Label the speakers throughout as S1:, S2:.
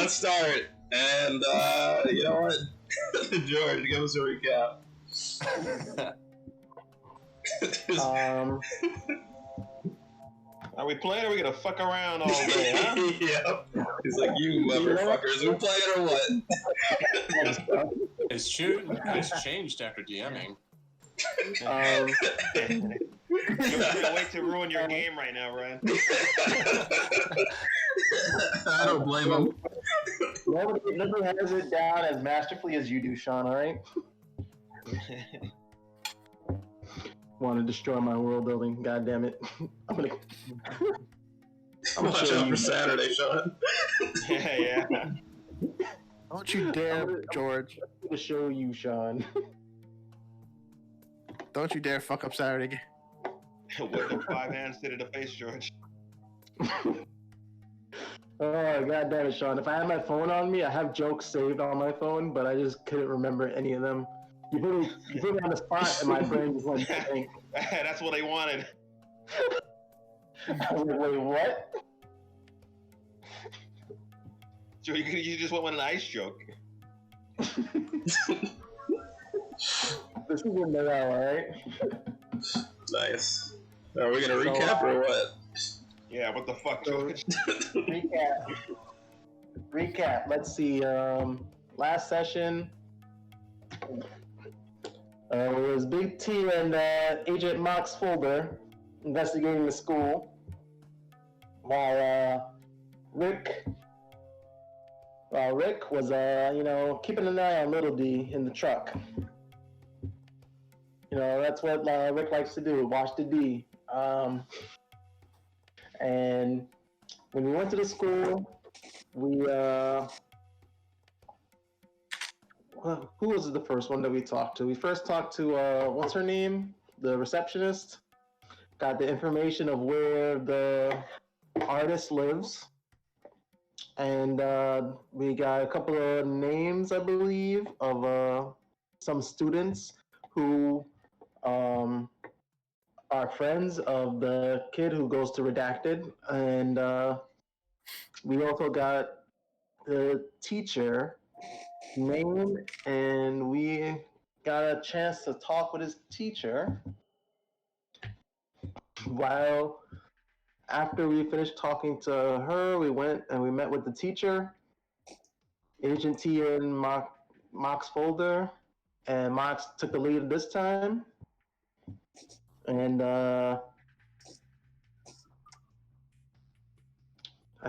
S1: let's start. And you know what, George, give us a recap.
S2: Are we playing or are we gonna fuck around all day, huh?
S1: Yep. He's like, you motherfuckers, we playing or what?
S3: His tune has changed after DMing.
S2: You can't wait to ruin your game right now, Ryan.
S1: I don't blame him.
S4: Nobody has it down as masterfully as you do, Sean, alright? Want to destroy my world building, god damn it. I'm gonna
S1: Watch out for Saturday, Sean.
S2: Yeah.
S5: Don't you dare, George.
S4: I'm gonna show you, Sean.
S5: Don't you dare fuck up Saturday.
S2: With the 5 hands to the face, George.
S4: Oh, god damn it, Sean. If I had my phone on me, I have jokes saved on my phone, but I just couldn't remember any of them. You put me on the spot, and my brain just went blank.
S2: That's what they wanted.
S4: I was like, wait, what?
S2: So you just went with an ice joke.
S4: This is in the hour, alright?
S1: Nice. Are we gonna recap or what?
S2: Yeah, what the fuck, George?
S4: Recap. Let's see. Last session, it was Big T and Agent Max Folder investigating the school, while Rick was keeping an eye on Little D in the truck. You know, that's what Rick likes to do, watch the D. And when we went to the school, we who was the first one that we talked to? We first talked to what's her name? The receptionist. Got the information of where the artist lives. And we got a couple of names, I believe, of some students who are friends of the kid who goes to Redacted. And we also got the teacher name, and we got a chance to talk with his teacher. While after we finished talking to her, we went and we met with the teacher, Agent T and Mox Folder, and Mox took the lead this time. And I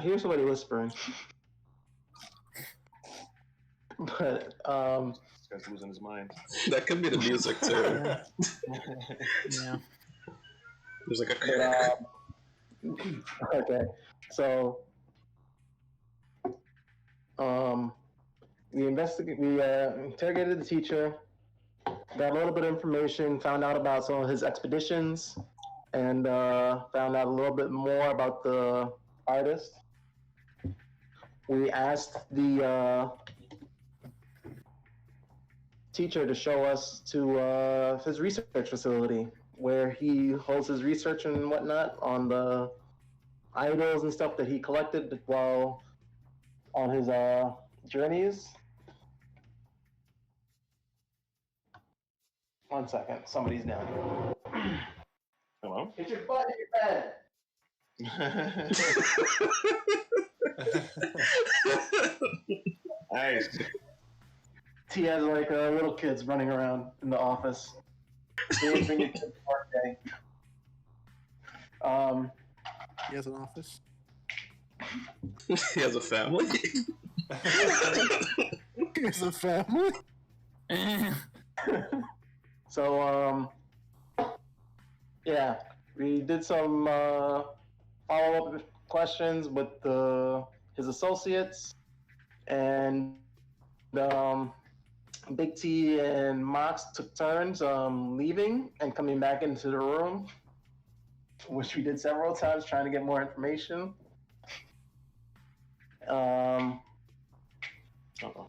S4: hear somebody whispering. But
S2: This guy's losing his mind.
S1: That could be the music too.
S5: Yeah.
S1: There's like a
S4: okay, so we interrogated the teacher, got a little bit of information, found out about some of his expeditions, and found out a little bit more about the artist. We asked the teacher to show us to his research facility, where he holds his research and whatnot on the idols and stuff that he collected while on his journeys. One second, somebody's down here.
S2: Hello?
S4: Get your butt in your bed.
S2: Nice.
S4: He has like little kids running around in the office. He ain't bringing kids to work day.
S5: He has an office.
S1: He has a family.
S5: He has a family.
S4: So, yeah, we did some follow-up questions with his associates, and Big T and Mox took turns leaving and coming back into the room, which we did several times trying to get more information.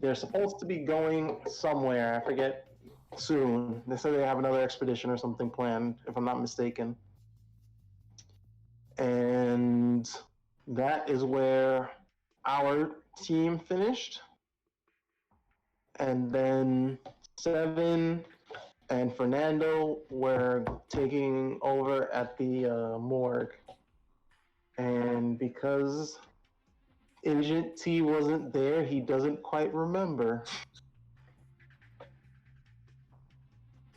S4: They're supposed to be going somewhere, I forget, soon. They said they have another expedition or something planned, if I'm not mistaken. And that is where our team finished, and then Seven and Fernando were taking over at the morgue. And because Agent T wasn't there, he doesn't quite remember.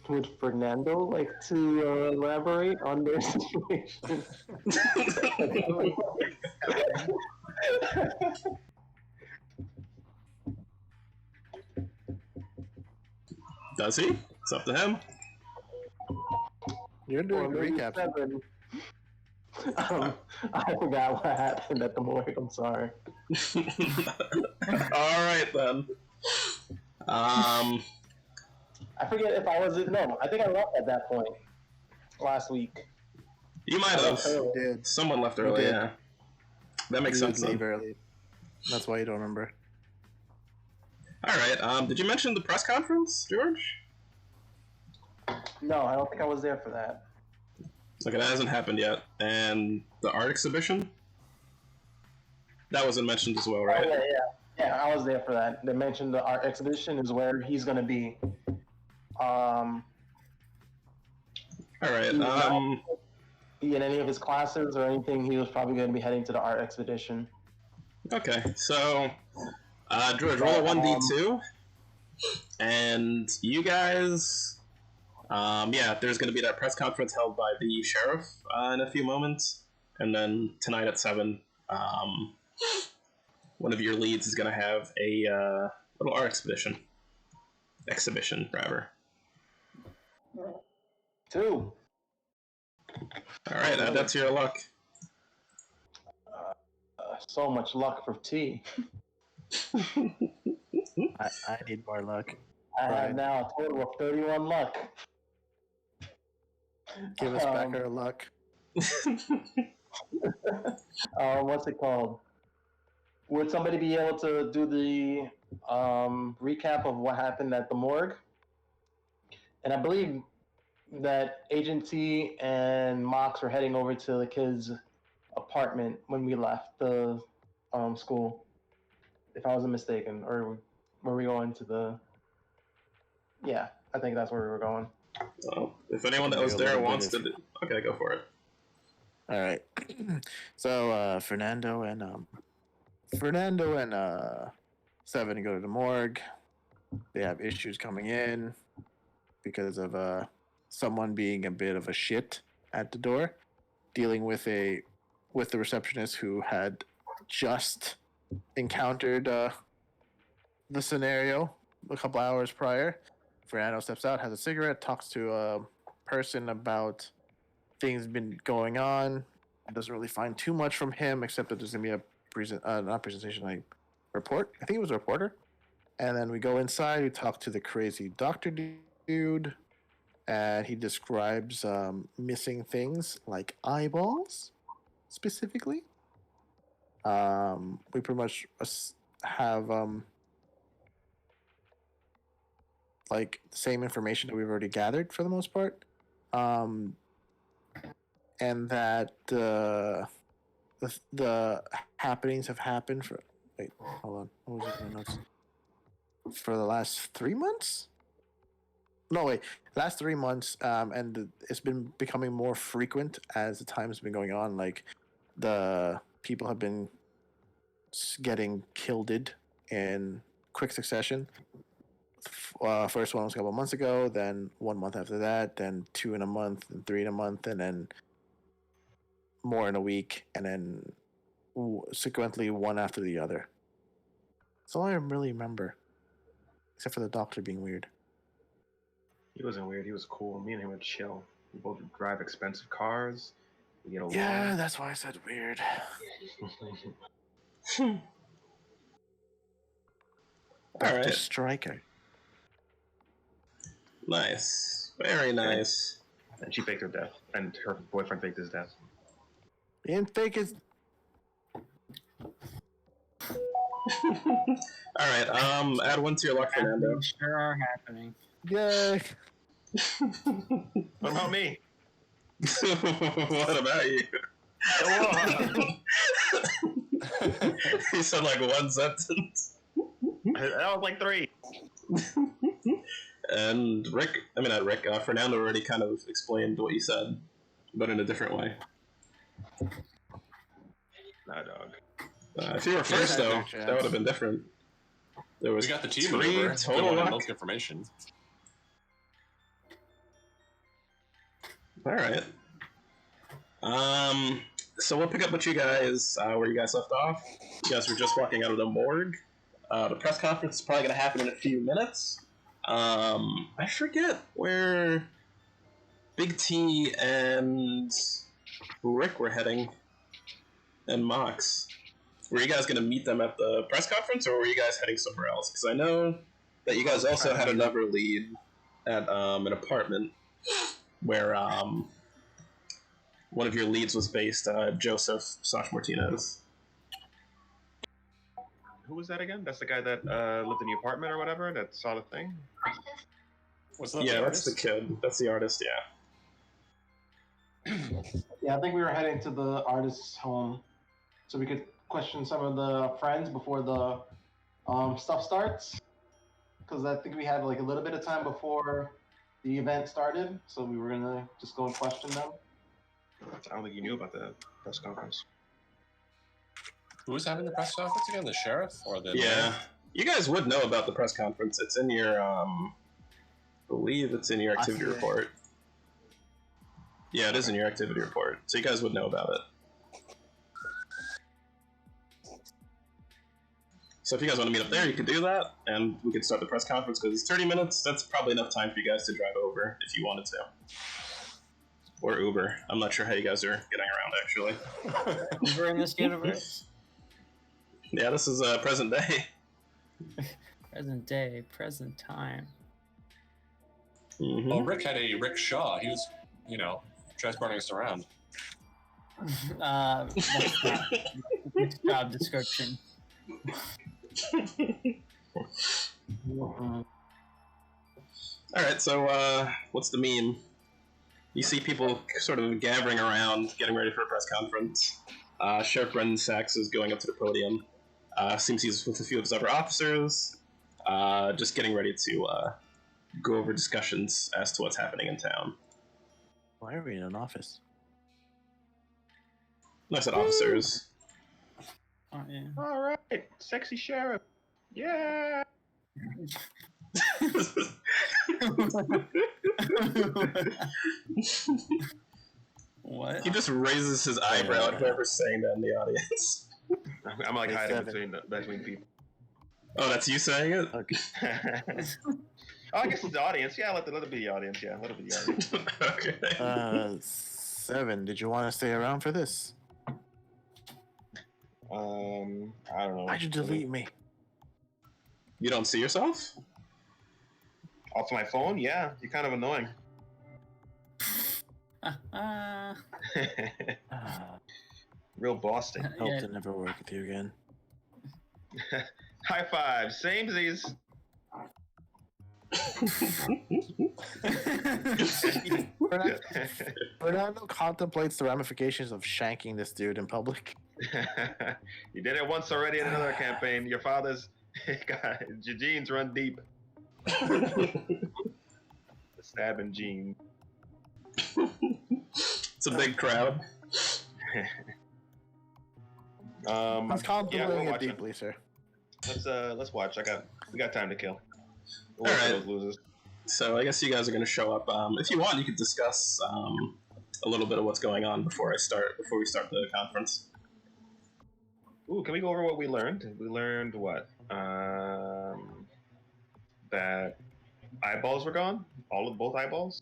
S4: Would Fernando like to elaborate on their situation?
S1: Does he? It's up to him.
S5: You're doing a
S4: maybe
S5: recap.
S4: Seven. I forgot what happened at the morgue. I'm sorry.
S1: All right then.
S4: I forget if I was. No, I think I left at that point last week.
S1: You might have.
S5: You did.
S1: Someone left early.
S5: did.
S1: Yeah, that makes
S5: You
S1: sense.
S5: did leave
S1: Then.
S5: early. That's why you don't remember.
S1: All right. Did you mention the press conference, George?
S4: No, I don't think I was there for that.
S1: Like it hasn't happened yet. And the art exhibition? That wasn't mentioned as well, right?
S4: Oh, yeah, I was there for that. They mentioned the art exhibition is where he's gonna be.
S1: All right.
S4: In any of his classes or anything, he was probably going to be heading to the art exhibition.
S1: Okay. So, George, roll a 1d2, and you guys. Yeah, there's going to be that press conference held by the sheriff in a few moments, and then tonight at 7, one of your leads is going to have a little art exhibition, rather.
S4: 2.
S1: All right, add that to your luck.
S4: So much luck for T.
S5: I need more luck.
S4: I have
S5: Right.
S4: now a total of 31 luck.
S5: Give us back our luck.
S4: What's it called? Would somebody be able to do the recap of what happened at the morgue? And I believe that Agent T and Mox were heading over to the kids' apartment when we left the school, if I wasn't mistaken. Or were we going to the... Yeah, I think that's where we were going.
S1: Well, if anyone that was there wants to... Okay, go for it.
S5: All right. So Fernando and Seven go to the morgue. They have issues coming in because of someone being a bit of a shit at the door, dealing with the receptionist who had just encountered the scenario a couple hours prior. Fernando steps out, has a cigarette, talks to a person about things been going on. Doesn't really find too much from him, except that there's gonna be a not presentation, like report. I think it was a reporter. And then we go inside. We talk to the crazy doctor dude, and he describes missing things like eyeballs, specifically. We pretty much have like the same information that we've already gathered for the most part, and that the happenings have happened for. Wait, hold on. What was it in my notes? For the last 3 months? No, wait. Last 3 months, and it's been becoming more frequent as the time has been going on. Like, the people have been getting killed in quick succession. First one was a couple months ago, then 1 month after that, then 2 in a month, and 3 in a month, and then more in a week, and then sequentially one after the other. That's all I really remember. Except for the doctor being weird.
S2: He wasn't weird. He was cool. Me and him would chill. We both drive expensive cars. We get along.
S5: Yeah, that's why I said weird.
S1: Alright.
S5: Dr. Striker.
S1: Nice. Very nice.
S2: And she faked her death. And her boyfriend faked his death.
S5: He didn't fake his...
S1: Alright, add 1 to your luck, Fernando.
S6: Sure are happening.
S5: Yay!
S2: What about me?
S1: What about you?
S2: Go on.
S1: He said like one sentence.
S2: That was like 3.
S1: And Fernando already kind of explained what you said, but in a different way.
S2: Nah, dog.
S1: If you were first, though, that would have been different. There was
S3: We got the team
S1: 3
S3: maneuver.
S1: total
S3: Wanted
S1: luck.
S3: milk information.
S1: All right. So we'll pick up with you guys where you guys left off. You guys were just walking out of the morgue. The press conference is probably going to happen in a few minutes. I forget where Big T and Rick were heading, and Mox. Were you guys going to meet them at the press conference, or were you guys heading somewhere else? Because I know that you guys also had another lead at an apartment where one of your leads was based, Joseph Martinez.
S2: Who was that again? That's the guy that lived in the apartment or whatever that saw the thing?
S3: Was that
S1: Yeah,
S3: the
S1: that's
S3: artist?
S1: the kid. That's the artist, yeah.
S4: Yeah, I think we were heading to the artist's home so we could question some of the friends before the stuff starts. Because I think we had like a little bit of time before the event started, so we were gonna just go and question them.
S2: I don't think you knew about the press conference.
S3: Who was having the press conference again? The sheriff or the
S1: Yeah.
S3: mayor?
S1: You guys would know about the press conference. It's in your, I believe it's in your activity report. Yeah, it is in your activity report. So you guys would know about it. So if you guys want to meet up there, you could do that, and we could start the press conference because it's 30 minutes. That's probably enough time for you guys to drive over if you wanted to. Or Uber. I'm not sure how you guys are getting around, actually.
S6: Uber in this universe?
S1: Yeah, this is present day.
S6: Present day, present time.
S1: Mm-hmm.
S3: Well, Rick had a rickshaw. He was, transporting us around.
S6: That's not his job description.
S1: Alright, so what's the meme? You see people sort of gathering around, getting ready for a press conference. Sheriff Brendan Sachs is going up to the podium. Seems he's with a few of his other officers, just getting ready to go over discussions as to what's happening in town.
S5: Why are we in an office?
S1: I said officers.
S6: Oh, yeah.
S2: All right, sexy sheriff. Yeah.
S6: What?
S1: He just raises his eyebrow at whoever's saying that in the audience.
S2: I'm like
S5: Hey,
S2: hiding
S5: Seven.
S2: between people.
S1: Oh, that's you saying it?
S5: Okay.
S2: Oh, I guess it's the audience. Yeah, let it be the audience. Yeah, let it be the audience.
S1: Okay.
S5: 7, did you want to stay around for this?
S2: I don't know.
S5: Why'd you delete me?
S1: You don't see yourself?
S2: Off my phone? Yeah, you're kind of annoying. Real Boston.
S5: Hope
S6: Yeah.
S5: to never work with you again.
S2: High five. Samesies.
S5: Fernando contemplates the ramifications of shanking this dude in public.
S2: You did it once already in another campaign. Your father's your genes run deep. The stabbing gene.
S1: It's a big crowd.
S5: I'm
S2: Yeah,
S5: contemplating
S2: we're
S5: it
S2: watching.
S5: deeply, sir.
S2: Let's watch. We got time to kill.
S1: All
S2: We'll
S1: right.
S2: those losers.
S1: So I guess you guys are going to show up. If you want, you could discuss a little bit of what's going on before we start the conference.
S2: Ooh, can we go over what we learned? We learned what? That eyeballs were gone. Both eyeballs.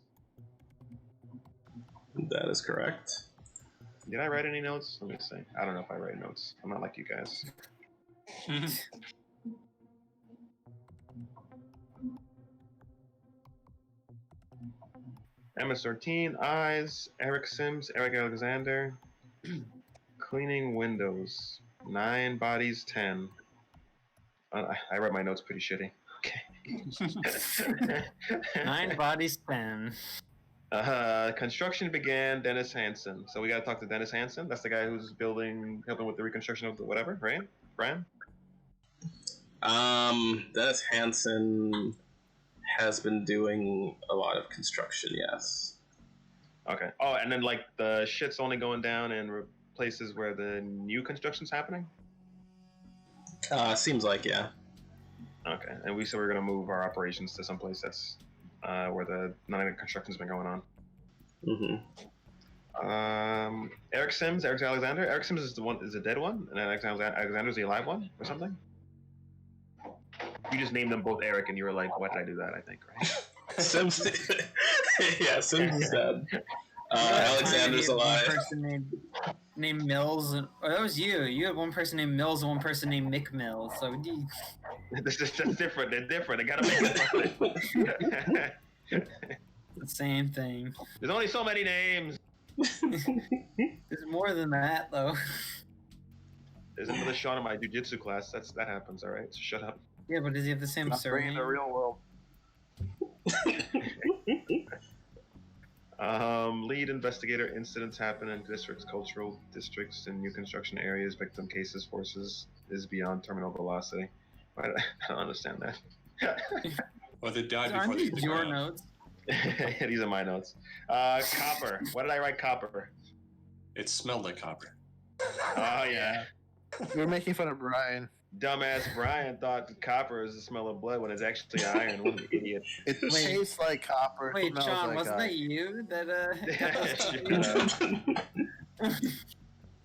S1: That is correct.
S2: Did I write any notes? Let me see. I don't know if I write notes. I'm not like you guys. MS13, eyes, Eric Sims, Eric Alexander. Cleaning windows. 9 bodies, 10. I write my notes pretty shitty. Okay.
S6: 9 bodies, 10.
S2: Construction began. Dennis Hansen. So we got to talk to Dennis Hansen. That's the guy who's helping with the reconstruction of the whatever, right? Brian.
S1: Dennis Hansen has been doing a lot of construction. Yes.
S2: Okay. Oh, and then like the shit's only going down in places where the new construction's happening.
S1: Seems like, yeah.
S2: Okay, and we said we're gonna move our operations to someplace that's where the none of the construction's been going on.
S1: Mm-hmm.
S2: Eric Sims, Eric Alexander. Eric Sims is the dead one, and then Alexander's the alive one, or something. You just named them both Eric, and you were like, "Why did I do that?" I think, right?
S1: Sims, yeah, Sims is dead. Alexander's alive.
S6: One person named Mills, or that was you. You had one person named Mills and one person named Mick Mills. So
S2: That's different. They're different. I gotta make it fun.
S6: the same thing.
S2: There's only so many names.
S6: There's more than that, though.
S2: There's another Sean in my jujitsu class. That happens. All right, so shut up.
S6: Yeah, but does he have the same surname?
S5: the real world.
S2: Lead investigator. Incidents happen in districts, cultural districts, and new construction areas. Victim cases, forces is beyond terminal velocity. I don't understand that.
S3: Well, they died
S6: Aren't
S3: before they hit
S6: these
S3: the
S6: your
S3: ground.
S6: notes?
S2: These are my notes. Copper. What did I write? Copper.
S3: It smelled like copper.
S2: Oh yeah.
S5: You're making fun of Brian.
S2: Dumbass Brian thought copper is the smell of blood when it's actually iron. What an idiot.
S5: It
S6: Wait.
S5: tastes like copper.
S6: Wait,
S5: smells
S6: Sean,
S5: like
S6: wasn't
S5: iron.
S6: that you that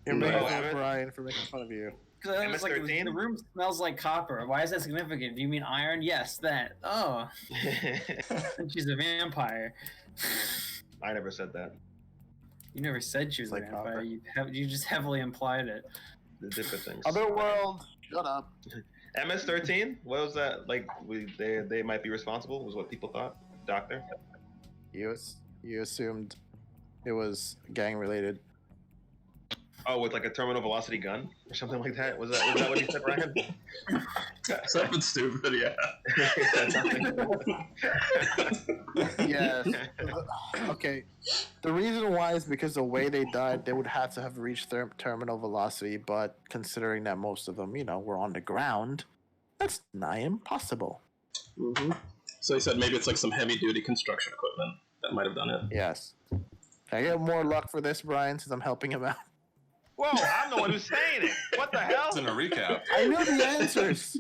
S5: You're making fun
S2: Emmett?
S5: of Brian for making fun of you.
S6: Because I was like,
S2: MS-13?
S6: the room smells like copper. Why is that significant? Do you mean iron? Yes, that. Oh, and she's a vampire.
S2: I never said that.
S6: You never said she was
S5: It's
S6: a
S5: like
S6: vampire.
S5: copper.
S6: You just heavily implied it.
S2: The different things.
S5: Otherworld. Shut up.
S2: MS-13? What was that? Like, they might be responsible, was what people thought? Doctor?
S5: You assumed it was gang related.
S2: Oh, with like a terminal velocity gun or something like that? Was that what you said, Brian?
S1: Something stupid, yeah.
S5: Yes. Okay. The reason why is because the way they died, they would have to have reached their terminal velocity, but considering that most of them, were on the ground, that's nigh impossible.
S1: Mm-hmm. So he said maybe it's like some heavy-duty construction equipment that might have done it.
S5: Yes. Can I get more luck for this, Brian, since I'm helping him out?
S2: Whoa, I'm the one who's saying it. What the hell?
S3: It's in a recap.
S5: I know the answers.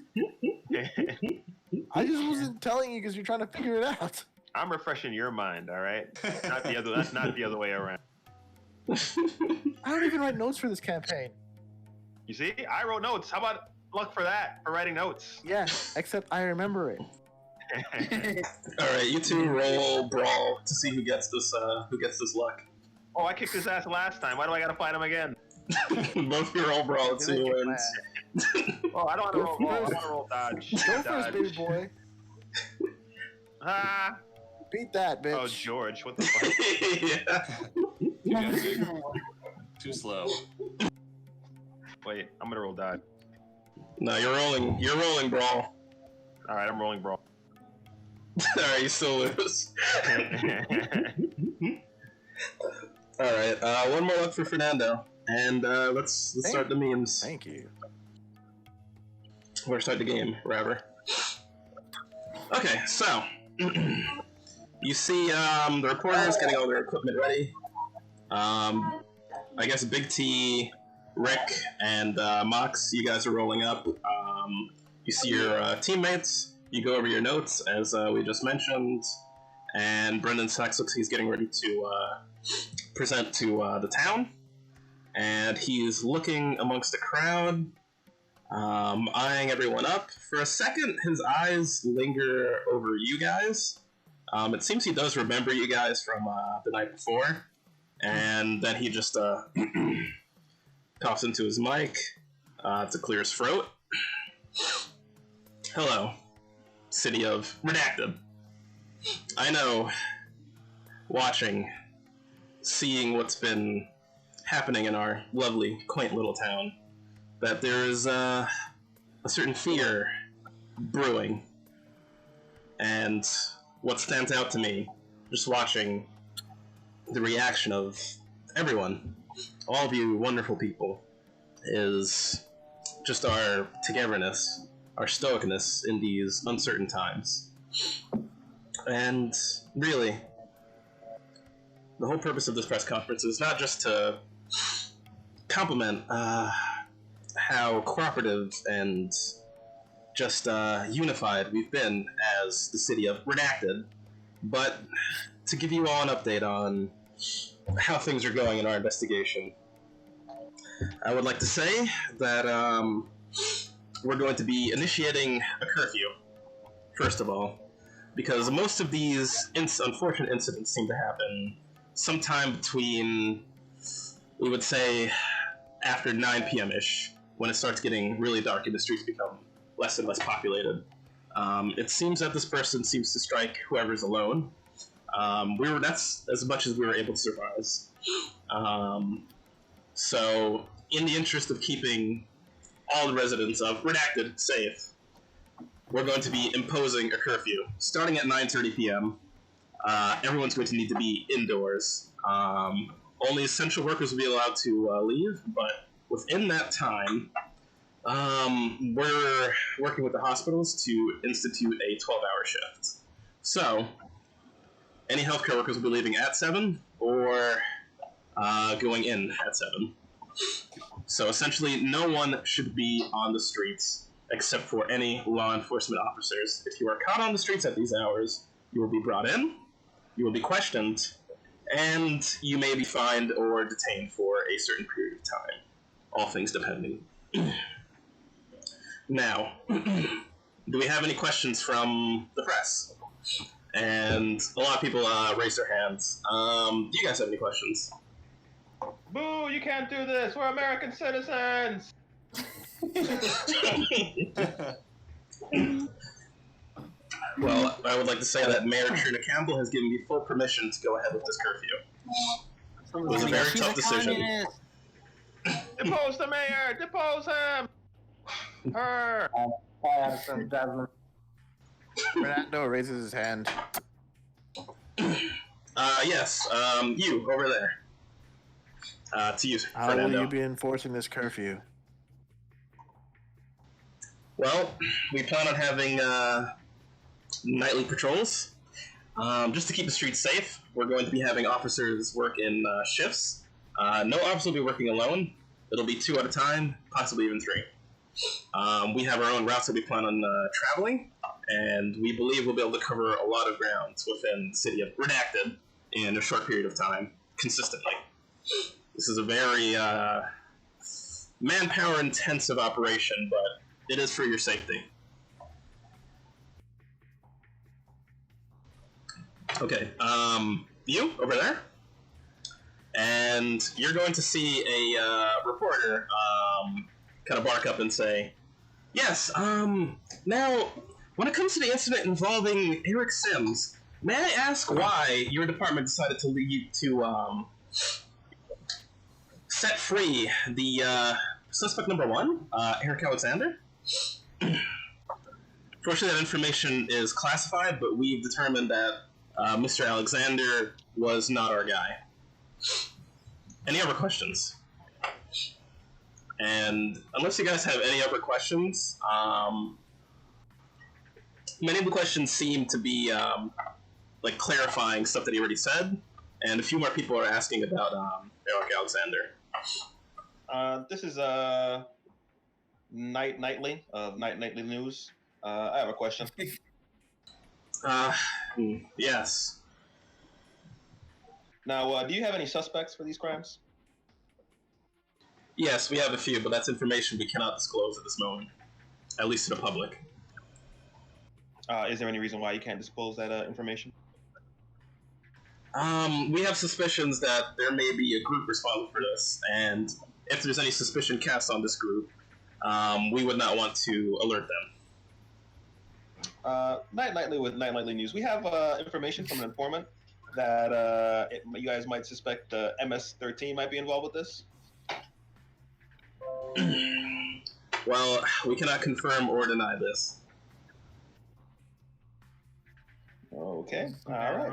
S5: I just wasn't telling you because you're trying to figure it out.
S2: I'm refreshing your mind, all right? That's not the other way around.
S5: I don't even write notes for this campaign.
S2: You see? I wrote notes. How about luck for that? For writing notes.
S5: Yeah, except I remember it.
S1: All right, you two roll brawl to see who gets this luck.
S2: Oh, I kicked his ass last time. Why do I gotta fight him again?
S1: Both of you roll brawl and see who wins.
S2: Oh, I don't want to roll. I want to roll dodge.
S5: Go first,
S2: Dodge.
S5: baby boy.
S2: Ah.
S5: Beat that, bitch.
S2: Oh, George, what the fuck?
S1: Yeah.
S3: You guys are too slow.
S2: Wait, I'm gonna roll dodge.
S1: No, you're rolling brawl.
S2: All right, I'm rolling brawl.
S1: Alright, you still lose. Alright, one more luck for Fernando. And let's start the memes.
S5: Thank you.
S1: Or start the game, rather. Okay, so you see the reporters getting all their equipment ready. I guess Big T, Rick, and Mox, you guys are rolling up. You see your teammates. You go over your notes, as we just mentioned. And Brendan Sachs looks he's getting ready to present to the town. And he's looking amongst the crowd, eyeing everyone up. For a second, his eyes linger over you guys. It seems he does remember you guys from the night before. And then he just coughs into his mic to clear his throat. Hello, city of Redacted. I know, watching, seeing what's been happening in our lovely, quaint little town, that there is a certain fear brewing. And what stands out to me, just watching the reaction of everyone, all of you wonderful people, is just our togetherness, our stoicness in these uncertain times. And really, the whole purpose of this press conference is not just to compliment how cooperative and just unified we've been as the city of Redacted, but to give you all an update on how things are going in our investigation. I would like to say that we're going to be initiating a curfew, first of all, because most of these unfortunate incidents seem to happen sometime between, we would say, after 9 p.m.-ish, when it starts getting really dark and the streets become less and less populated. It seems that this person seems to strike whoever's alone. That's as much as we were able to surmise. So, in the interest of keeping all the residents of Redacted safe, we're going to be imposing a curfew. Starting at 9:30 p.m., everyone's going to need to be indoors. Only essential workers will be allowed to leave, but within that time, we're working with the hospitals to institute a 12-hour shift. So, any healthcare workers will be leaving at 7 or going in at 7. So essentially, no one should be on the streets except for any law enforcement officers. If you are caught on the streets at these hours, you will be brought in, you will be questioned, and you may be fined or detained for a certain period of time. All things depending. Now, do we have any questions from the press? And a lot of people raised their hands. Do you guys have any questions?
S2: Boo! You can't do this. We're American citizens.
S1: Well, I would like to say that Mayor Trina Campbell has given me full permission to go ahead with this curfew. It was a very tough decision.
S2: Depose the mayor! Depose him! Her!
S5: Fernando raises his hand.
S1: Yes, you, over there. To you,
S5: How
S1: Fernando.
S5: will you be enforcing this curfew?
S1: Well, we plan on having nightly patrols. Just to keep the streets safe, we're going to be having officers work in shifts. No officer will be working alone. It'll be 2 at a time, possibly even 3. We have our own routes that we plan on traveling, and we believe we'll be able to cover a lot of ground within the city of Redacted in a short period of time, consistently. This is a very manpower-intensive operation, but it is for your safety. Okay, you, over there. And you're going to see a reporter kind of bark up and say, yes, now, when it comes to the incident involving Eric Sims, may I ask why your department decided to leave to set free the suspect number 1, Eric Alexander? Fortunately, that information is classified, but we've determined that Mr. Alexander was not our guy. Any other questions? And unless you guys have any other questions, many of the questions seem to be like clarifying stuff that he already said, and a few more people are asking about Eric Alexander.
S2: This is Nightly of Nightly News. I have a question.
S1: Yes.
S2: Now, do you have any suspects for these crimes?
S1: Yes, we have a few, but that's information we cannot disclose at this moment, at least to the public.
S2: Is there any reason why you can't disclose that information?
S1: We have suspicions that there may be a group responsible for this, and if there's any suspicion cast on this group, we would not want to alert them.
S2: Nightly with Nightly News. We have information from an informant that you guys might suspect MS-13 might be involved with this.
S1: Well, we cannot confirm or deny this.
S2: Okay, all right.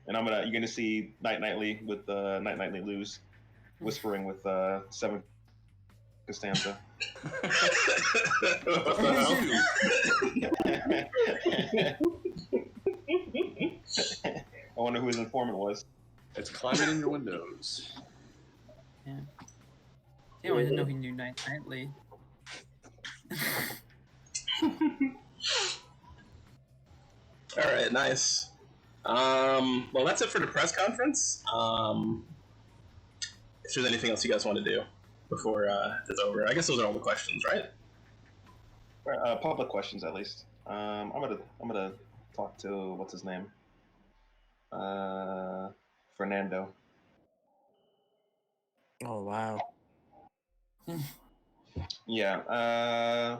S2: And you're gonna see Nightly with Nightly lose, whispering with Seven Costanza.
S1: What the hell?
S2: I wonder who his informant was.
S3: It's climbing in your windows.
S6: Yeah. I didn't know he knew Nightly.
S1: All right, nice. Well, that's it for the press conference. If there's anything else you guys want to do before it's over, I guess those are all the questions, right?
S2: Public questions, at least. I'm gonna talk to what's his name, Fernando.
S5: Oh wow.
S2: Yeah.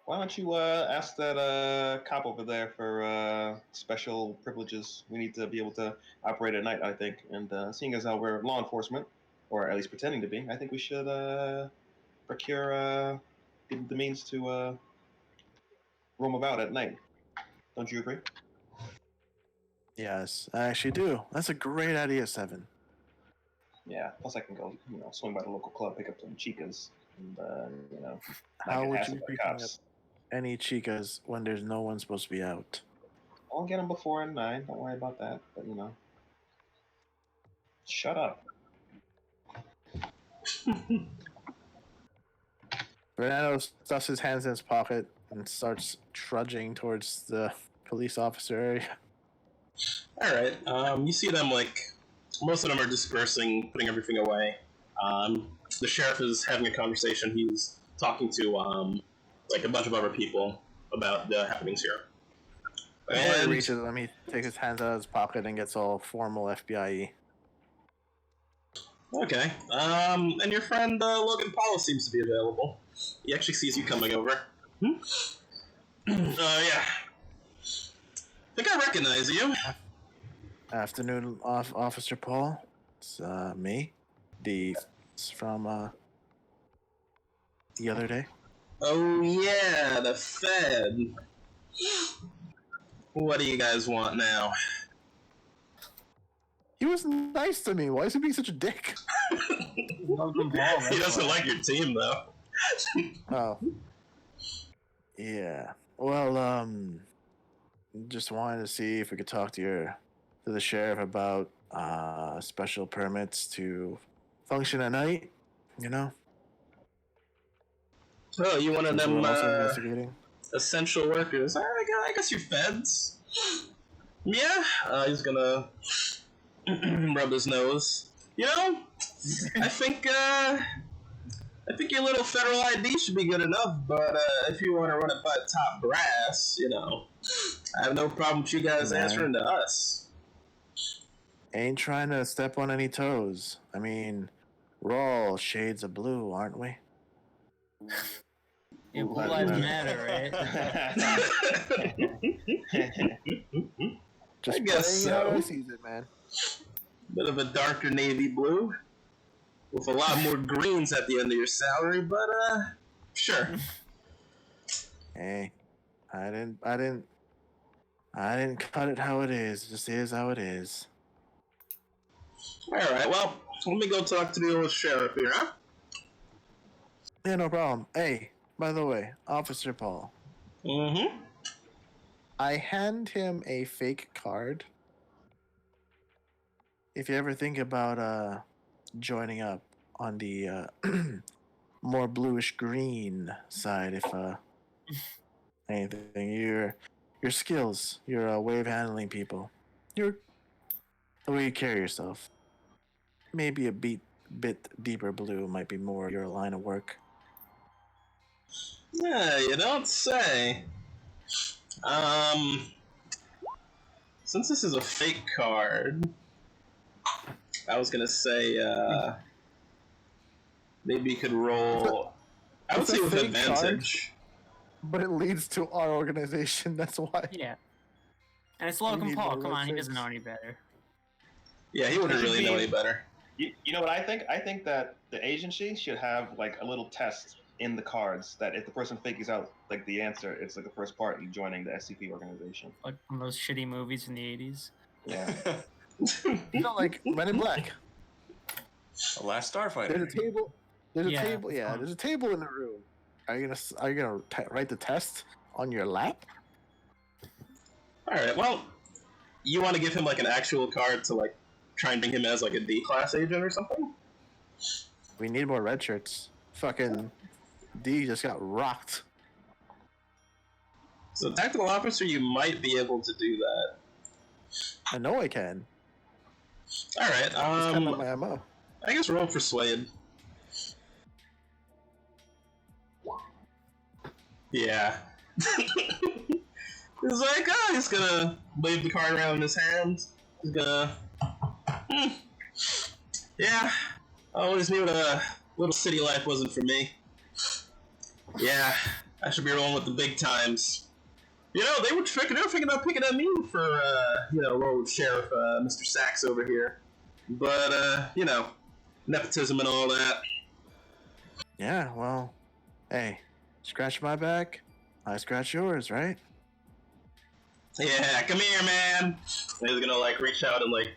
S2: Why don't you ask that cop over there for special privileges? We need to be able to operate at night, I think. And seeing as how we're law enforcement, or at least pretending to be, I think we should procure the means to roam about at night. Don't you agree?
S5: Yes, I actually do. That's a great idea, Seven.
S2: Yeah. Plus, I can go, swing by the local club, pick up some chicas, and not
S5: How
S2: get
S5: would
S2: hassled
S5: you
S2: by
S5: be
S2: cops.
S5: picking up any chicas when there's no one supposed to be out?
S2: I'll get them before 9. Don't worry about that. But shut up.
S5: Fernando stuffs his hands in his pocket and starts trudging towards the police officer area.
S1: All right. You see them, most of them are dispersing, putting everything away. The sheriff is having a conversation. He's talking to a bunch of other people about the happenings here.
S5: Before he
S1: And
S5: reaches him, he takes his hands out of his pocket and gets all formal FBI-y.
S1: okay. And your friend Logan Paul seems to be available. He actually sees you coming over. Yeah. I think I recognize you.
S5: Afternoon, Officer Paul. It's me. It's from the other day.
S1: Oh yeah, the Fed. What do you guys want now?
S5: He was nice to me. Why is he being such a dick?
S6: Logan Paul,
S1: He doesn't like your team though.
S5: Oh. Yeah. Well, just wanted to see if we could talk to the sheriff about special permits to function at night.
S1: Oh, you one of
S5: Since
S1: them
S5: we're also investigating.
S1: essential workers? I guess you're feds. Yeah. He's gonna rub his nose. I think your little federal ID should be good enough, but if you want to run it by top brass, I have no problem with you guys answering to us.
S5: Ain't trying to step on any toes. I mean, we're all shades of blue, aren't we?
S6: Yeah, Blue Lives Matter, right?
S5: Just
S1: I guess
S5: playing how
S1: so.
S5: he sees it, man.
S1: Bit of a darker navy blue, with a lot more greens at the end of your salary, but sure.
S5: Hey, I didn't cut it how it is. It just is how it is.
S1: All right. Well, let me go talk to the old sheriff here, huh?
S5: Yeah, no problem. Hey, by the way, Officer Paul.
S1: Mm-hmm.
S5: I hand him a fake card. If you ever think about joining up on the more bluish green side, if anything, your skills, your way of handling people, the way you carry yourself, maybe a bit deeper blue might be more your line of work.
S1: Yeah, you don't say. Since this is a fake card, I was gonna say, maybe you could roll. I would
S5: It's a
S1: say with
S5: fake
S1: advantage.
S5: But it leads to our organization. That's why.
S6: Yeah. And it's Logan
S5: need
S6: Paul.
S5: more
S6: Come on, he
S5: red
S6: doesn't
S5: shirts.
S6: know any better.
S1: Yeah, he wouldn't really know any better.
S2: You know what I think? I think that the agency should have a little test in the cards that if the person figures out the answer, it's the first part in joining the SCP organization.
S6: Like one of those shitty movies in the 80s.
S2: Yeah.
S5: You know, like Men in Black.
S3: The Last Starfighter.
S5: There's a table. There's a
S6: Yeah,
S5: table.
S6: that's
S5: Yeah,
S6: fine.
S5: there's a table in the room. Are you gonna write the test on your lap?
S1: All right. Well, you want to give him like an actual card to like try and bring him as like a D class agent or something?
S5: We need more red shirts. Fucking D just got rocked.
S1: So tactical officer, you might be able to do that.
S5: I know I can.
S1: All right.
S5: It's kind of my MO.
S1: I guess roll persuade. Yeah. He's like, oh, he's gonna wave the card around in his hand. He's gonna. Yeah. I always knew that little city life wasn't for me. Yeah. I should be rolling with the big times. You know, they were thinking about picking on me for, road sheriff, Mr. Sachs over here. But, nepotism and all that.
S5: Yeah, well, hey, scratch my back, I scratch yours, right?
S1: Yeah, come here, man. And he's gonna, like, reach out and, like,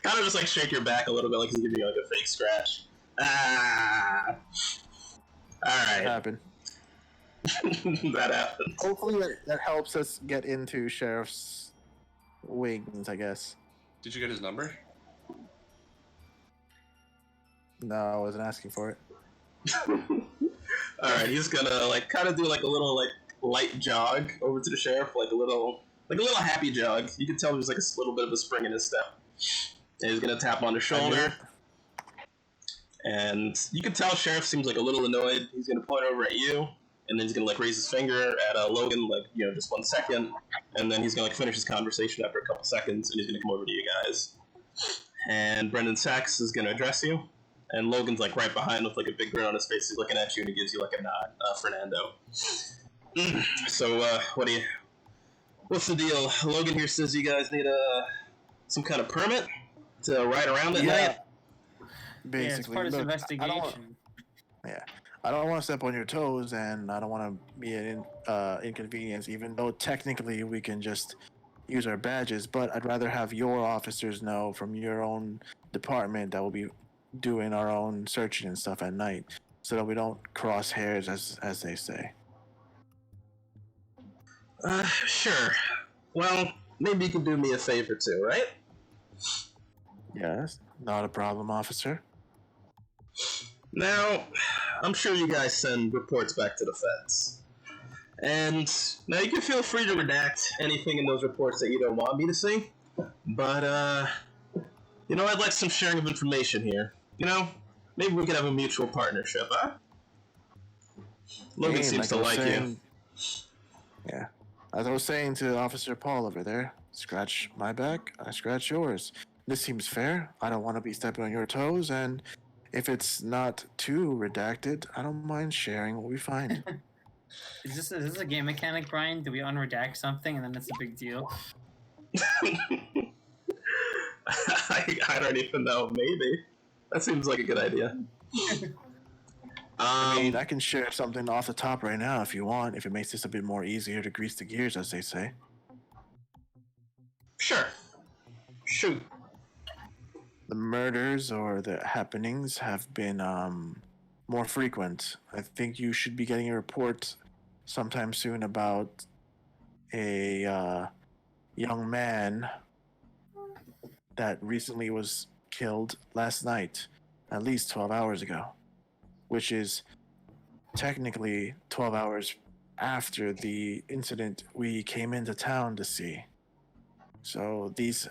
S1: kind of just, like, shake your back a little bit, like he's giving you, like, a fake scratch. Ah. Alright.
S5: Happened.
S1: That happened.
S5: Hopefully that helps us get into Sheriff's wings, I guess.
S3: Did you get his number?
S5: No, I wasn't asking for it.
S1: Alright, he's gonna, like, kind of do, like, a little, like, light jog over to the sheriff, like a little happy jog. You can tell there's, like, a little bit of a spring in his step. And he's gonna tap on the shoulder. And you can tell sheriff seems, like, a little annoyed. He's gonna point over at you. And then he's gonna, like, raise his finger at Logan, like, just 1 second. And then he's gonna, like, finish his conversation after a couple seconds, and he's gonna come over to you guys. And Brendan Sachs is gonna address you. And Logan's, like, right behind with, like, a big grin on his face. He's looking at you, and he gives you, like, a nod. Fernando. So, what's the deal? Logan here says you guys need, some kind of permit to ride around at night?
S5: Basically.
S6: Yeah, it's part of this
S5: Look,
S6: investigation.
S5: I don't want to step on your toes, and I don't want to be an inconvenience, even though technically we can just use our badges, but I'd rather have your officers know from your own department that we'll be doing our own searching and stuff at night, so that we don't cross hairs, as they say.
S1: Sure. Well, maybe you can do me a favor too, right?
S5: Yes, not a problem, officer.
S1: Now, I'm sure you guys send reports back to the feds. And now you can feel free to redact anything in those reports that you don't want me to see. But, I'd like some sharing of information here. Maybe we could have a mutual partnership, huh? Logan seems to like you.
S5: Yeah. As I was saying to Officer Paul over there, scratch my back, I scratch yours. This seems fair. I don't want to be stepping on your toes, and if it's not too redacted, I don't mind sharing what we find.
S6: Is this a game mechanic, Brian? Do we unredact something and then it's a big deal?
S1: I don't even know. Maybe. That seems like a good idea.
S5: I mean, I can share something off the top right now if you want, if it makes this a bit more easier to grease the gears, as they say.
S1: Sure. Shoot.
S5: The murders or the happenings have been more frequent. I think you should be getting a report sometime soon about a young man that recently was killed last night, at least 12 hours ago, which is technically 12 hours after the incident we came into town to see. So these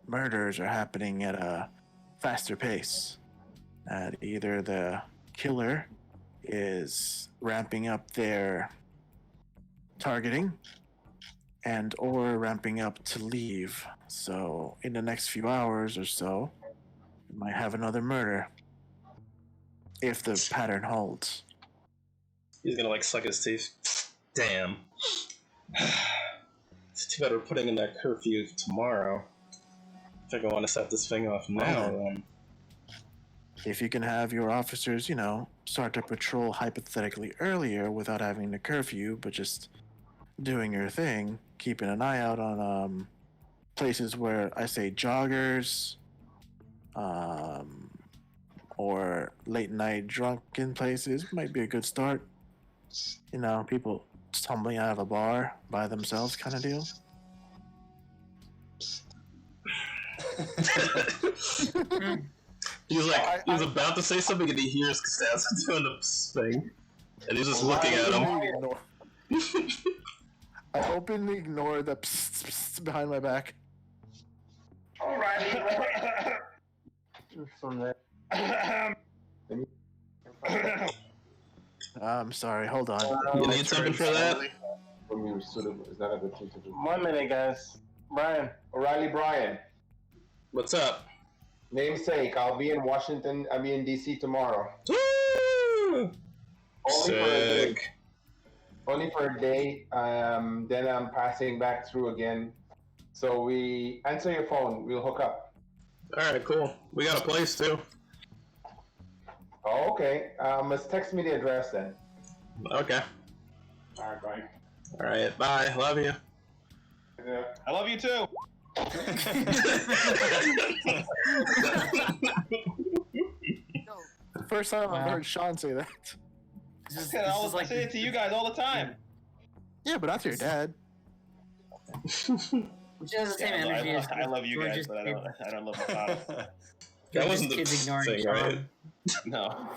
S5: murders are happening at a faster pace. Either the killer is ramping up their targeting and or ramping up to leave. So in the next few hours or so, we might have another murder if the pattern holds.
S1: He's gonna like suck his teeth. Damn. It's too bad we're putting in that curfew tomorrow. I think I want to set this thing off now.
S5: If you can have your officers, start to patrol hypothetically earlier without having the curfew, but just doing your thing, keeping an eye out on places where I say joggers, or late night drunken places might be a good start. You know, people stumbling out of a bar by themselves kind of deal.
S1: He's like, he was about to say something and he hears Costanza doing the thing. And he's just looking at him.
S5: I openly ignore the psst, psst behind my back.
S4: From there.
S5: I'm sorry, hold on.
S1: You need something for that?
S7: Is that a good thing to do?
S4: 1 minute, guys. Brian.
S7: O'Reilly Brian.
S1: What's up?
S7: Namesake, I'll be in DC tomorrow.
S1: Woo!
S7: Only for a day.
S1: Sick.
S7: Only for a day. Then I'm passing back through again. So we answer your phone. We'll hook up.
S1: Alright, cool. We got a place too.
S7: Oh, okay. Let's text me the address then.
S1: Okay.
S7: Alright, bye.
S1: Alright, bye. Love you.
S7: Yeah.
S2: I love you too.
S5: First time I've heard Sean say that.
S2: I say it to you guys all the time.
S5: Yeah, but not to your dad.
S6: Which has the same energy as
S2: I love you guys, but I don't love my father.
S1: That wasn't the
S6: kids ignoring
S1: thing,
S6: Sean.
S1: right?
S2: No.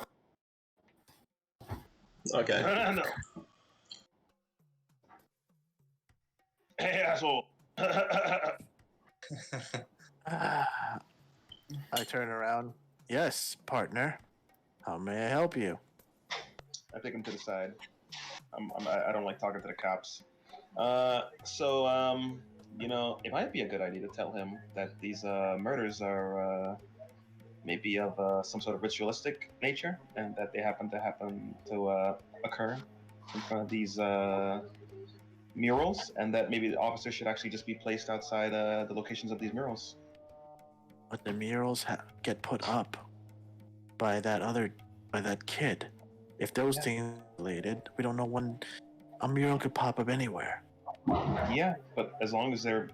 S1: Okay.
S2: No. Hey, asshole.
S5: I turn around. Yes, partner. How may I help you?
S2: I take him to the side. I don't like talking to the cops. You know, it might be a good idea to tell him that these murders are maybe of some sort of ritualistic nature, and that they happen to occur in front of these murals, and that maybe the officer should actually just be placed outside the locations of these murals.
S5: But the murals get put up by that kid. If those things are related, we don't know when a mural could pop up anywhere.
S2: Yeah, but as long as there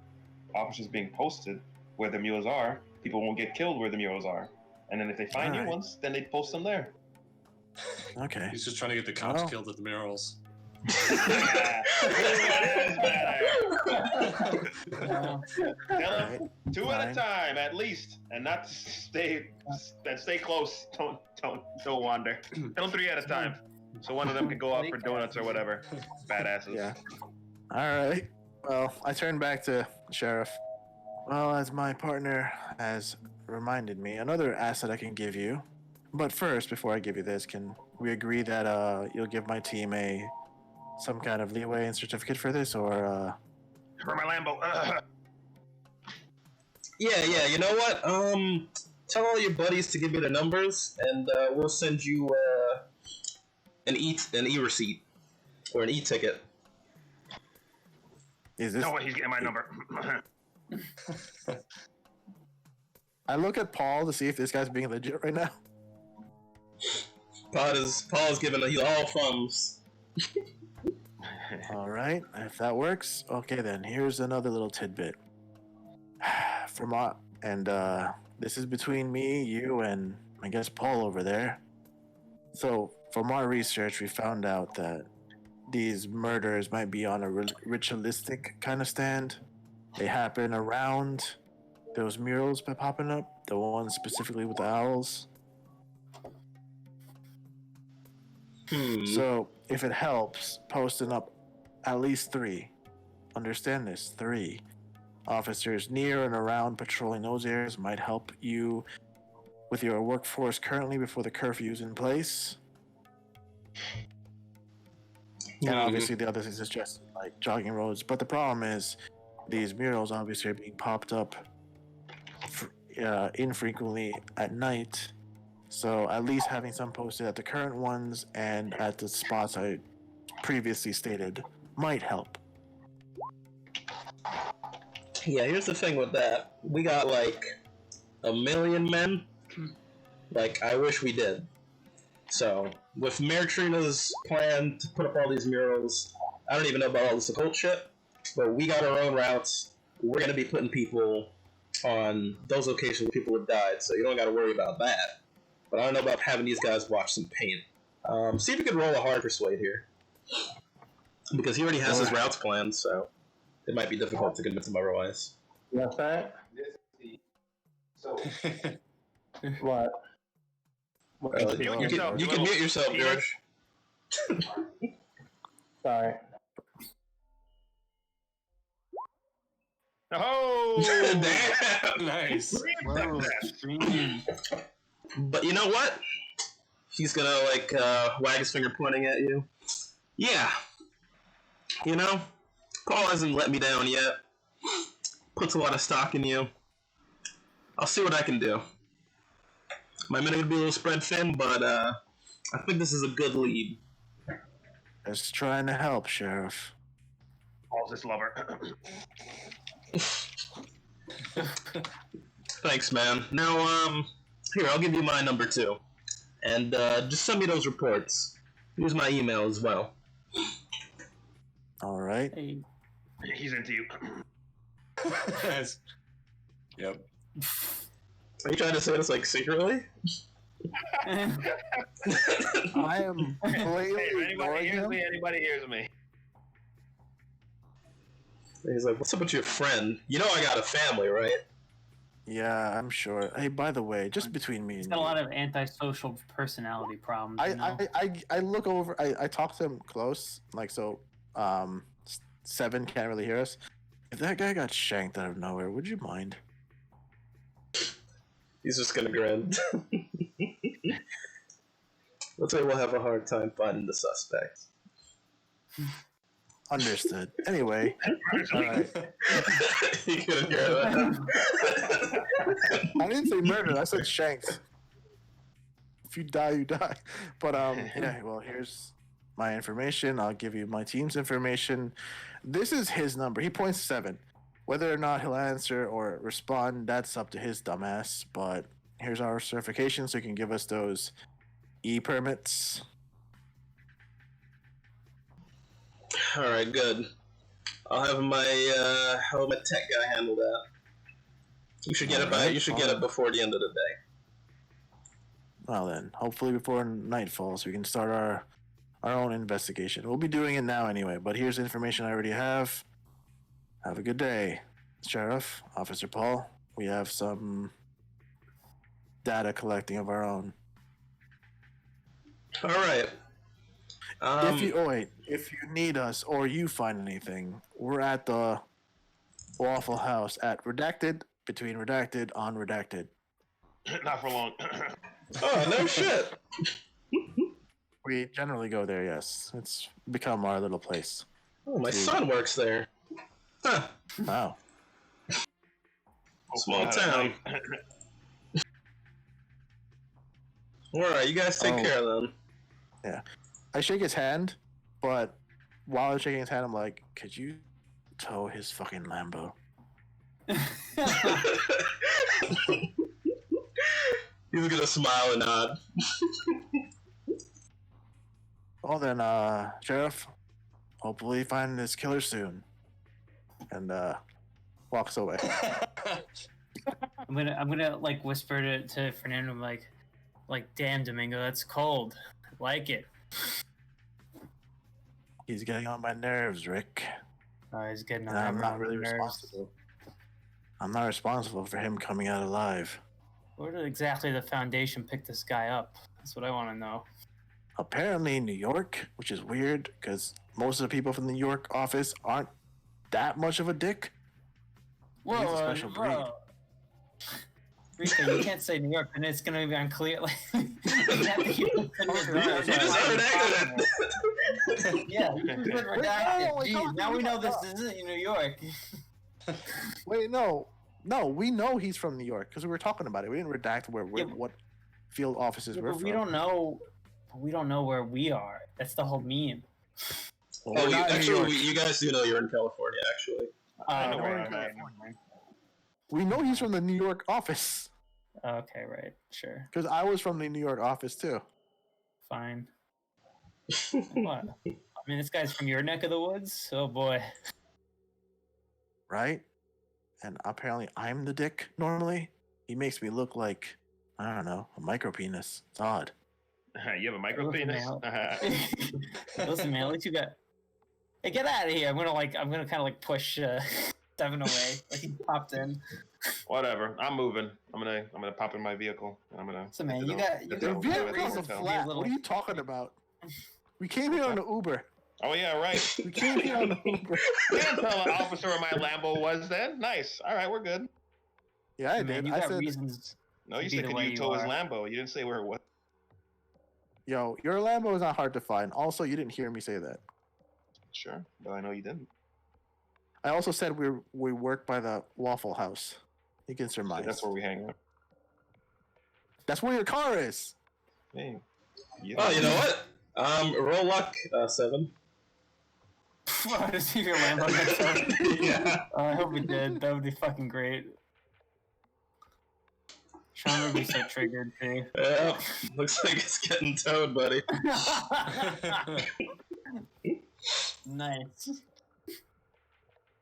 S2: are officers being posted where the murals are, people won't get killed where the murals are. And then if they find new ones, then they post them there.
S5: Okay.
S3: He's just trying to get the cops killed at the murals.
S2: Tell them two at a time at least, and not stay close. Don't wander. Tell them 3 at a time, so one of them can go out for donuts or whatever. Badasses.
S5: Yeah. All right. Well, I turn back to the sheriff. Well, as my partner has reminded me, another asset I can give you. But first, before I give you this, can we agree that you'll give my team some kind of leeway and certificate for this, or
S2: For my Lambo.
S1: Yeah, you know what? Tell all your buddies to give me the numbers, and we'll send you an e-receipt or an e-ticket.
S5: is this?
S2: No, he's getting my number.
S5: I look at Paul to see if this guy's being legit right now.
S1: Paul's giving he's all thumbs.
S5: All right, if that works, okay then. Here's another little tidbit. This is between me, you, and I guess Paul over there. So, from our research, we found out that these murders might be on a ritualistic kind of stand. They happen around those murals by popping up, the ones specifically with the owls. So, if it helps, posting up at least 3. Understand this, 3 officers near and around patrolling those areas might help you with your workforce currently before the curfew's in place. And obviously the other things is just like jogging roads. But the problem is these murals obviously are being popped up infrequently at night. So at least having some posted at the current ones and at the spots I previously stated might help.
S1: Yeah, here's the thing with that. We got like 1 million men. Like, I wish we did. So, with Mayor Trina's plan to put up all these murals, I don't even know about all this occult shit, but we got our own routes. we're going to be putting people on those locations where people have died, so you don't got to worry about that. But I don't know about having these guys watch some paint. See if you can roll a hard persuade here. Because he already has his routes planned, so it might be difficult to convince him otherwise.
S4: What's that?
S7: So,
S4: What?
S1: You can mute yourself, George.
S4: Sorry.
S2: Oh,
S1: Damn!
S3: Nice.
S6: Whoa, extreme.
S1: But you know what? He's gonna wag his finger pointing at you. Yeah. You know, Paul hasn't let me down yet. Puts a lot of stock in you. I'll see what I can do. My minute could be a little spread thin, but I think this is a good lead.
S5: Just trying to help, Sheriff.
S2: Paul's his lover.
S1: Thanks, man. Now, here, I'll give you my number too. And just send me those reports. Here's my email as well.
S5: All right.
S6: Hey.
S2: He's into you.
S3: Yes. Yep.
S1: Are you trying to say this secretly?
S5: I am blatantly ignoring him.
S2: Anybody hears me.
S1: He's like, what's up with your friend? You know I got a family, right?
S5: Yeah, I'm sure. Hey, by the way, just between me
S6: He's
S5: and
S6: got a
S5: you,
S6: lot of antisocial personality problems.
S5: I look over. I talk to him close, so. 7 can't really hear us. If that guy got shanked out of nowhere, would you mind?
S1: He's just gonna grin. Looks like we'll have a hard time finding the suspect.
S5: Understood. Anyway, all right.
S1: You couldn't hear that.
S5: I didn't say murder. I said shanked. If you die, you die. But yeah. Well, here's my information. I'll give you my team's information. This is his number. He points 7. Whether or not he'll answer or respond, that's up to his dumbass. But here's our certification, so he can give us those e-permits.
S1: All right, good. I'll have my tech guy handle that. You should get it before the end of the day.
S5: Well then, hopefully before nightfall, so we can start our own investigation. We'll be doing it now anyway, but here's the information I already have. Have a good day, Sheriff, Officer Paul. We have some data collecting of our own.
S1: All right.
S5: If you need us or you find anything, we're at the Waffle House at Redacted, between Redacted, on Redacted.
S2: Not for long.
S1: Oh, no shit.
S5: We generally go there, yes. It's become our little place.
S1: Oh, my son works there. Huh.
S5: Wow.
S1: Small town. Alright, you guys take care of them.
S5: Yeah. I shake his hand, but while I'm shaking his hand, I'm like, could you tow his fucking Lambo?
S1: He's gonna smile and nod.
S5: Well then, Sheriff, hopefully find this killer soon. And walks away.
S6: I'm gonna whisper to Fernando, like damn Domingo, that's cold. I like it.
S5: He's getting on my nerves, Rick.
S6: He's getting on
S5: And I'm
S6: everyone's
S5: not really
S6: nerves.
S5: responsible. I'm not responsible for him coming out alive.
S6: Where did exactly the Foundation pick this guy up? That's what I want to know.
S5: Apparently New York, which is weird because most of the people from the New York office aren't that much of a dick. He's a special breed.
S6: Rika, you can't say New York, and it's gonna be unclear. You have to keep it redacted. Yeah, you can put redacted. Jeez, now we know this isn't New York.
S5: Wait, no, we know he's from New York because we were talking about it. We didn't redact what field offices we're
S6: But
S5: from.
S6: we don't know. We don't know where we are. That's the whole meme.
S1: Oh, you guys do know you're in California, actually.
S2: I know where I'm at.
S5: We know he's from the New York office.
S6: Okay, right, sure,
S5: Because I was from the New York office too.
S6: fine. What? I mean, this guy's from your neck of the woods. Oh boy.
S5: Right? and apparently I'm the dick normally. He makes me look like, I don't know, a micro penis. It's odd.
S2: You have a micro penis?
S6: Listen, man, at least you got. Hey, get out of here! I'm gonna kind of like push Devin away. Like he popped in.
S2: Whatever. I'm moving. I'm gonna pop in my vehicle. I'm gonna.
S6: So man,
S2: hit
S6: you
S2: the-
S6: got
S2: hit
S6: you
S2: the-
S6: got
S5: The
S2: hit the
S5: vehicle's a
S2: hotel.
S5: flat.
S6: little-
S5: What are you talking about? We came here on an Uber.
S2: Oh yeah, right.
S5: We came here on an Uber.
S2: You didn't tell an officer where my Lambo was then. Nice. All right, we're good.
S5: Yeah, I
S6: man,
S5: did.
S6: you
S5: I
S6: got
S5: said,
S6: reasons.
S2: No, you
S6: Be
S2: said
S6: the
S2: could
S6: way
S2: you
S6: you
S2: tow his
S6: are.
S2: Lambo? You didn't say where it was.
S5: yo, your Lambo is not hard to find. Also, you didn't hear me say that.
S2: Sure, but I know you didn't.
S5: I also said we work by the Waffle House. You can surmise.
S2: That's where we hang out.
S5: That's where your car is.
S2: Hey.
S1: Oh, you know what? Roll luck, 7.
S6: Wow, to see your Lambo next time.
S1: Yeah.
S6: I hope we did. That would be fucking great. Sean would be so triggered too.
S1: Yeah, looks like it's getting towed, buddy.
S6: Nice.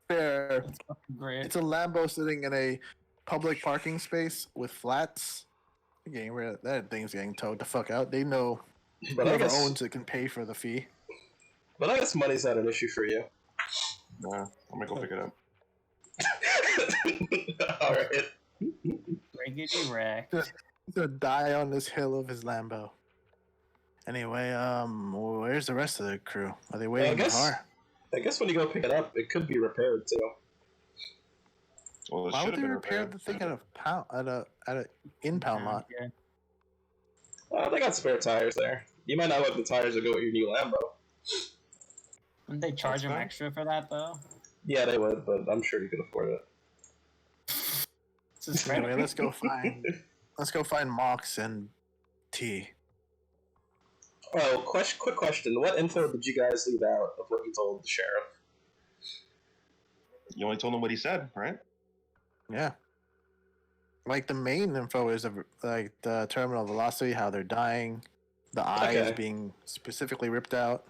S5: Fair.
S6: That's fucking great.
S5: It's a Lambo sitting in a public parking space with flats. Getting rid of that thing's getting towed the fuck out. They know
S1: But I
S5: whoever
S1: guess,
S5: owns it can pay for the fee.
S1: money's not an issue for you.
S2: Nah, I'm gonna go pick it up.
S1: Alright.
S6: Riggedy rack.
S5: He's gonna die on this hill of his Lambo. Anyway, where's the rest of the crew? Are they waiting in the car?
S1: I guess when you go pick it up, it could be repaired too.
S2: Well, it
S5: Why
S2: should
S5: would
S2: have
S5: they
S2: been
S5: repair
S2: repaired.
S5: the thing at a impound lot?
S6: Yeah.
S1: They got spare tires there. You might not let the tires go with your new Lambo.
S6: Wouldn't they charge
S2: That's
S6: him
S2: fine.
S6: extra for that though?
S1: Yeah, they would, but I'm sure you could afford it.
S6: It's just
S5: Anyway, let's go find Mox and T.
S1: Well, quick question. What info did you guys leave out of what you told the sheriff?
S2: You only told him what he said, right?
S5: Yeah. Like the main info is like the terminal velocity, how they're dying, the eye is
S1: Okay.
S5: being specifically ripped out.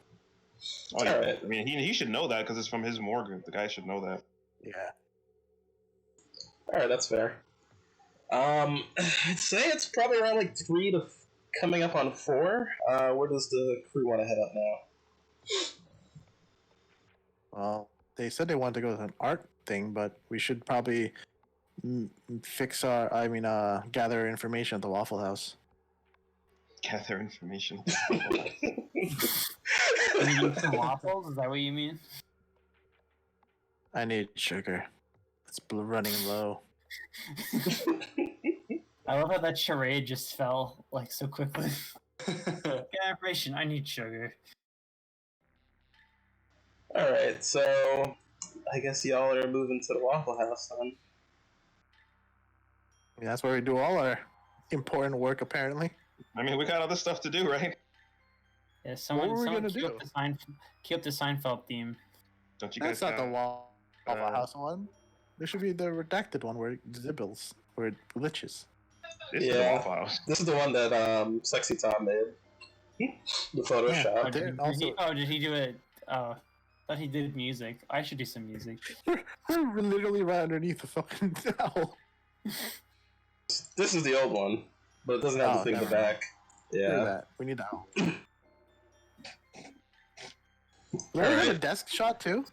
S2: Oh, yeah.
S1: Alright.
S2: I mean, he should know that because it's from his morgue. The guy should know that.
S5: Yeah.
S1: Alright, that's fair. I'd say it's probably around like 3 to coming up on 4. Where does the crew want to head up now?
S5: Well, they said they wanted to go to an art thing, but we should probably gather information at the Waffle House.
S2: Gather information.
S6: You need some waffles? Is that what you mean?
S5: I need sugar. It's running low.
S6: I love how that charade just fell like so quickly. Get information. I need sugar.
S1: Alright, so I guess y'all are moving to the Waffle House then.
S5: I mean, that's where we do all our important work, apparently.
S2: I mean, we got other stuff to do, right?
S6: Yeah, someone,
S5: were we
S6: someone
S5: gonna
S6: keep up
S5: do?
S6: Keep up the Seinfeld theme.
S2: Don't you
S5: That's
S2: guys
S5: not the Waffle
S2: uh,
S5: House one. There should be the redacted one where it zibbles, where it glitches.
S2: This is the
S1: Yeah.
S2: Waffle House.
S1: This is the one that Sexy Tom made. The Photoshop.
S5: Yeah.
S6: Oh, did,
S5: also-
S6: did he do it? Oh, I thought he did music. I should do some music.
S5: We're literally right underneath the fucking owl.
S1: This is the old one, but it doesn't have
S5: Oh,
S1: the thing in the
S5: never mind.
S1: back.
S5: Look at
S1: Yeah.
S5: that. We need the owl. Do we have a
S1: Alright.
S5: desk shot too?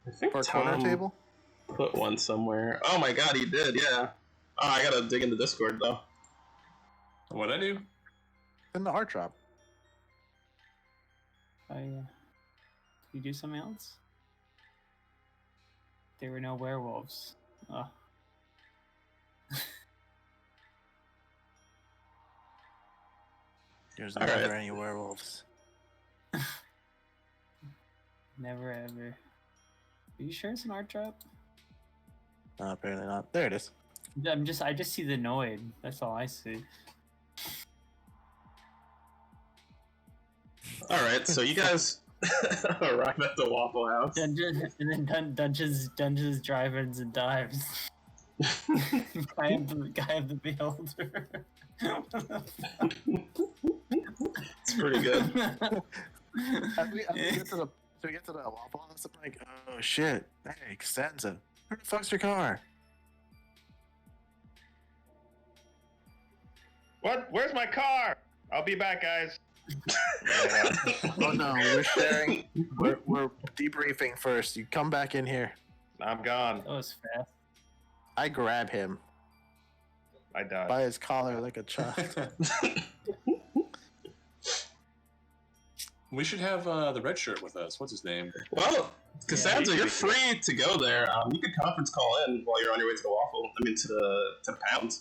S1: I think
S5: For a corner
S1: Tom
S5: table?
S1: put one somewhere. Oh my god, he did, yeah. Oh, I gotta dig into Discord though.
S3: What'd I do?
S5: In the art drop.
S6: Can you do something else? There were no werewolves. Oh.
S5: There's
S1: All
S5: never
S1: right.
S5: any werewolves.
S6: Never ever. Are you sure it's an art drop?
S5: No, apparently not. There it is.
S6: I just see the Noid. That's all I see.
S1: Alright, so you guys arrive at the Waffle House.
S6: Dungeons and then dungeons, drive-ins, and dives. Guy of the Beholder.
S1: It's pretty good.
S5: As we get to the So we get to the Waffle House, I'm like, oh shit, hey, Costanza, where the fuck's your car?
S2: What? Where's my car? I'll be back, guys.
S5: Oh no, we're sharing, we're debriefing first. You come back in here.
S2: I'm gone.
S6: That was fast.
S5: I grab him
S2: I died.
S5: by his collar like a child.
S3: We should have the red shirt with us. What's his name?
S1: Well, Cassandra,
S2: Yeah,
S1: you're free to go there. You could conference call in while you're on your way to the Waffle. I mean, to the Pound.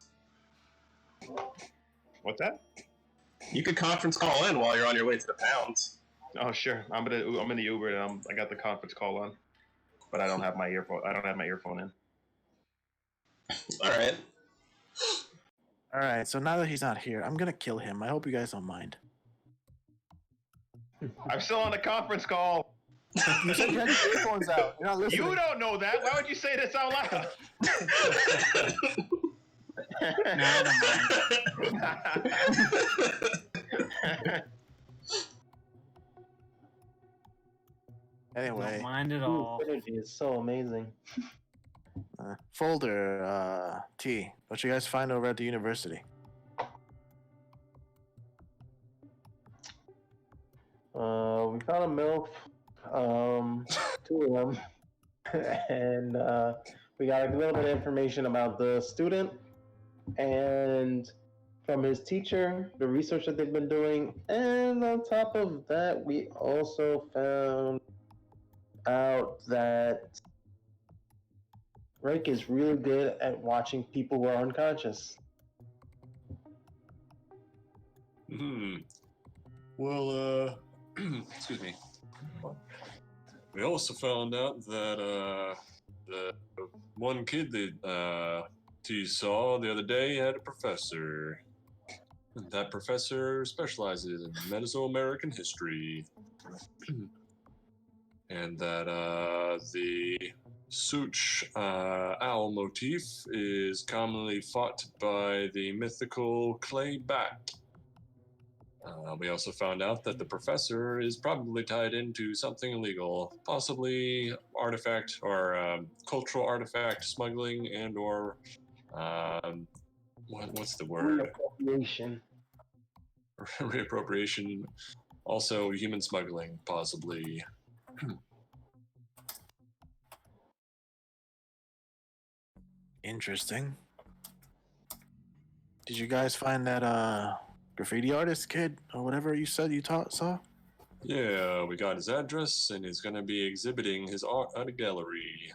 S2: What's that?
S1: You could conference call in while you're on your way to the Pound.
S2: Oh, sure. I'm in the Uber and I got the conference call on, but I don't have my earphone. I don't have my earphone in.
S1: All right.
S5: All right, so now that he's not here, I'm gonna kill him. I hope you guys don't mind.
S2: I'm still on the conference call.
S5: You said you had your earphones out. You're not listening.
S2: You don't know that. Why would you say this out loud?
S6: No, I don't mind.
S5: Anyway,
S6: Don't mind at all.
S4: Energy is so amazing.
S5: folder T. What you guys find over at the university?
S4: We found a MILF, 2 of them, and we got a little bit of information about the student and from his teacher, the research that they've been doing, and on top of that, we also found out that Rake is really good at watching people who are unconscious.
S3: Well, excuse me. We also found out that the one kid that T saw the other day had a professor. That professor specializes in Mesoamerican history. And that the Such owl motif is commonly fought by the mythical clay bat. We also found out that the professor is probably tied into something illegal, possibly artifact or cultural artifact smuggling and or what's the word?
S4: Reappropriation.
S3: Reappropriation. Also human smuggling, possibly.
S5: Interesting. Did you guys find that graffiti artist kid or whatever you said you saw?
S3: Yeah, we got his address and he's gonna be exhibiting his art at a gallery.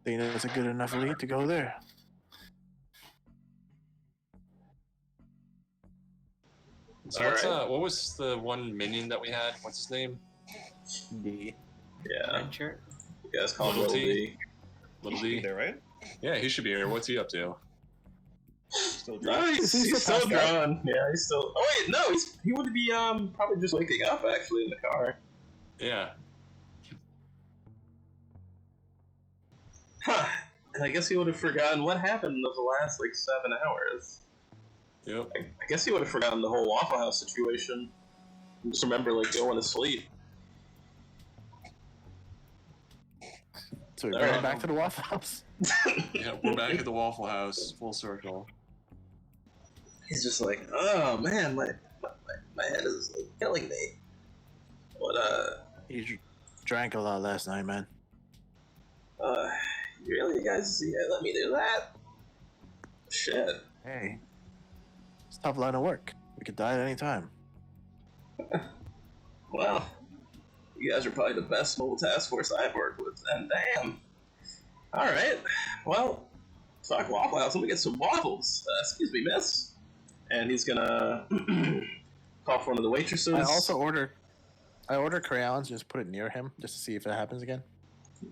S5: Think that's a good enough lead to go there.
S3: So what was the one minion that we had? What's his name?
S5: D.
S1: Yeah.
S6: Red shirt.
S1: You guys call him
S3: Little
S1: Little D.
S3: Little
S2: He should be
S3: D.
S2: there, right?
S3: Yeah, he should be here. What's he up to?
S2: Still
S1: No,
S2: drunk.
S1: he's still drawn. Yeah, he's still. Oh wait, no, he would be probably just waking up actually in the car.
S3: Yeah.
S1: Huh. And I guess he would have forgotten what happened in the last like 7 hours.
S3: Yep.
S1: I guess he would have forgotten the whole Waffle House situation. Just remember like going to sleep.
S5: So we bring it back to the Waffle House.
S3: Yeah, we're back at the Waffle House, full circle.
S1: He's just like, oh man, my head is like killing me. What
S5: You drank a lot last night, man.
S1: really, you guys let me do that? Shit.
S5: Hey, it's a tough line of work. We could die at any time.
S1: Well, you guys are probably the best mobile task force I've worked with, and damn. Alright, well, fuck Waffle House, let me get some waffles. Excuse me, miss. And he's gonna call for one of the waitresses.
S5: I order crayons, just put it near him, just to see if it happens again.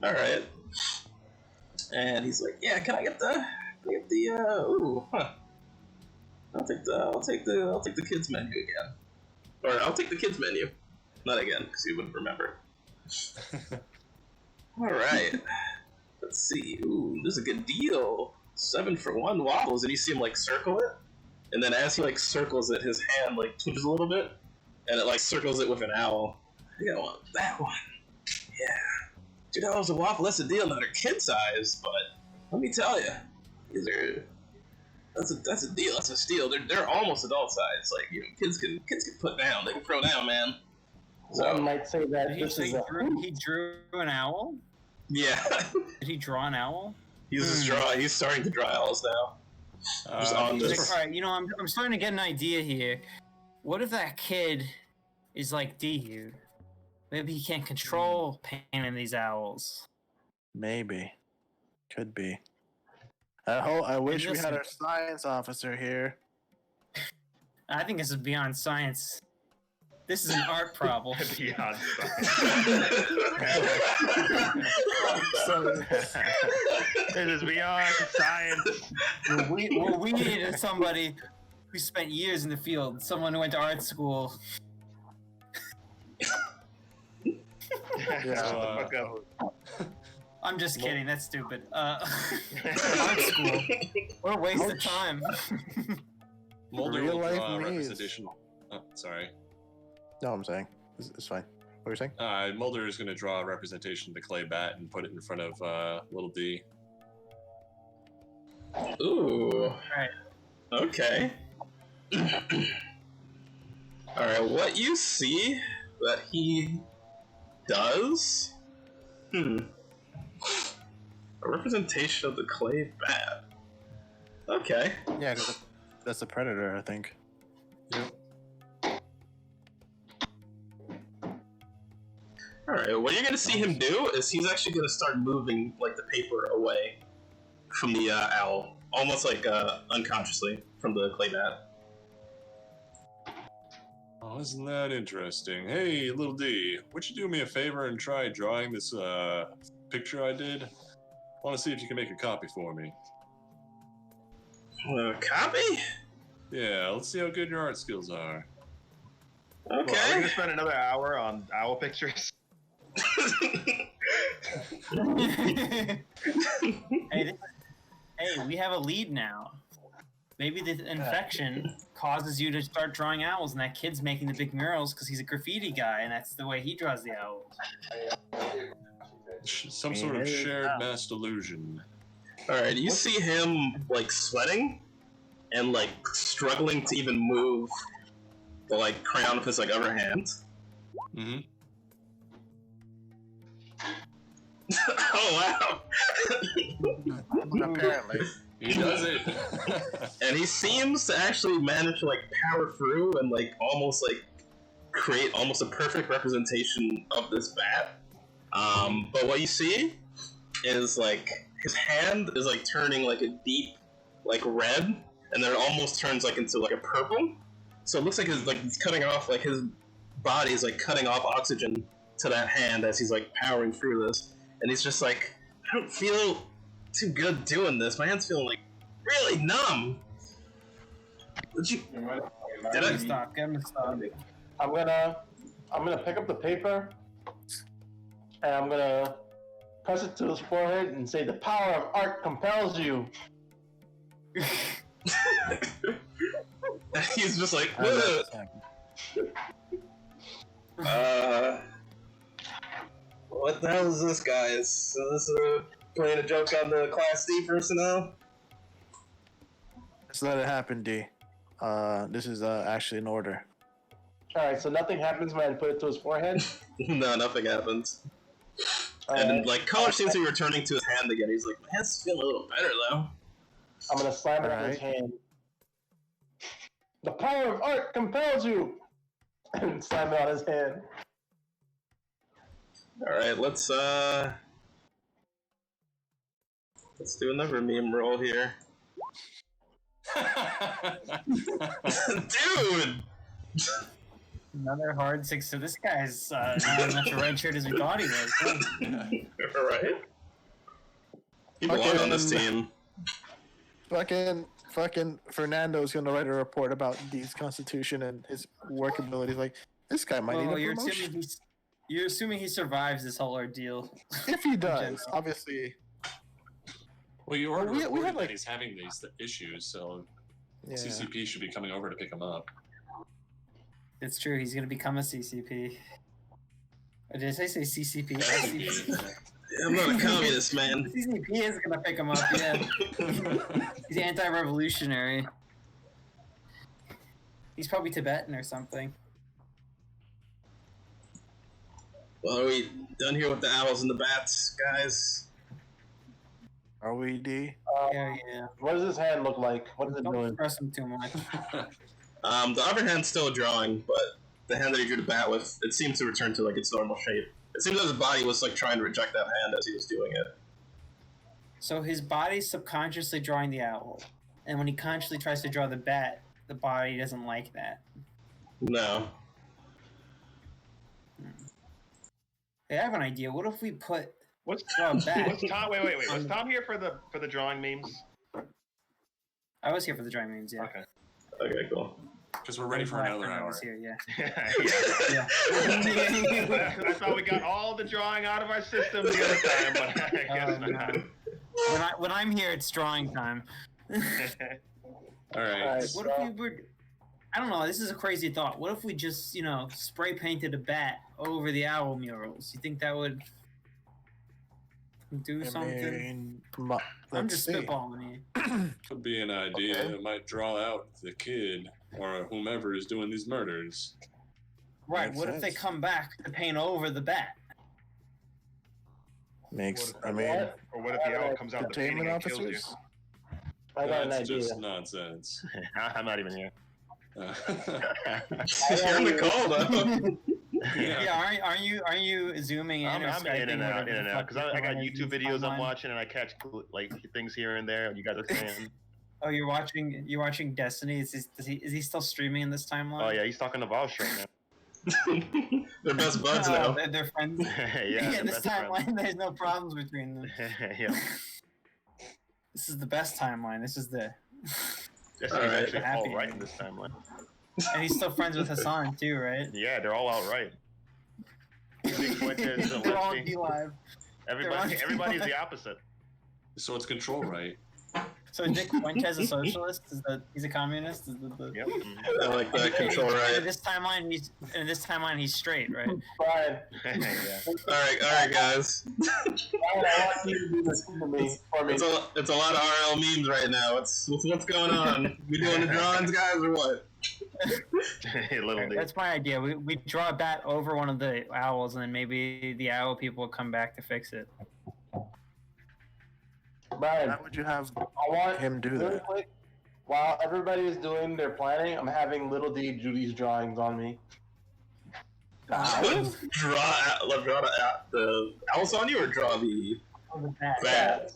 S1: Alright. And he's like, yeah, can I get the ooh, huh. I'll take the kids menu again. Or I'll take the kids menu. Not again, because he wouldn't remember. Alright. Let's see. Ooh, this is a good deal. 7 for 1 waffles, and you see him like circle it. And then as he like circles it, his hand like twitches a little bit. and it like circles it with an owl. I want that one. Yeah. $2 a waffle, that's a deal. Now they're kid size, but let me tell you, that's a deal. That's a steal. They're almost adult size. Like kids can put down. They can throw down, man. So
S4: One might say that
S6: Did he drew an owl?
S1: yeah.
S6: Did he draw an owl?
S1: He's starting to draw owls now. Just on
S6: He's
S1: this.
S6: like, all right, I'm starting to get an idea here. What if that kid is like D. Maybe he can't control painting these owls.
S5: Maybe. Could be. I wish we had our science officer here.
S6: I think this is beyond science. This is an art problem.
S8: Beyond it is beyond science.
S6: What we need is somebody who spent years in the field, someone who went to art school.
S8: Yeah, fuck up.
S6: I'm just kidding. That's stupid. Art school. What a waste of time.
S3: Mulder
S5: Real
S3: will
S5: life
S3: draw a
S5: needs.
S3: representation. Oh, sorry.
S5: No, I'm saying. It's fine. What were you saying?
S3: Mulder is going to draw a representation of the clay bat and put it in front of little D.
S1: Ooh.
S6: Alright.
S1: Okay. Alright, what you see that he does? A representation of the clay bat. Okay.
S5: Yeah, because that's a predator, I think.
S3: Yep.
S1: Alright, what you're gonna see him do is he's actually gonna start moving like the paper away from the owl. Almost like unconsciously from the clay bat.
S3: Oh, isn't that interesting? Hey, little D, would you do me a favor and try drawing this picture I did? I want to see if you can make a copy for me.
S1: Copy?
S3: Yeah, let's see how good your art skills are.
S8: Well, are we
S1: Okay.
S8: gonna spend another hour on owl pictures?
S6: Hey, we have a lead now. Maybe the infection causes you to start drawing owls, and that kid's making the big murals because he's a graffiti guy, and that's the way he draws the owls.
S3: Some sort of shared mass delusion.
S1: Alright, you see him like sweating and like struggling to even move the like crown of his like other hand.
S3: Mm-hmm.
S1: Oh wow!
S5: Apparently.
S3: He does it.
S1: And he seems to actually manage to like power through and like almost like create almost a perfect representation of this bat. But what you see is like his hand is like turning like a deep like red, and then it almost turns like into like a purple. So it looks like he's cutting off, like his body is like cutting off oxygen to that hand as he's like powering through this. And he's just like, I don't feel too good doing this. My hand's feeling like really numb. Did you? Did I?
S6: Stop. Get him to stop.
S4: I'm gonna pick up the paper and I'm gonna press it to his forehead and say, "The power of art compels you."
S1: He's just like,
S5: I know
S1: "Ugh." What the hell is this, guys? Is this playing a joke on the Class D personnel?
S5: Just let it happen, D. This is actually an order.
S4: Alright, so nothing happens when I put it to his forehead?
S1: No, nothing happens. And then,
S4: Alright,
S1: like, color seems to be returning to his hand again. He's like, my hand's feeling a little better, though.
S4: I'm gonna slam it on his hand. The power of art compels you! And slam it on his hand.
S1: Alright, let's do another meme roll here. Dude!
S6: Another hard 6. So this guy's not as much a red shirt as we thought he was.
S1: Alright. You belong on this team.
S5: Fucking Fernando's gonna write a report about D's constitution and his work abilities. Like, this guy might need a promotion.
S6: You're assuming he survives this whole ordeal.
S5: If he does, obviously.
S3: Well, you already
S5: we
S3: reported
S5: had,
S3: that
S5: like-
S3: he's having these issues, so
S5: Yeah.
S3: CCP should be coming over to pick him up.
S6: It's true. He's gonna become a CCP. Or did I say CCP? SCP?
S1: I'm not a communist, man.
S6: The CCP is gonna pick him up. Yeah. He's anti-revolutionary. He's probably Tibetan or something.
S1: Well, are we done here with the owls and the bats, guys?
S5: Are we, D?
S6: Yeah.
S4: What does his hand look like? What is it
S6: Don't
S4: doing?
S6: press him too much.
S1: The other hand's still drawing, but the hand that he drew the bat with, it seems to return to like its normal shape. It seems as his body was like trying to reject that hand as he was doing it.
S6: So his body's subconsciously drawing the owl, and when he consciously tries to draw the bat, the body doesn't like that.
S1: No.
S6: Hey, I have an idea. What if we put
S8: What's
S6: draw a bat?
S8: what's Tom? Wait. Was Tom here for the drawing memes?
S6: I was here for the drawing memes. Yeah.
S8: Okay.
S1: Okay, cool.
S3: Because we're ready for another
S6: I
S3: hour.
S6: was here. Yeah.
S8: Yeah.
S6: Yeah.
S8: I thought we got all the drawing out of our system the other time, but I guess not.
S6: No. When I'm here, it's drawing time.
S3: All right.
S4: Alright.
S6: What if we were? I don't know. This is a crazy thought. What if we just, spray painted a bat over the owl murals? You think that would do something? I'm just spitballing here.
S3: Could be an idea.
S5: Okay.
S3: It might draw out the kid or whomever is doing these murders.
S6: Right.
S5: Makes
S6: What if they
S5: sense.
S6: come back to paint over the bat?
S5: Makes.
S8: What
S5: I
S8: if-
S5: mean,
S8: Or what if the owl comes out the painting
S5: containment
S8: and kills you?
S5: officers.
S4: I got an
S3: That's
S4: idea.
S3: just nonsense.
S8: I'm not even here.
S1: You're in the call, though.
S6: Yeah. Aren't you zooming in?
S8: I'm
S6: or
S8: in
S6: Skyping,
S8: and out,
S6: whatever
S8: in and
S6: the
S8: out.
S6: fuck
S8: Because I got
S6: you're doing
S8: YouTube
S6: in this
S8: videos I'm
S6: timeline?
S8: watching, and I catch like things here and there. You guys are saying,
S6: Oh, you're watching Destiny. Is he still streaming in this timeline?
S8: "Oh yeah, he's talking to Vosh right now."
S1: They're best buds
S6: Oh,
S1: now.
S6: they're friends.
S8: Yeah,
S6: in this
S8: that's right.
S6: timeline, there's no problems between them.
S8: Yeah,
S6: This is the best timeline. This is the,
S8: this is
S1: Alright.
S8: actually all
S6: Happy.
S8: right in this timeline.
S6: and he's still friends with Hassan too, right?
S8: Yeah, they're all outright.
S6: They're all in Live.
S8: Everybody's the opposite.
S3: So it's control right.
S6: So Nick Fuentes a socialist? He's a communist? Is the...
S8: Yep.
S1: I like that control
S6: In
S1: right.
S6: this timeline he's straight, right?
S4: Brian,
S8: Yeah.
S1: Alright, guys.
S4: Brian, I want you to do this for me.
S1: It's a lot of RL memes right now. What's going on? We doing the drawings, guys, or what?
S8: Little D.
S6: That's my idea. We draw a bat over one of the owls, and then maybe the owl people will come back to fix it.
S4: Brian,
S5: How would you have
S4: I want
S5: him do
S4: really
S5: that?
S4: quick, while everybody is doing their planning, I'm having Little D do these drawings on me.
S1: Draw the owls on you, or draw the
S6: Oh, the bat.
S1: bat?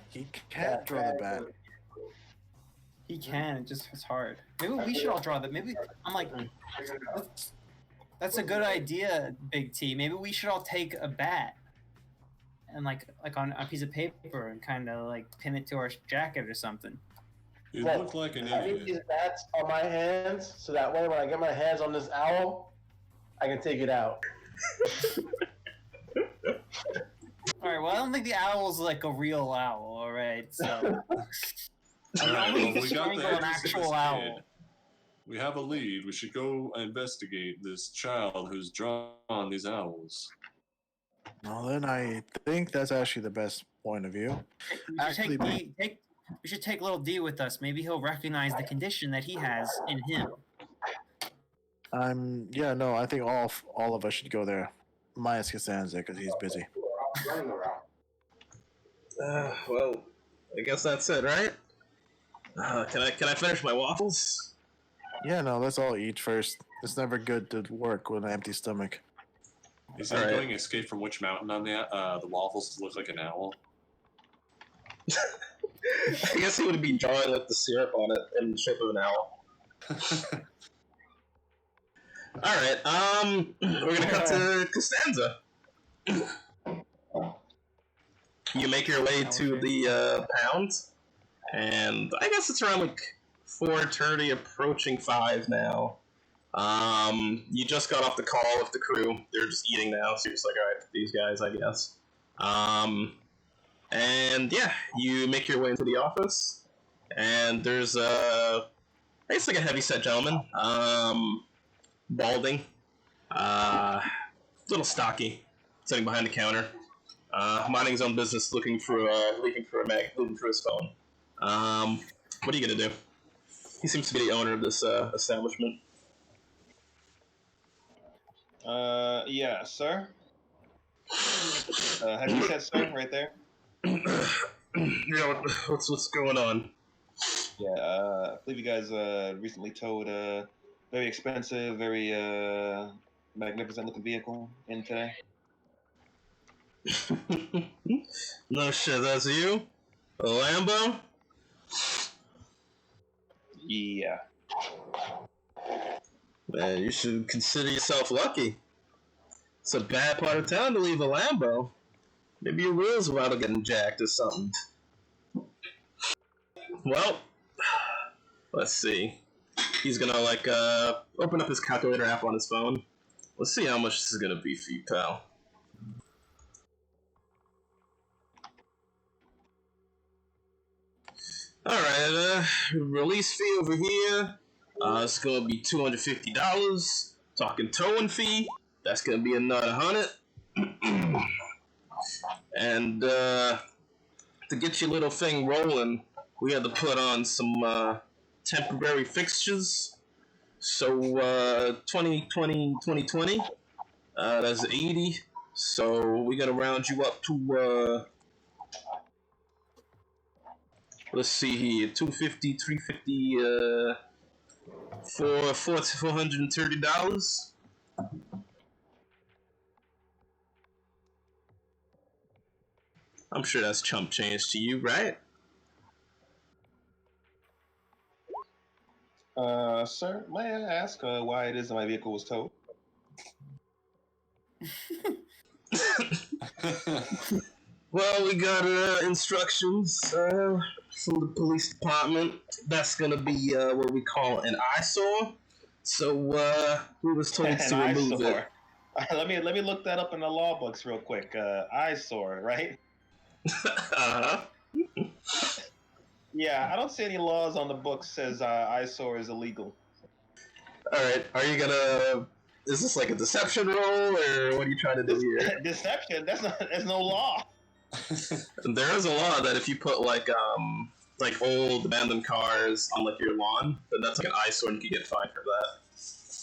S5: He can't draw the bat.
S6: He can. It's hard. Maybe we should all draw that. Maybe I'm like, that's a good idea, Big T. Maybe we should all take a bat and like on a piece of paper and kind of like pin it to our jacket or something.
S3: You
S4: Well,
S3: look like an
S4: I need
S3: idiot.
S4: these bats on my hands, so that way when I get my hands on this owl, I can take it out.
S6: All right. Well, I don't think the owl's like a real owl. All right. So
S3: Alright, well, we got
S6: strangle
S3: the
S6: an
S3: address of
S6: actual
S3: this
S6: owl.
S3: kid. We have a lead. We should go investigate this child who's drawn these owls.
S5: Well, then I think that's actually the best point of view. Actually,
S6: We should take little D with us. Maybe he'll recognize the condition that he has in him.
S5: I think all of us should go there. Minus Costanza, because he's busy.
S1: Well, I guess that's it, right? Can I finish my waffles?
S5: Yeah, no, let's all eat first. It's never good to work with an empty stomach.
S3: Is he
S1: Alright.
S3: doing Escape from Witch Mountain on the waffles to look like an owl?
S1: I guess he would be drawing like the syrup on it in the shape of an owl. Alright, we're gonna cut to Costanza. You make your way to the pound, and I guess it's around like 4:30, approaching 5 now. You just got off the call with the crew. They're just eating now, so you're just like, alright, these guys, I guess. And yeah, you make your way into the office, and there's I guess like a heavyset gentleman. balding, little stocky, sitting behind the counter, minding his own business, looking for his phone. What are you gonna do? He seems to be the owner of this establishment.
S2: Yeah, sir. Have you said sir right there?
S1: Yeah, what's going on?
S2: Yeah, I believe you guys recently towed a very expensive, very magnificent looking vehicle in today.
S1: No shit, that's you? A Lambo?
S2: Yeah.
S1: Man, you should consider yourself lucky. It's a bad part of town to leave a Lambo. Maybe your wheels were out of getting jacked or something. Well, let's see. He's gonna open up his calculator app on his phone. Let's see how much this is gonna be for you, pal. Alright, release fee over here. It's gonna be $250. Talking towing fee, that's gonna be another $100. And to get your little thing rolling, we had to put on some temporary fixtures. So 2020, that's 80. So we gotta round you up to let's see here, 250, 350, $430. I'm sure that's chump change to you, right?
S2: Sir, may I ask why it is that my vehicle was towed?
S1: Well, we got instructions from the police department. That's gonna be what we call an eyesore. So we was told to remove it.
S2: Let me look that up in the law books real quick. Eyesore, right?
S1: Uh-huh.
S2: Yeah, I don't see any laws on the book says eyesore is illegal.
S1: All right, are you gonna? Is this like a deception roll, or what are you trying to do here?
S2: Deception? There's no law.
S1: There is a law that if you put like old abandoned cars on like your lawn, then that's like an eyesore, and you can get fined for that.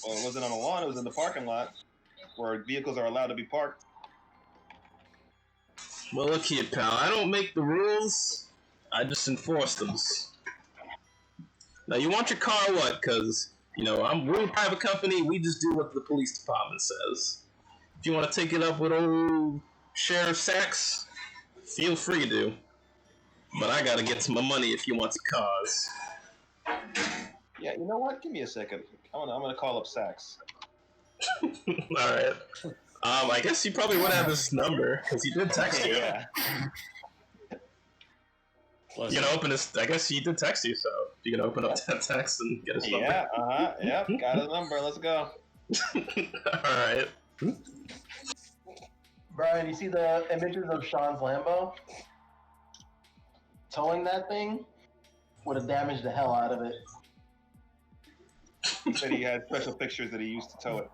S2: Well, it wasn't on the lawn; it was in the parking lot, where vehicles are allowed to be parked.
S1: Well, look here, pal. I don't make the rules. I just enforce them. Now, you want your car what? Because, we're a private company. We just do what the police department says. If you want to take it up with old Sheriff Sachs, feel free to. But I got to get some money if you want some cars.
S2: Yeah, you know what? Give me a second. I'm gonna call up Sachs.
S1: Alright. I guess you probably would have his number, because he did text you.
S2: Yeah.
S1: You gonna open his... I guess he did text you, so you gonna open up that text and get his number?
S2: Yeah, yep, got his number. Let's go.
S1: Alright.
S4: Brian, you see the images of Sean's Lambo? Towing that thing would have damaged the hell out of it.
S2: He said he had special pictures that he used to tow it.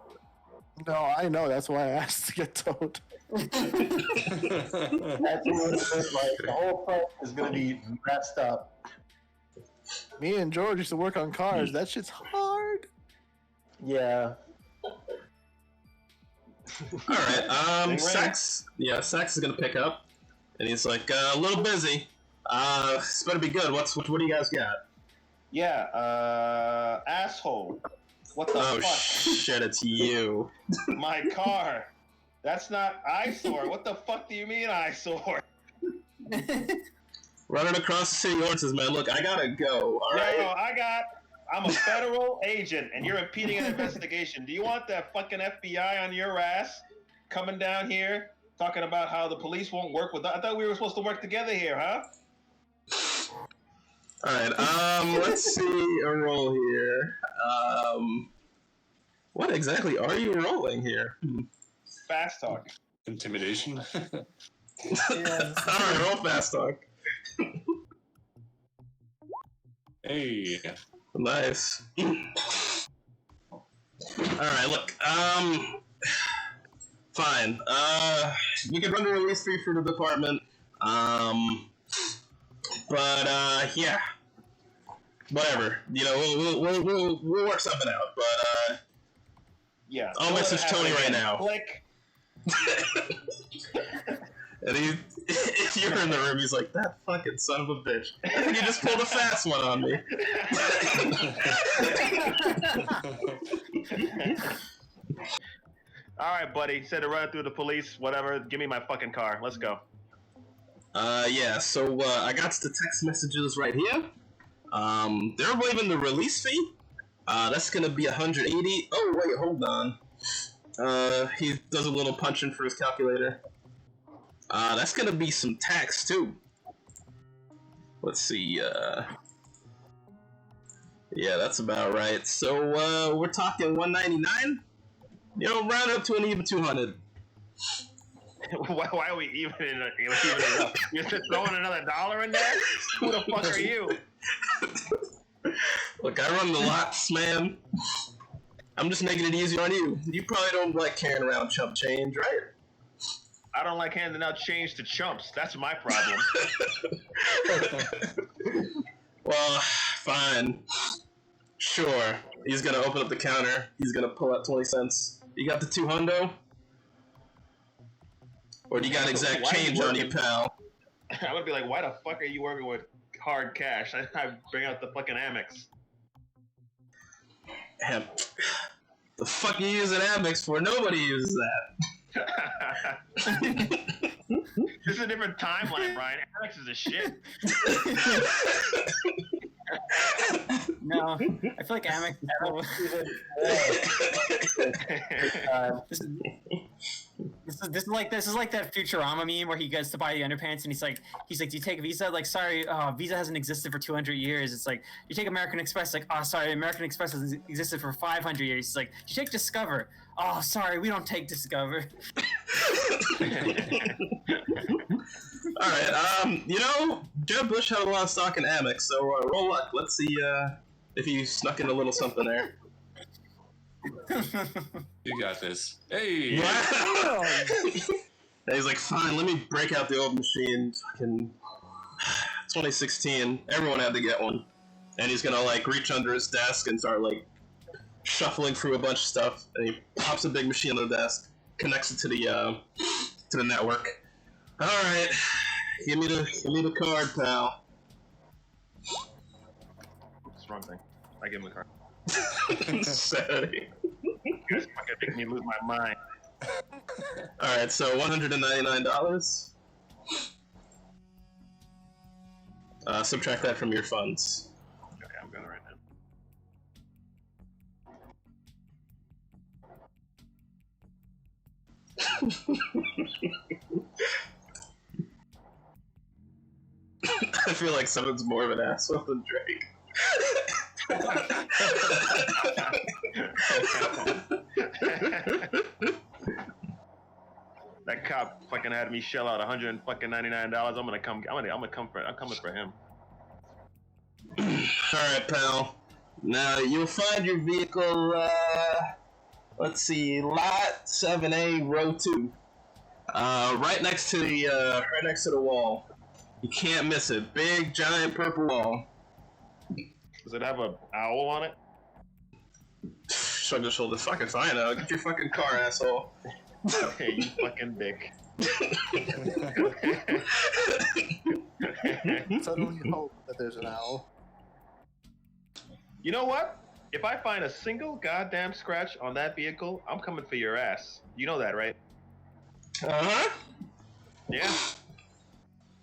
S5: No, I know. That's why I asked to get towed.
S4: That's what it's like. The whole front is going to be messed up.
S5: Me and George used to work on cars. That shit's hard.
S4: Yeah.
S1: Alright, Sax is gonna pick up. And he's like, a little busy. This better be good. What do you guys got?
S2: Yeah, asshole. What the fuck?
S1: Oh shit, it's you.
S2: My car. That's not eyesore. What the fuck do you mean eyesore?
S1: Running across the city ordinances, man. Look, I gotta go, alright?
S2: No, I'm a federal agent, and you're impeding an investigation. Do you want that fucking FBI on your ass coming down here talking about how the police won't work with us? I thought we were supposed to work together here, huh?
S1: Alright, let's see a roll here. What exactly are you rolling here?
S2: Fast talk.
S3: Intimidation.
S1: Alright, roll fast talk.
S3: Hey.
S1: Nice. Alright, look, fine. We could run a release fee for the department. Yeah. Whatever. You know, we'll work something out, but,
S2: Yeah.
S1: I'll message Tony right now.
S2: Click.
S1: And if you're in the room, he's like, that fucking son of a bitch. I think he just pulled a fast one on me.
S8: Alright, buddy. Said to run through the police, whatever. Give me my fucking car. Let's go.
S1: Yeah, so, I got the text messages right here. They're waiving the release fee. That's gonna be 180. Oh, wait, hold on. He does a little punching for his calculator. That's gonna be some tax, too. Let's see, yeah, that's about right. So, we're talking 199? You know, round up to an even 200.
S8: Why are we even it up? You're just throwing another $1 in there? Who the fuck are you?
S1: Look, I run the lots, man. I'm just making it easier on you. You probably don't like carrying around chump change, right?
S8: I don't like handing out change to chumps. That's my problem.
S1: Well, fine. Sure. He's gonna open up the counter. He's gonna pull out 20 cents. You got the 200? Or do you got exact change on you, pal?
S8: I would be like, why the fuck are you working with hard cash? I bring out the fucking Amex.
S1: The fuck you using Amex for? Nobody uses that.
S8: This is a different timeline, Brian. Amex is a shit.
S6: No, I feel like Amex this is like that Futurama meme where he goes to buy the underpants and he's like, do you take Visa? Like, sorry, Visa hasn't existed for 200 years. It's like, you take American Express. Like, oh, sorry, American Express has existed for 500 years. It's like, you take Discover. Oh, sorry, we don't take Discover.
S1: Alright, you know, Jeb Bush had a lot of stock in Amex, so roll luck. Let's see if you snuck in a little something there.
S3: You got this. Hey!
S1: Wow. And he's like, fine, let me break out the old machine. Fucking 2016, everyone had to get one. And he's gonna, like, reach under his desk and start, like, shuffling through a bunch of stuff. And he pops a big machine on the desk, connects it to the network. Alright, give me the card, pal.
S8: What's the wrong thing? I give him the card.
S1: Sorry.
S8: You guys fucking make me lose my mind.
S1: Alright, so $199. Subtract that from your funds.
S8: Okay, I'm going right now.
S1: I feel like someone's more of an asshole than Drake.
S8: That cop fucking had me shell out $199. I'm coming for him.
S1: Alright, pal. Now, you'll find your vehicle, let's see, lot 7A, row 2. Right next to the wall. You can't miss it. Big, giant purple wall.
S8: Does it have an owl on it?
S1: Shrug his shoulders. Fucking fine, get your fucking car, asshole.
S8: Hey, you fucking dick.
S5: So don't you hope that there's an owl?
S8: You know what? If I find a single goddamn scratch on that vehicle, I'm coming for your ass. You know that, right?
S1: Uh-huh.
S8: Yeah.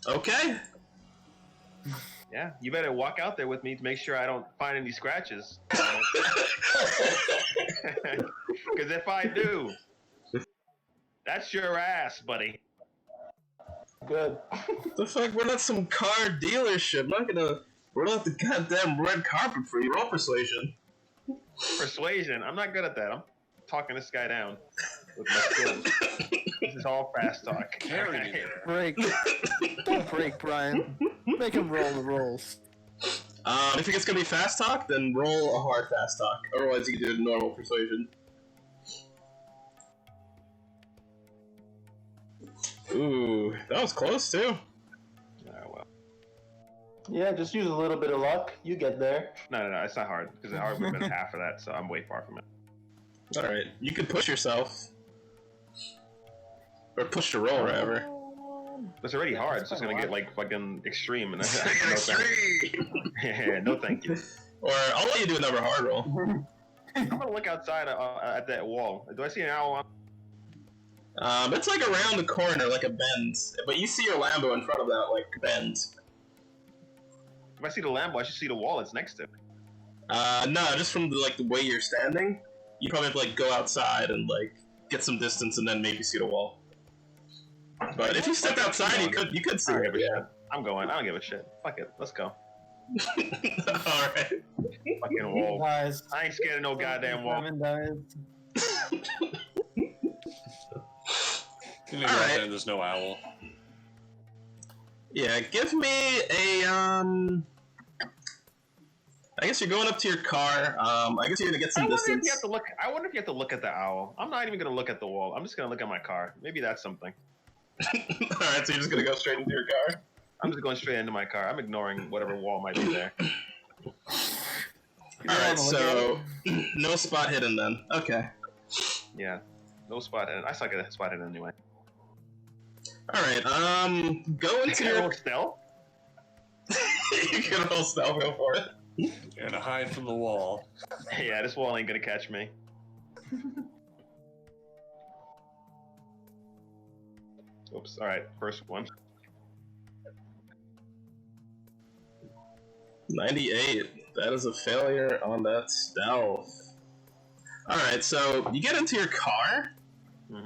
S1: Okay.
S8: Yeah. You better walk out there with me to make sure I don't find any scratches. Because if I do, that's your ass, buddy.
S4: Good.
S1: The fuck? We're not some car dealership. We're not the goddamn red carpet for you. Roll persuasion.
S8: Persuasion. I'm not good at that. I'm talking this guy down with my skills. This is all fast talk.
S3: Carry me
S5: Break. Don't break, Brian. Make him roll the rolls.
S1: If it's gonna be fast talk, then roll a hard fast talk. Otherwise, you can do a normal persuasion. Ooh, that was close too.
S2: Well.
S4: Yeah, just use a little bit of luck. You get there.
S2: No, it's not hard because the hard would have been half of that, so I'm way far from it.
S1: All right, you can push yourself, or push to roll, rather.
S2: It's already hard. It's just gonna get like fucking extreme, and yeah, no thank you.
S1: Or I'll let you do another hard roll.
S2: I'm gonna look outside at that wall. Do I see an owl?
S1: It's like around the corner, like a bend, but you see your Lambo in front of that, like bend.
S2: If I see the Lambo, I should see the wall it's next to.
S1: No, just from the way you're standing, you probably have to like go outside and like get some distance, and then maybe see the wall. But if you stepped outside, you could see it. Yeah.
S2: I'm going. I don't give a shit. Fuck it. Let's go.
S1: Alright.
S2: Fucking wall.
S6: Dies.
S2: I ain't scared of no goddamn wall.
S3: You know, right there, there's no owl.
S1: Yeah, give me a I guess you're going up to your car. I guess you're gonna get some distance.
S2: I wonder if you have to look at the owl. I'm not even gonna look at the wall. I'm just gonna look at my car. Maybe that's something.
S1: Alright, so you're just gonna go straight into your car?
S2: I'm just going straight into my car. I'm ignoring whatever wall might be there.
S1: Alright, so no spot hidden then. Okay.
S2: Yeah. No spot hidden. I suck at spot hidden anyway.
S1: Alright, go into
S2: Can I roll stealth?
S1: You can roll stealth, go for it.
S3: And to hide from the wall.
S2: Yeah, this wall ain't gonna catch me. Oops, alright, first one.
S1: 98. That is a failure on that stealth. Alright, so you get into your car,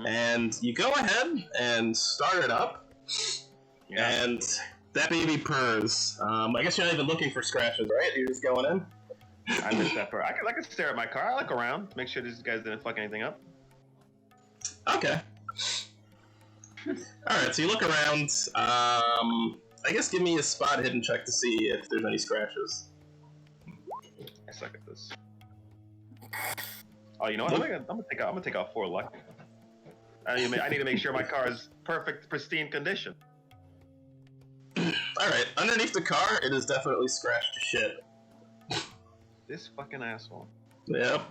S1: and you go ahead and start it up, and that baby purrs. I guess you're not even looking for scratches, right? You're just going in?
S2: I missed that part. I can stare at my car. I look around, make sure these guys didn't fuck anything up.
S1: Okay. Alright, so you look around. I guess give me a spot hidden check to see if there's any scratches.
S2: I suck at this. Oh, you know what? I'm gonna take out 4 luck. I need to make sure my car is perfect, pristine condition.
S1: Alright, underneath the car, it is definitely scratched to shit.
S2: This fucking asshole.
S1: Yep.
S6: What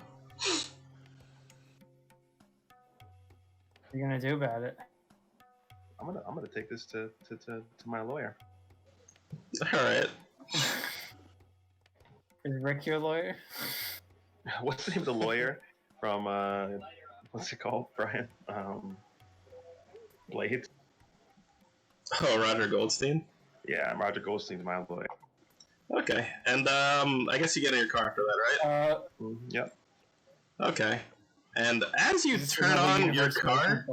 S6: are you gonna do about it?
S2: I'm gonna take this to my lawyer.
S1: Alright.
S6: Is Rick your lawyer?
S2: What's the name of the lawyer from what's it called, Brian? Blade.
S1: Oh, Roger Goldstein?
S2: Yeah, Roger Goldstein's my lawyer.
S1: Okay, and I guess you get in your car for that, right?
S2: Yep.
S1: Okay. And as you turn on your car,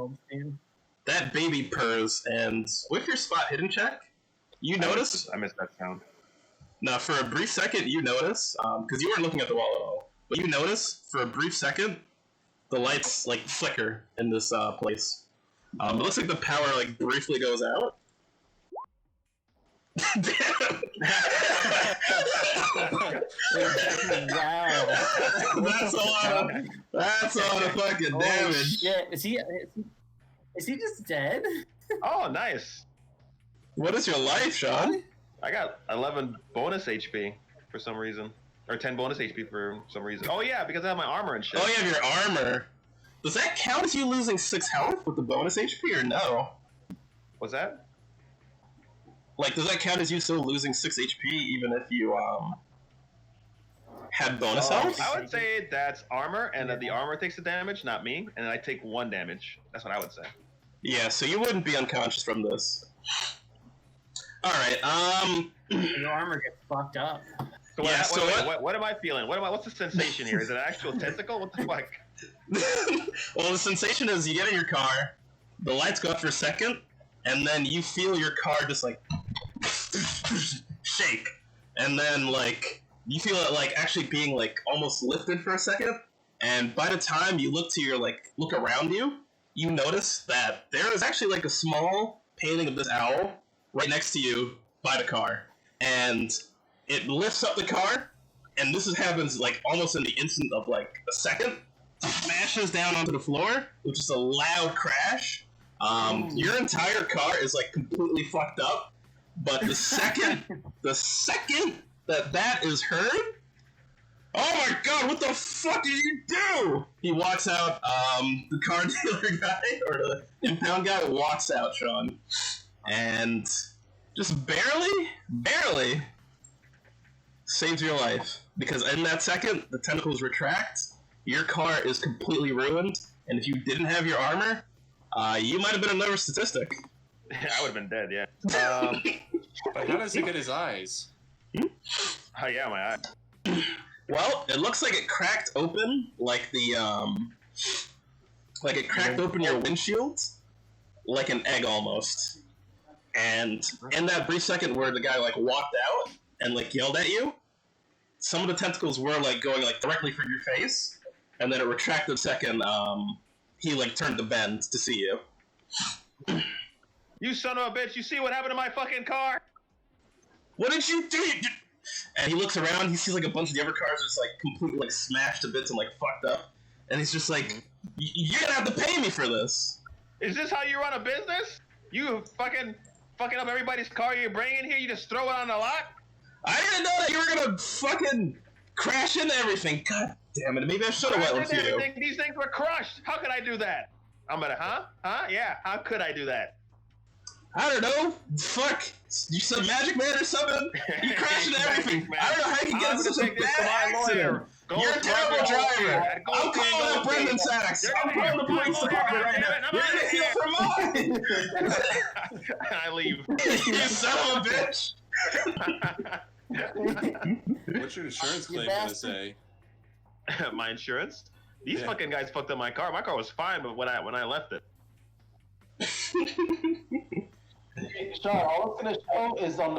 S1: that baby purrs, and with your spot hidden check, you notice...
S2: I missed that sound.
S1: Now, for a brief second, you notice, because you weren't looking at the wall at all, but you notice, for a brief second, the lights, like, flicker in this place. It looks like the power, like, briefly goes out. Damn!
S6: Wow.
S1: That's a lot of fucking damage.
S6: Shit. Is he just dead?
S2: Oh, nice.
S1: What is your life, Sean?
S2: I got 11 bonus HP for some reason. Or 10 bonus HP for some reason. Oh, yeah, because I have my armor and shit.
S1: Oh, you have your armor. Does that count as you losing 6 health with the bonus HP, or no?
S2: What's that?
S1: Like, does that count as you still losing 6 HP even if you, had bonus health?
S2: I would say that's armor, and that the armor takes the damage, not me, and I take 1 damage. That's what I would say.
S1: Yeah, so you wouldn't be unconscious from this. Alright,
S6: Your armor gets fucked up.
S2: So
S1: Yeah,
S2: what am I feeling? What's the sensation here? Is it an actual tentacle? What the fuck?
S1: Well, the sensation is you get in your car, the lights go up for a second, and then you feel your car just, like, shake. And then, like, you feel it, like, actually being, like, almost lifted for a second, and by the time you look to your, like, look around you, you notice that there is actually, like, a small painting of this owl right next to you by the car. And it lifts up the car, and this happens, like, almost in the instant of, like, a second, smashes down onto the floor, which is a loud crash, Your entire car is like completely fucked up, but the second that is heard, oh my god, what the fuck did you do? He walks out, the car dealer guy, or the impound guy walks out, Sean, and just barely saves your life. Because in that second, the tentacles retract, your car is completely ruined, and if you didn't have your armor, you might have been another statistic.
S8: I would have been dead, yeah.
S3: But how does he get his eyes?
S8: Oh, yeah, my eye.
S1: Well, it looks like it cracked open, like it cracked open your windshield, like an egg almost. And in that brief second where the guy like walked out and like yelled at you, some of the tentacles were like going like directly for your face, and then it retracted a second. He like turned the bend to see you.
S8: You son of a bitch! You see what happened to my fucking car?
S1: What did you do? And he looks around. He sees like a bunch of the other cars just like completely like smashed to bits and like fucked up. And he's just like, "You're gonna have to pay me for this."
S8: Is this how you run a business? You fucking up everybody's car you bring in here? You just throw it on the lot?
S1: I didn't know that you were gonna fucking crash into everything. God damn it! Maybe I should have went with you.
S8: These things were crushed. How could I do that? I'm gonna, huh? Yeah. How could I do that?
S1: I don't know. Fuck. You some magic man or something? You crashed into everything. I don't know how you can get into such a bad accident. You're a terrible driver. I'm calling up Brendan Sachs. I'm calling the police department right now. You're gonna heal for mine.
S8: I leave.
S1: You son of a bitch.
S3: What's your insurance claim gonna say?
S8: My insurance? These fucking guys fucked up my car. My car was fine, but when I left it.
S4: Sean, all it's gonna show is on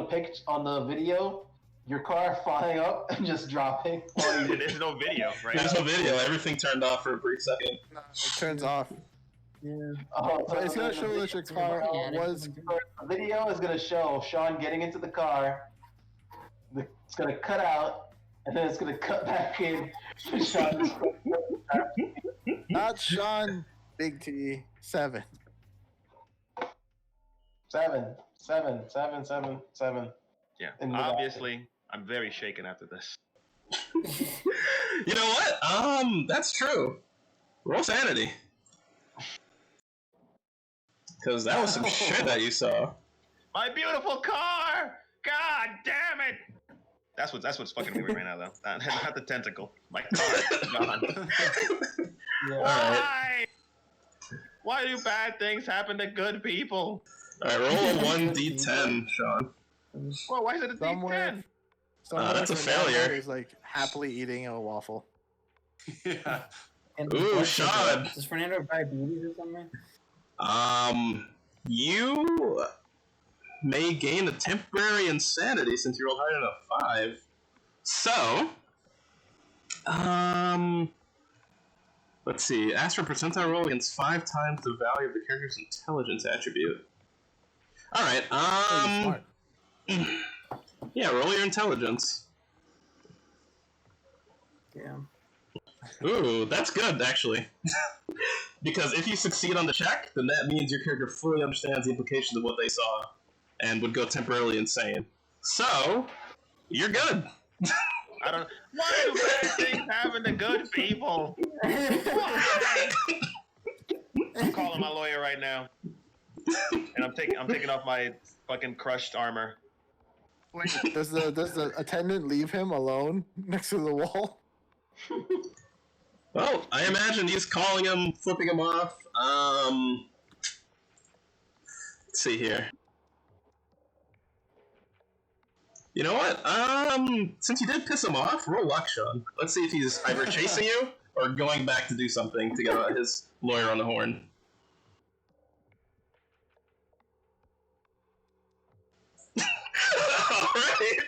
S4: the video, your car flying up and just dropping.
S8: There's no video, right?
S1: There's no video. Everything turned off for a brief second.
S5: No, it turns off.
S4: Yeah.
S5: So it's gonna show that your car was.
S4: The video is gonna show Sean getting into the car. It's gonna cut out, and then it's gonna cut back in. Sean.
S5: Not Sean. Big T 7.
S4: 7.
S8: Yeah. Obviously, I'm very shaken after this.
S1: You know what? That's true. Roll sanity. Because that was some shit that you saw.
S8: My beautiful car! God damn it! That's what's fucking weird right now, though. Not the tentacle. My car is gone. Why? Why do bad things happen to good people?
S1: Alright, roll a 1d10, Sean.
S8: Well, why is it a D10?
S1: That's a failure.
S5: He's like happily eating a waffle.
S3: Yeah.
S1: Ooh, Sean.
S6: Does Fernando have diabetes or something?
S1: You may gain a temporary insanity since you rolled higher than a 5. So, let's see. Ask for a percentile roll against 5 times the value of the character's intelligence attribute. Alright,
S5: Smart.
S1: yeah, roll your intelligence.
S6: Yeah.
S1: Ooh, that's good, actually. Because if you succeed on the check, then that means your character fully understands the implications of what they saw and would go temporarily insane. So, you're good.
S8: I don't. Why do bad things happen to good people? Why? I'm calling my lawyer right now, and I'm taking off my fucking crushed armor.
S5: Wait, does the attendant leave him alone next to the wall?
S1: Well, I imagine he's calling him, flipping him off. Let's see here. You know what? Since you did piss him off, roll luck, Sean. Let's see if he's either chasing you or going back to do something to get his lawyer on the horn. Alright.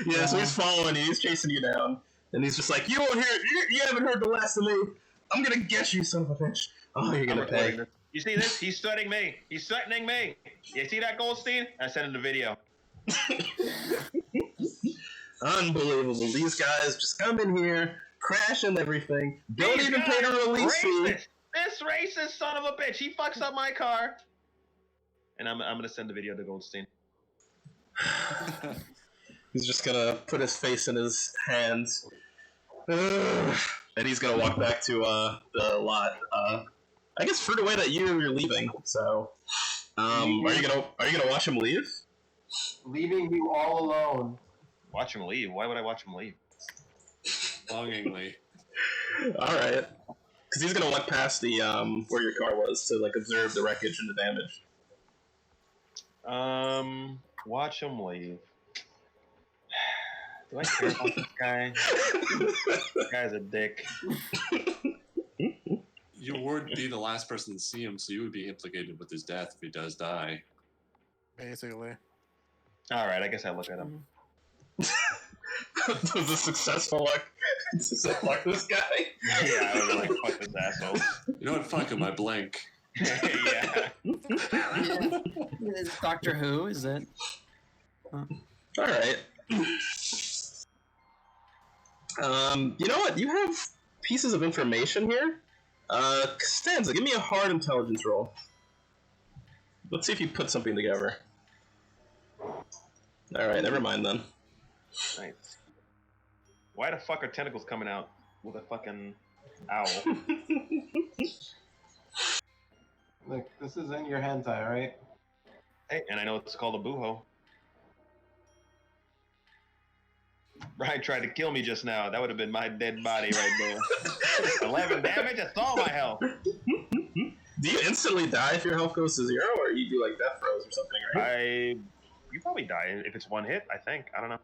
S1: Yeah, so he's following you, he's chasing you down. And he's just like, you haven't heard the last of me. I'm gonna get you, son of a bitch. Oh, you're gonna pay.
S8: You see this? He's threatening me. He's threatening me. You see that, Goldstein? I sent him the video.
S1: Unbelievable. These guys just come in here, crash and everything, don't even pay the release fee.
S8: This This racist son of a bitch. He fucks up my car. And I'm gonna send the video to Goldstein.
S1: He's just gonna put his face in his hands. And he's gonna walk back to the lot. I guess for the way that you're leaving, so are you gonna watch him leave?
S4: Leaving you all alone.
S8: Watch him leave. Why would I watch him leave?
S3: Longingly.
S1: Alright. Because he's gonna walk past the where your car was to like observe the wreckage and the damage.
S8: Watch him leave. Do I care about this guy? This guy's a dick.
S3: You would be the last person to see him, so you would be implicated with his death if he does die.
S5: Basically.
S8: Alright, I guess I look at him.
S1: Was a successful look? Just like, fuck this guy?
S8: Yeah, I was like, fuck this asshole.
S3: You know what? Fuck him, I blink.
S8: Yeah.
S6: Is Doctor Who? Is it?
S1: Alright. You know what? You have pieces of information here. Stanza, give me a hard intelligence roll. Let's see if you put something together. Alright, never mind then.
S8: Nice. Why the fuck are tentacles coming out with a fucking owl?
S4: Look, this is in your hentai, right?
S8: Hey, and I know it's called a buho. Brian tried to kill me just now. That would have been my dead body right there. 11 damage? That's all my health.
S1: Do you instantly die if your health goes to 0, or you do like death throws or something, right?
S8: You probably die if it's one hit, I think. I don't know.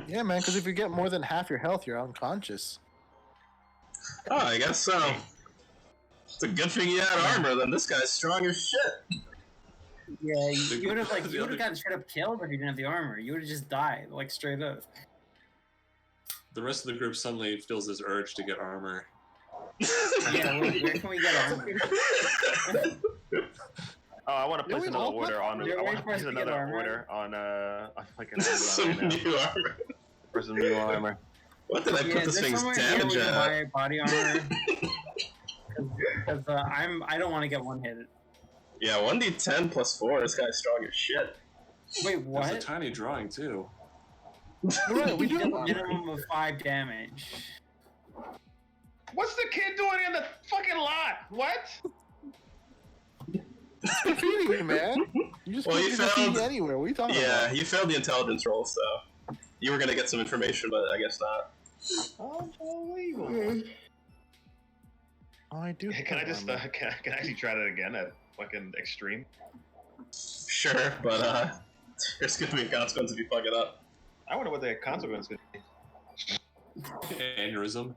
S5: Yeah, man, because if you get more than half your health, you're unconscious.
S1: Oh, I guess so. It's a good thing you had armor, then this guy's strong as shit.
S6: Yeah, you would have gotten straight up killed if you didn't have the armor. You would have just died, like straight up.
S3: The rest of the group suddenly feels this urge to get armor.
S6: Yeah, where can we get armor?
S8: Oh, I want to place
S5: we
S8: another
S5: all
S8: order on.
S6: You're
S8: I want
S6: waiting
S8: to
S6: for us
S8: place
S6: to get
S8: another
S6: armor?
S8: order on fucking
S1: Some
S8: Amazon right now.
S1: new armor.
S8: For some new armor.
S1: What did I put this thing's damage
S6: we can buy
S1: at?
S6: body armor? Because I don't want to get one hit.
S1: Yeah, 1d10 plus 4, this guy's strong as shit.
S6: Wait,
S3: There's
S6: what?
S3: a tiny drawing, too.
S5: Right, we
S6: We
S5: do
S6: did a
S5: have
S6: minimum of 5 damage.
S8: What's the kid doing in the fucking lot? What?
S5: graffiti, man. You just
S1: Well,
S5: put
S1: you
S5: your graffiti
S1: failed-
S5: anywhere. What are you talking
S1: Yeah,
S5: about?
S1: you failed the intelligence roll, so you were gonna get some information, but I guess not.
S8: Unbelievable.
S5: Oh, I do.
S8: Can I
S5: have
S8: just
S5: armor.
S8: can I actually try that again at fucking extreme?
S1: Sure, but there's gonna be a consequence if you fuck it up.
S8: I wonder what the consequence could be.
S3: Aneurysm.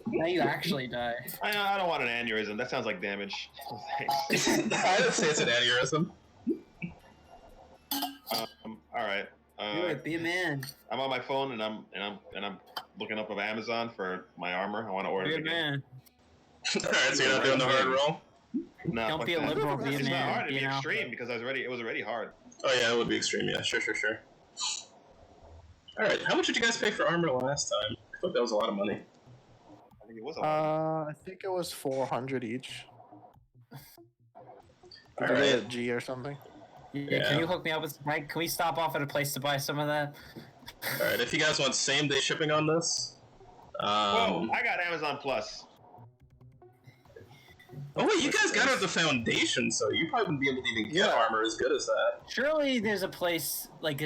S6: Now you actually die.
S8: I don't want an aneurysm. That sounds like damage. Thanks.
S1: I would say it's an aneurysm.
S8: All right.
S6: Do it, be a man.
S8: I'm on my phone and I'm looking up of Amazon for my armor. I want to order
S6: Be
S8: it
S6: a
S8: again.
S6: man.
S1: Alright, so you're not doing the hard roll?
S8: No,
S6: Don't
S8: fuck
S6: be a
S8: that.
S6: liberal, be a
S8: It's not
S6: man.
S8: hard. It'd
S6: You
S8: be
S6: know?
S8: extreme because it was already hard.
S1: Oh yeah, it would be extreme, yeah, sure. Alright, how much did you guys pay for armor last time? I thought that was a lot of money.
S8: I think it was a lot.
S5: I think it was 400 each.
S1: All
S5: Are they
S1: right.
S5: at G or something?
S6: Yeah, can you hook me up with some? Can we stop off at a place to buy some of that?
S1: Alright, if you guys want same day shipping on this,
S8: Whoa! I got Amazon Plus.
S1: oh wait, you guys got it at the foundation, so you probably wouldn't be able to even get armor as good as that.
S6: Surely there's a place like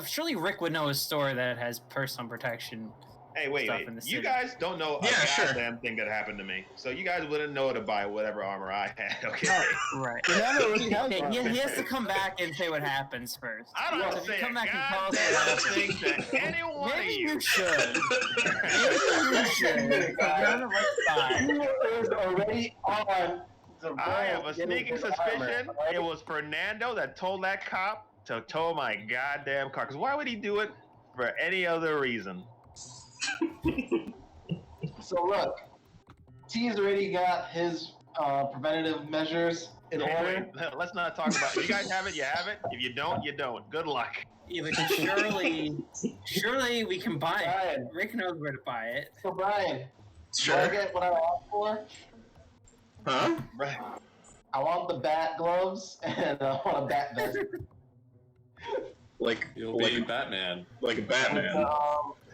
S6: surely Rick would know a store that has personal protection.
S8: Hey, wait.
S6: Stuff in the
S8: You
S6: city.
S8: guys don't know a
S1: Yeah, sure.
S8: goddamn thing that happened to me, so you guys wouldn't know to buy whatever armor I had. Okay.
S6: Right.
S5: Fernando already has
S6: He,
S5: armor.
S6: he has to come back and say what happens first.
S8: I don't
S6: So
S8: have to
S6: if you
S8: say
S6: come
S8: a
S6: back and tell us what
S8: goddamn
S6: happens.
S8: thing to any one of
S6: Maybe
S8: you.
S6: you should. Maybe you should. Because you're on the right side.
S4: He is already on the
S8: I have a
S4: road
S8: sneaking
S4: getting his
S8: suspicion
S4: armor, right?
S8: it was Fernando that told that cop to tow my goddamn car. Because why would he do it for any other reason?
S4: So look, T's already got his preventative measures in order.
S8: Wait, let's not talk about it. You guys have it, you have it. If you don't, you don't. Good luck.
S6: Yeah, but surely we can buy it.
S4: Brian.
S6: Rick knows where to buy it.
S4: So Brian, Do I
S1: Sure.
S4: get what I asked for?
S1: Huh?
S8: Right.
S4: I want the bat gloves and I want a bat vest.
S1: Like
S3: You'll
S1: like
S3: be Batman.
S1: like a Batman.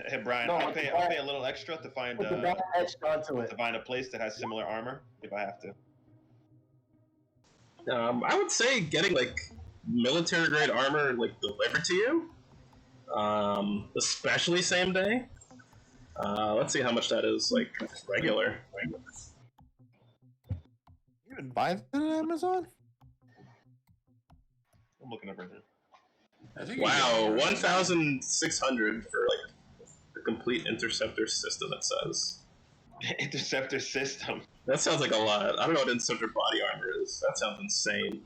S8: Hey Brian,
S4: No,
S8: I'll
S4: with
S8: pay.
S4: the
S8: I'll
S4: bat-
S8: pay a little extra to find
S4: With the bat etched onto it.
S8: a place that has similar armor if I have to.
S1: I would say getting like military grade armor like delivered to you, especially same day. Let's see how much that is like regular.
S5: You can buy that on Amazon?
S8: I'm looking up right now.
S3: I think you
S1: Wow,
S3: get-
S1: 1,600 for like the complete interceptor system. It says
S8: Interceptor system.
S1: that sounds like a lot. I don't know what interceptor body armor is. That sounds insane.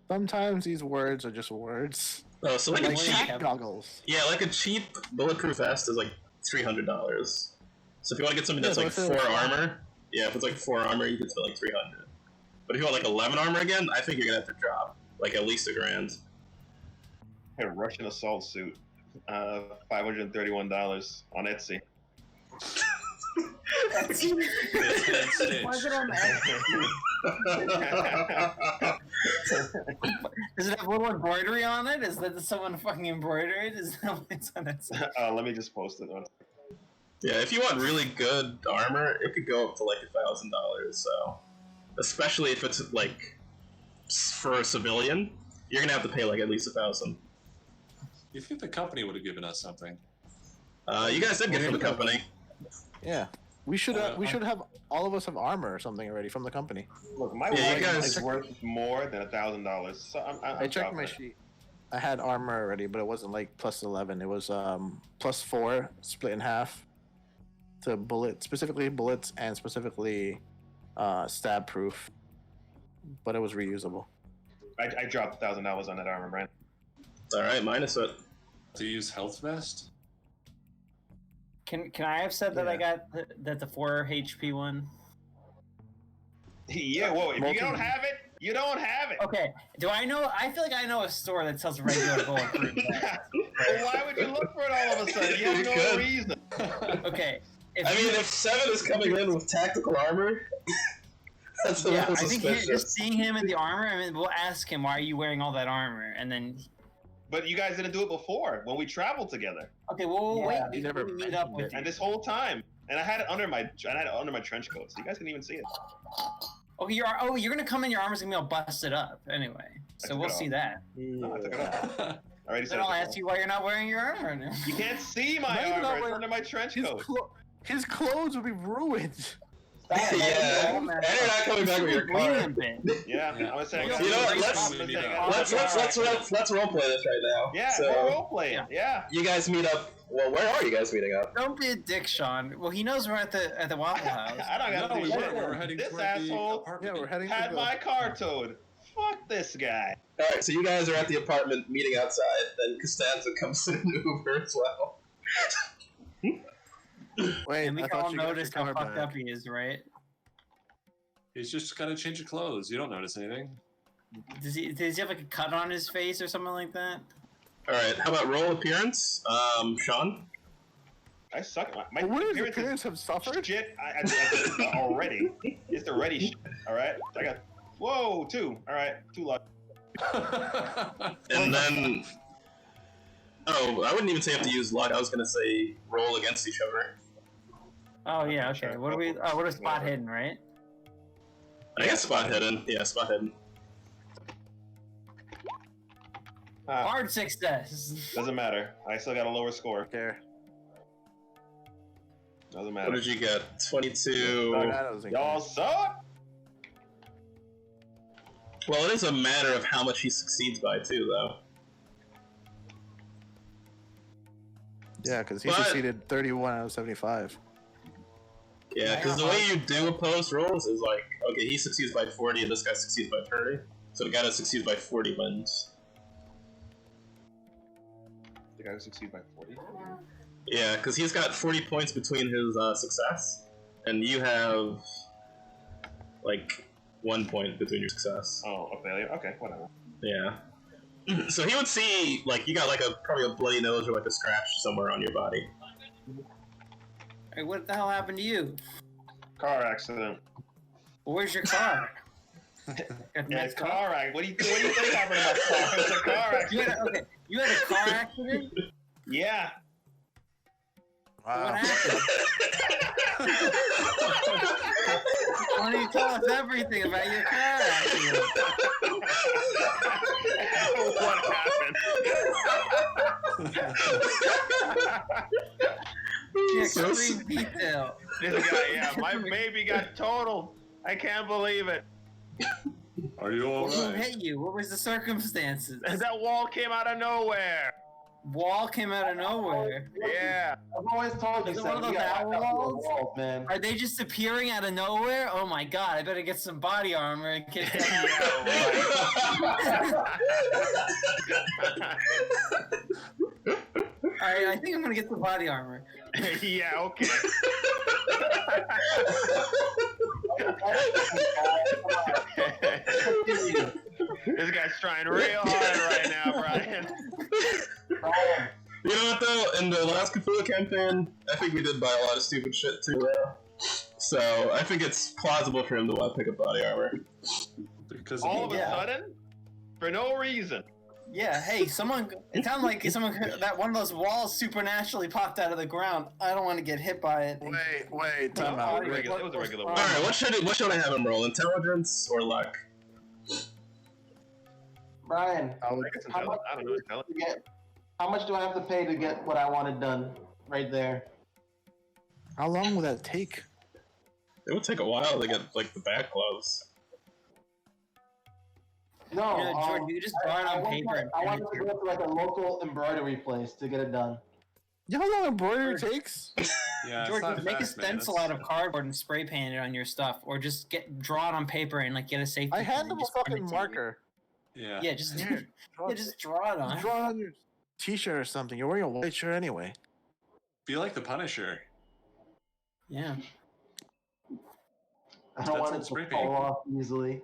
S5: Sometimes these words are just words.
S1: Oh, so like a
S5: Like
S1: cheap,
S5: cat goggles.
S1: yeah, like a cheap bulletproof vest is like $300. So if you want to get something that's
S5: Yeah,
S1: like
S5: so
S1: 4
S5: if it's-
S1: armor, yeah, if it's like 4 armor, you can spend like 300. But if you want like 11 armor again, I think you're gonna have to drop like at least $1,000.
S8: A Russian assault suit. $531 on Etsy.
S3: It's an stitch.
S6: Why is it on Does it have a little embroidery on it? Is that someone fucking embroidered? Is that what's on it?
S8: Let me just post it on.
S1: Yeah, if you want really good armor, it could go up to like $1,000. So, especially if it's like for a civilian, you're gonna have to pay like at least $1,000.
S3: You think the company would have given us something?
S1: You guys did get from the company.
S5: Yeah. We should have all of us have armor or something already from the company.
S8: Look, my
S1: Yeah, you
S8: weapon
S1: guys-
S8: is worth more than $1,000. So
S5: I checked my sheet. I had armor already, but it wasn't like plus 11. It was plus 4 split in half to specifically bullets and specifically stab proof. But it was reusable.
S8: I dropped $1,000 on that armor, Brent.
S1: All right, minus it.
S3: To use health vest?
S6: Can I have said that I
S5: Yeah.
S6: got the 4 HP one?
S8: Yeah, whoa, if you don't have it, you don't have it.
S6: Okay. Do I know? I feel like I know a store that sells regular bulletproof.
S8: Well, why would you look for it all of a sudden? You have
S1: You
S8: no
S1: could.
S8: reason.
S6: Okay. If
S1: I
S6: you-
S1: mean, if 7 is coming in with tactical armor, that's a
S6: yeah,
S1: little
S6: I think
S1: suspicious.
S6: just seeing him in the armor, I mean, we'll ask him, why are you wearing all that armor? And then,
S8: But you guys didn't do it before when we traveled together,
S6: okay, well, we'll
S4: Yeah,
S6: wait
S5: you
S6: before
S5: never
S6: we meet up
S5: mentioned
S6: with
S5: it.
S6: you.
S8: and this whole time, and I had it under my trench coat, so you guys didn't even see it.
S6: Okay, you're gonna come in, your armor's gonna be all busted up anyway. So
S8: took
S6: we'll
S8: it
S6: see
S8: off.
S6: that.
S8: No, I took it off. I already said
S6: Then
S8: it
S6: I'll
S8: before.
S6: ask you why you're not wearing your armor now.
S8: You can't see my
S5: No, you're not
S8: armor. It's
S5: wearing-
S8: under my trench coat.
S5: His clothes would be ruined.
S1: Yeah, and you're not coming back with your
S6: Bleeding a
S1: car.
S6: bit.
S8: Yeah,
S3: Yeah.
S8: I was saying.
S1: You know what, let's- Let's roleplay this right now.
S8: Yeah,
S1: So,
S8: we're role playing. Yeah.
S1: you guys meet up. Well, where are you guys meeting up?
S6: Don't be a dick, Sean. Well, he knows we're at the Waffle House.
S8: I don't got
S3: No,
S8: to
S3: we
S8: do
S3: weren't. We were
S8: shit.
S3: heading
S8: This
S3: toward the
S8: asshole
S3: apartment.
S5: Yeah, we're heading
S8: had
S5: to
S8: my car towed. Fuck this guy.
S1: All right, so you guys are at the apartment meeting outside. Then Costanza comes in an Uber as well.
S5: Wait,
S6: And we
S5: I
S6: can all
S5: thought you got your
S6: notice how
S5: car
S6: fucked
S5: back.
S6: up he is, right?
S3: He's just got to change of clothes. You don't notice anything.
S6: Does he have like a cut on his face or something like that?
S1: All right, how about roll appearance? Sean.
S8: I suck. My
S5: Would his
S8: appearance
S5: appearance have suffered?
S8: shit. I did already. It's already shit. All right. I got. Whoa, 2. All right, 2 luck.
S1: And then, oh, I wouldn't even say you have to use luck. I was gonna say roll against each other.
S6: Oh yeah, okay.
S8: Sure.
S6: What are we? What are spot
S8: Whatever.
S6: hidden, right?
S1: I guess spot hidden. Yeah, spot hidden.
S6: Hard success.
S8: Doesn't matter. I still got a lower score.
S5: There.
S8: Doesn't
S1: What
S8: matter.
S1: did you get? 22.
S8: Y'all suck.
S1: Well, it is a matter of how much he succeeds by too, though.
S5: Yeah, because he
S1: But-
S5: succeeded 31 out of 75.
S1: Yeah, because the way you do opposed rolls is like, okay, he succeeds by 40 and this guy succeeds by 30. So the guy that succeeds by 40 wins.
S8: The guy who succeeded by 40.
S1: Yeah, because he's got 40 points between his success, and you have like 1 point between your success.
S8: Oh, a failure. Okay, whatever.
S1: Yeah. So he would see like you got like probably a bloody nose or like a scratch somewhere on your body.
S6: Hey, what the hell happened to you?
S2: Car accident.
S6: Where's your car?
S2: Yeah, car accident. What do you think happened to my car? It's a car accident.
S6: You had a car accident?
S2: Yeah.
S5: Wow.
S6: What happened? Why don't you tell us everything about your car accident?
S2: What happened?
S6: The extreme detail.
S2: This guy, yeah, my baby got totaled. I can't believe it.
S3: Are you
S6: Who
S3: alright?
S6: hit you? What was the circumstances?
S2: That wall came out of nowhere.
S6: Wall came out of nowhere.
S2: Yeah.
S7: I've always told you,
S6: Is it
S7: son,
S6: one of
S7: you
S6: those
S7: gotta watch out for
S6: walls?
S7: the walls, man.
S6: Are they just appearing out of nowhere? Oh my god, I better get some body armor and get Alright, I think I'm gonna get the body armor.
S2: Yeah, okay. This guy's trying real hard right now, Brian.
S1: You know what though? In the last Cthulhu campaign, I think we did buy a lot of stupid shit too. So I think it's plausible for him to want to pick up body armor.
S3: Because
S2: All of a sudden, for no reason.
S6: Yeah, hey, someone. It sounded like someone that one of those walls supernaturally popped out of the ground. I don't want to get hit by it.
S5: Wait, time out.
S2: It was a regular
S1: All
S2: wall.
S1: right, what should I have him roll? Intelligence or luck?
S7: Brian,
S2: I guess
S7: how much,
S2: I don't know. Tell
S7: to get, how much do I have to pay to get what I wanted done right there?
S5: How long will that take?
S1: It would take a while to get like the back gloves.
S7: No,
S6: You know, Jordan, you just draw it on paper.
S7: I wanted to go to like a local embroidery place to get it done.
S5: You know how long embroidery takes?
S3: yeah,
S6: George,
S3: it's not
S6: make
S3: fast,
S6: a
S3: man.
S6: stencil
S3: It's-
S6: out of cardboard and spray paint it on your stuff, or just draw it on paper and like get a safety.
S5: I
S6: pin
S5: hand
S6: and
S5: him a
S6: just print
S5: fucking
S6: it to
S5: marker.
S3: Yeah.
S6: you. Yeah, just
S5: Here,
S6: just draw it on.
S5: Draw it on your t-shirt or something. You're wearing a white shirt anyway.
S3: Be like the Punisher.
S6: Yeah.
S7: I don't want it
S3: That's
S7: to
S3: spray
S7: fall
S3: paint.
S7: off easily.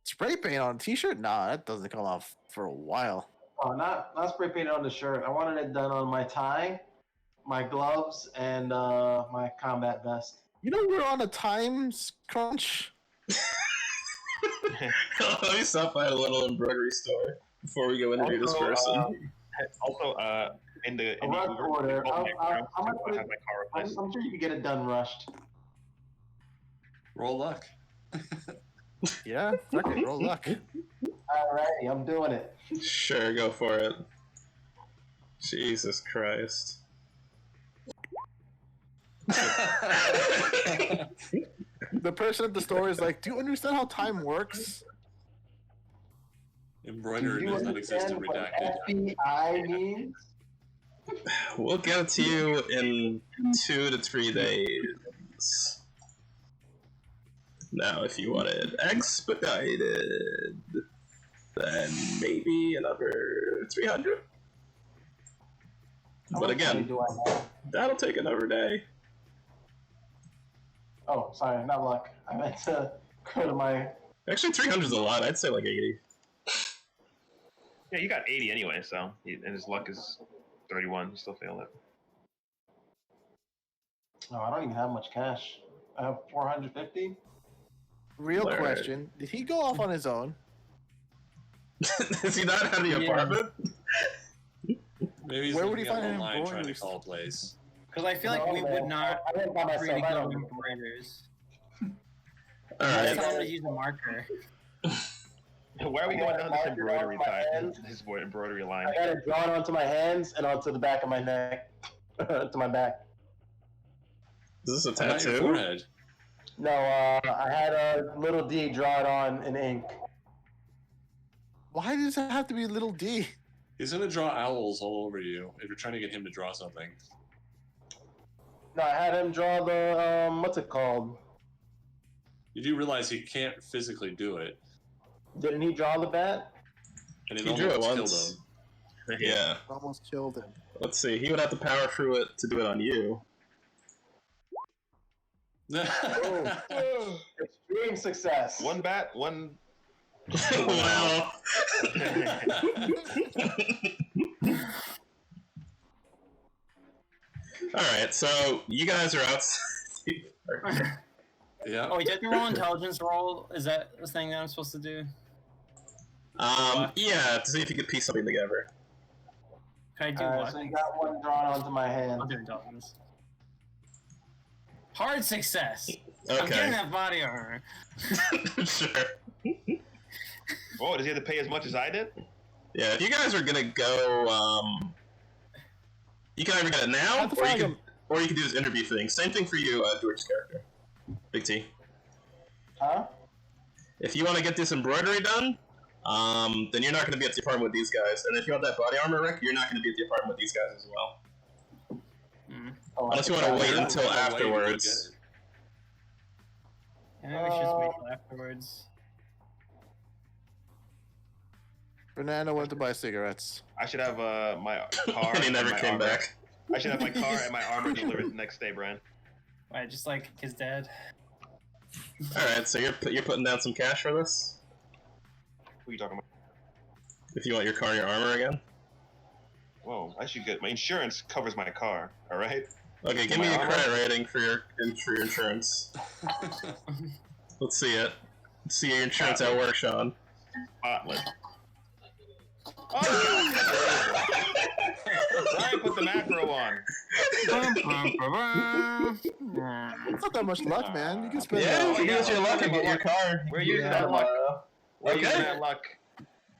S5: Spray paint on a t-shirt? Nah, that doesn't come off for a while.
S7: Oh, not spray painted on the shirt. I wanted it done on my tie, my gloves, and my combat vest.
S5: You know we're on a times crunch.
S1: Let me stop by a little embroidery store before we go interview this person.
S2: Also, in the
S7: A rush order.
S2: I
S7: How much
S2: have my car
S7: I'm
S2: replaced.
S7: sure you can get it done rushed.
S3: Roll luck.
S5: Yeah, fuck it, roll luck.
S7: Alrighty, I'm doing it.
S1: Sure, go for it. Jesus Christ.
S5: The person at the store is like, "Do you understand how time works?"
S3: Embroidery
S7: Do you
S3: does not exist in
S7: understand what
S3: Redacted.
S7: FBI means?
S1: We'll get it to you in 2 to 3 days. Now, if you want it expedited, then maybe another 300.
S7: How
S1: But
S7: much money
S1: again,
S7: do I have?
S1: that'll take another day.
S7: Oh, sorry, not luck. I meant to go to my.
S1: Actually, 300 is a lot. I'd say like 80.
S2: Yeah, you got 80 anyway, so and his luck is 31. You still failed it.
S7: Oh, I don't even have much cash. I have 450.
S5: Real
S1: Alright.
S5: question: did he go off on his own?
S1: Is he not out of the
S6: Yeah.
S1: apartment?
S3: Maybe he's
S5: Where would
S3: looking
S5: he
S3: up
S5: find an
S3: online trying to
S5: embroidery
S3: call a place.
S6: Because I feel like we would not
S7: I went by
S6: free to
S7: myself. I
S6: go
S7: don't
S6: to
S7: know.
S6: embroiders.
S1: Alright.
S6: Just tell them to use a marker.
S2: Where are we going down this embroidery
S7: My
S2: type?
S7: hands.
S2: This embroidery line.
S7: I got it drawn onto my hands and onto the back of my neck, to my back.
S1: Is this a
S3: How about your
S1: tattoo?
S3: forehead?
S7: No, I had a little D drawn on in ink.
S5: Why does it have to be little D?
S3: He's gonna draw owls all over you if you're trying to get him to draw something.
S7: No, I had him draw the what's it called?
S3: You do realize he can't physically do it,
S7: Didn't he draw the bat?
S3: and it
S1: He drew it
S3: almost killed
S1: once.
S3: him.
S1: Yeah.
S5: Almost killed him.
S1: Let's see. He would have to power through it to do it on you.
S7: Extreme success.
S2: One bat, one.
S1: Wow. Alright, so you guys are outside.
S3: Yeah.
S6: Oh, wait, did you roll intelligence roll? Is that the thing that I'm supposed to do?
S1: Yeah, to see if you could piece something together.
S6: Can I do
S4: Alright,
S6: what?
S4: so you got one drawn onto my hand.
S6: I'll do intelligence. Hard success. I'm getting
S1: Okay.
S6: that body armor.
S1: Sure.
S8: Oh, does he have to pay as much as I did?
S1: Yeah, if you guys are gonna go, you can either get it now, or you can do this interview thing. Same thing for you, George's character. Big T.
S4: Huh?
S1: If you want to get this embroidery done, then you're not going to be at the apartment with these guys. And if you want that body armor, Rick, you're not going to be at the apartment with these guys as well.
S4: Oh,
S1: Unless you want to wait until afterwards.
S6: Yeah, we should just wait till afterwards.
S5: Fernando went to buy cigarettes.
S8: I should have my car.
S1: And he
S8: and
S1: never
S8: my
S1: came
S8: armor.
S1: back.
S8: I should have my car and my armor delivered the next day, Brian.
S6: Right, just like his dad.
S1: Alright, so you're putting down some cash for this?
S8: Who are you talking about?
S1: If you want your car and your armor again?
S8: Whoa, I should get my insurance covers my car. All right.
S1: Okay, give
S8: My
S1: me a
S8: armor?
S1: credit rating for your insurance. Let's see it. Let's see your insurance at work, Sean.
S8: Spotless. Oh, Brian put the macro on.
S5: It's not that much luck, man. You can spend
S1: Yeah, if you
S8: yeah,
S1: use your luck and get your car.
S8: We're using
S4: Yeah,
S8: that luck. We're
S1: Okay.
S8: using that luck.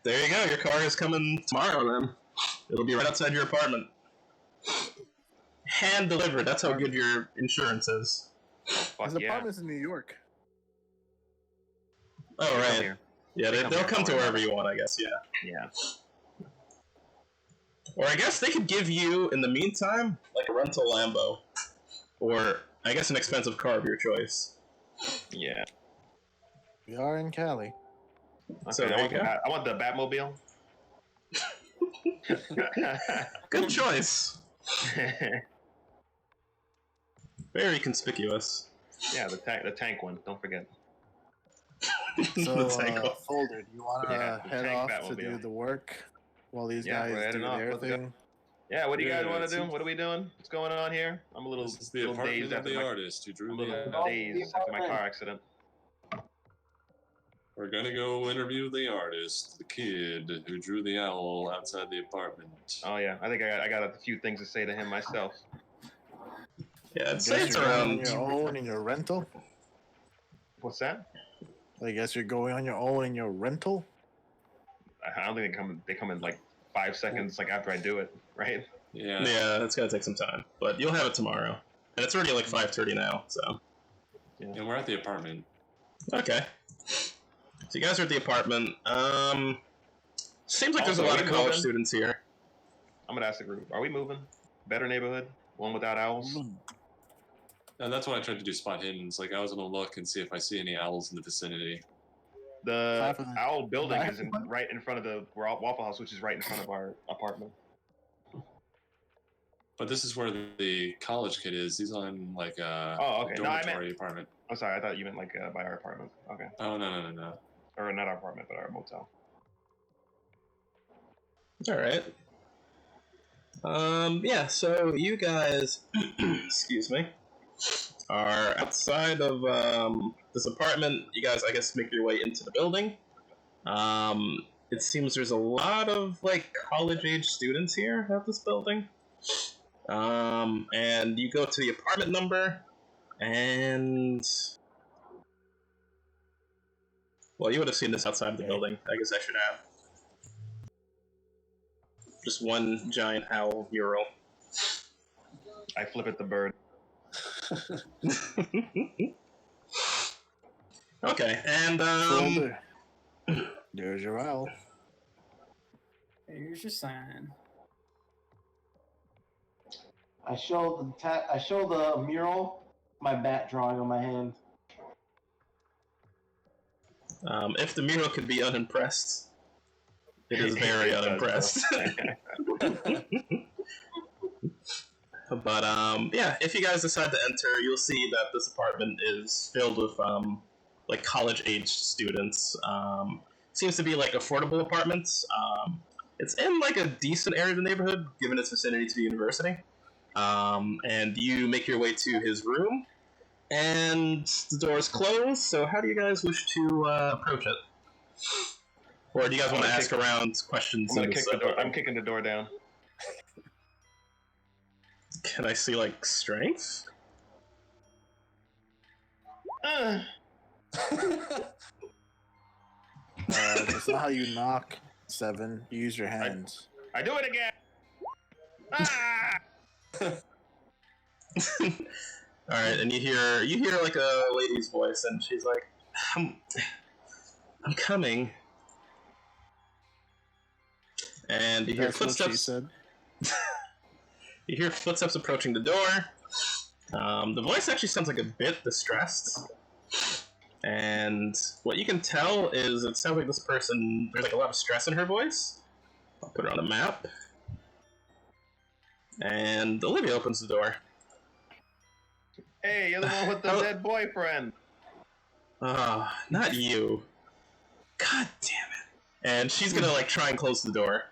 S1: There you go, your car is coming tomorrow then. It'll be right outside your apartment. Hand delivered, that's how good your insurance is.
S8: Fuck
S5: His
S8: yeah.
S5: apartment's in New York.
S1: Oh,
S8: Come
S1: right.
S8: here.
S1: Yeah,
S8: They come
S1: they'll
S8: here,
S1: come to
S8: don't worry
S1: wherever
S8: about
S1: you want, I guess, yeah.
S8: Yeah.
S1: Or I guess they could give you, in the meantime, like a rental Lambo. Or, I guess, an expensive car of your choice.
S8: Yeah.
S5: We are in Cali.
S8: Okay,
S1: So there you go.
S8: I want the Batmobile.
S1: Good choice. Very conspicuous.
S8: Yeah, the tank one. Don't forget.
S5: So,
S1: The cycle.
S5: Folder, do you want to
S8: Yeah, the
S5: head
S8: tank
S5: off to
S8: Batmobile.
S5: do the work while these
S8: Yeah, we're
S5: guys
S8: heading
S5: do
S8: off.
S5: their
S8: Let's go.
S5: thing?
S8: Yeah, what do you guys
S3: Yeah,
S8: want
S3: it's-
S8: to do? What are we doing? What's going on here? I'm a little,
S3: This is the
S8: little
S3: apartment
S8: dazed
S3: of
S8: after
S3: the
S8: my,
S3: artist who drew
S8: I'm a
S3: the
S8: little
S3: owl.
S8: dazed after my car accident.
S3: We're gonna go interview the artist, the kid who drew the owl outside the apartment.
S8: Oh yeah, I think I got a few things to say to him myself.
S1: Yeah, I'd
S5: I
S1: say
S5: guess
S1: it's
S5: you're going on
S1: around...
S5: your own in your rental.
S8: What's that?
S5: I guess you're going on your own in your rental.
S8: I don't think they come in like 5 seconds, like after I do it, right?
S3: Yeah.
S1: Yeah, it's gonna take some time. But you'll have it tomorrow. And it's already like 5:30 now, so...
S3: And we're at the apartment.
S1: Okay. So you guys are at the apartment. Seems like there's a
S8: Also,
S1: lot
S8: are
S1: of
S8: we
S1: college
S8: moving?
S1: students here.
S8: I'm gonna ask the group: are we moving? Better neighborhood, one without owls.
S3: And that's what I tried to do, spot hidden. It's like I was gonna look and see if I see any owls in the vicinity.
S8: The
S5: Half of the-
S8: owl building is right in front of the Waffle House, which is right in front of our apartment.
S3: But this is where the college kid is. He's on like a
S8: Oh, okay. No, I
S3: dormitory
S8: meant-
S3: apartment.
S8: I'm sorry, I thought you meant like by our apartment. Okay,
S3: Oh no.
S8: or not our apartment, but our motel.
S1: Alright. Yeah, so you guys, excuse me, are outside of, this apartment. You guys, I guess, make your way into the building. It seems there's a lot of, like, college-age students here at this building. And you go to the apartment number, and... Well, you would have seen this outside the building. I guess I should have. Just one giant owl mural.
S8: I flip at the bird.
S1: Okay, and
S5: Folder. There's your owl.
S6: Here's your sign.
S4: I show the mural, my bat drawing on my hand.
S1: if the mural could be unimpressed, it is very
S8: It does,
S1: unimpressed. But yeah, if you guys decide to enter, you'll see that this apartment is filled with like college-age students. Seems to be like affordable apartments. It's in like a decent area of the neighborhood, given its vicinity to the university. and you make your way to his room, and the door is closed. So, how do you guys wish to approach it? Or do you guys want to ask around questions?
S2: I'm gonna kick the door. I'm kicking the door down.
S1: Can I see like strength?
S5: That's not how you knock, 7. You use your hands.
S8: I do it again. Ah!
S1: All right, and you hear like a lady's voice, and she's like, "I'm coming." And you hear
S5: That's what she
S1: footsteps.
S5: said.
S1: You hear footsteps approaching the door. The voice actually sounds like a bit distressed. And what you can tell is it sounds like this person, there's like a lot of stress in her voice. I'll put it on a map. And Olivia opens the door.
S8: Hey, you're the one with the dead boyfriend.
S1: Not you. God damn it. And she's gonna like try and close the door.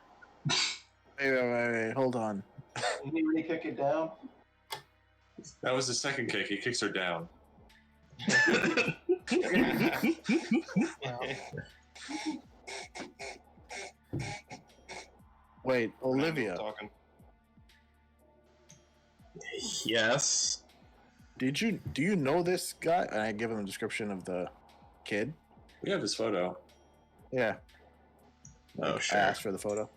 S5: Wait, hold on.
S4: Did he really kick it down?
S3: That was the second kick. He kicks her down.
S5: Wait, Olivia,
S2: Talking.
S1: Yes.
S5: do you know this guy? And I give him a description of the kid.
S3: We have his photo.
S5: Yeah.
S1: Oh,
S5: I
S1: sure.
S5: asked for the photo.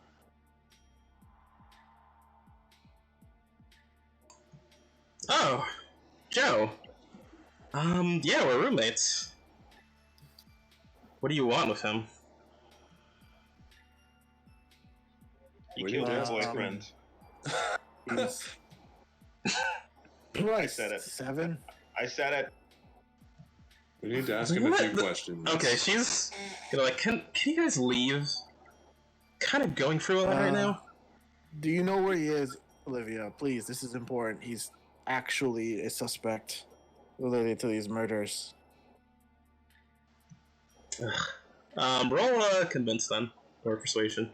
S1: Oh, Joe. Yeah, we're roommates. What do you want with him?
S2: You
S3: We
S2: killed
S3: need
S2: your
S3: to
S2: boyfriend.
S5: He's
S2: I said it.
S5: 7.
S2: I said it.
S3: We need to ask him a
S1: What
S3: few
S1: the-
S3: questions.
S1: Okay, she's gonna like, can you guys leave? Kind of going through a lot right now.
S5: Do you know where he is, Olivia? Please, this is important. He's actually a suspect related to these murders.
S1: Roll convince then, or persuasion.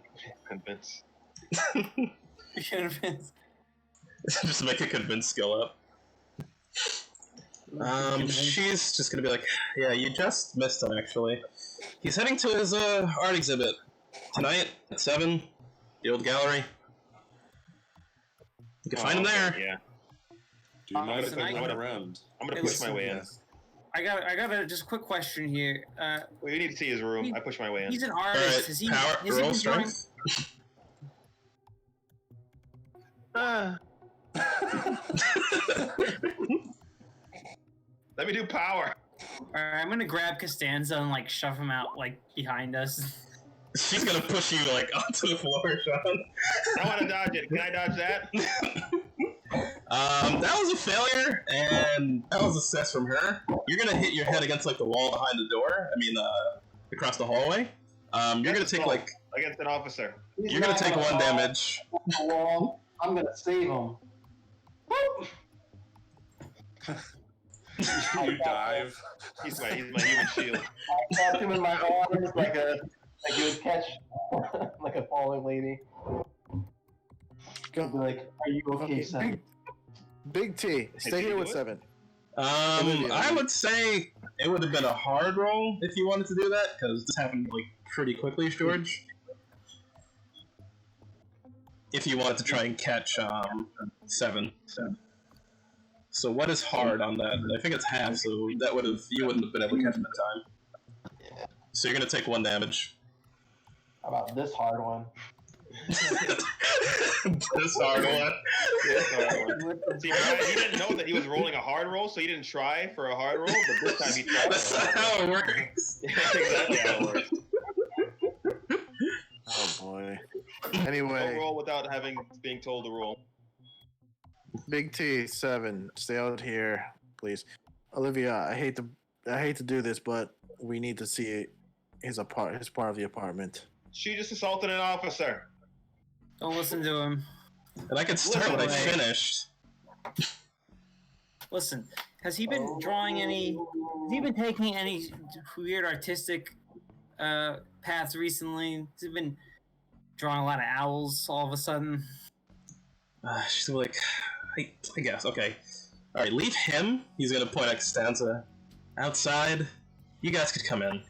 S2: Convince.
S1: Just make a convince skill up. She's just gonna be like, yeah, you just missed him actually. He's heading to his art exhibit tonight at 7, the old gallery. You can find him there.
S2: Yeah.
S3: Do you mind if I
S6: listen,
S3: run around?
S2: I'm gonna
S6: Hey,
S2: push
S6: listen,
S2: my way in.
S6: I got a just a quick question here.
S2: We need to see his room. I push my way in.
S6: He's an
S1: All
S6: artist.
S1: right,
S6: Has he
S1: power
S6: has he
S1: roll
S6: been drawing?
S1: strength.
S2: Let me do power.
S6: Alright, I'm gonna grab Costanza and like shove him out like behind us.
S1: She's gonna push you like onto the floor, Sean.
S8: I want to dodge it. Can I dodge that?
S1: That was a failure, and that was a success from her. You're gonna hit your head against like the wall behind the door. I mean, across the hallway. You're gonna take like
S8: Against an officer.
S1: you're gonna take 1 damage.
S4: Wall. I'm gonna save him.
S3: You dive.
S2: He's my human shield.
S4: I caught him in my arms like you would catch like a falling lady. I'd be like, are you okay, son?
S5: Big T, stay
S2: you
S5: here
S2: do
S5: with
S2: it?
S5: 7.
S1: I would say it would have been a hard roll if you wanted to do that, because this happened like pretty quickly, George. If you wanted to try and catch 7. So what is hard on that? I think it's half, so that you wouldn't have been able to catch him in time. So you're gonna take 1 damage.
S4: How about this hard one?
S1: This hard one.
S8: See, Brian, he didn't know that he was rolling a hard roll, so he didn't try for a hard roll, but this time he tried.
S1: That's not how it works.
S8: That's exactly how it works.
S5: Oh boy.
S2: Don't
S5: Anyway,
S2: roll without being told to roll.
S5: Big T, 7, stay out here, please. Olivia, I hate to do this, but we need to see his part of the apartment.
S8: She just assaulted an officer.
S6: Don't listen to him.
S1: And I could start when I
S6: Listen,
S1: finished.
S6: Listen, has he been drawing any? Has he been taking any weird artistic paths recently? Has he been drawing a lot of owls all of a sudden?
S1: She's like, I guess. Okay. All right, leave him. He's gonna point at Costanza. Outside, you guys could come in.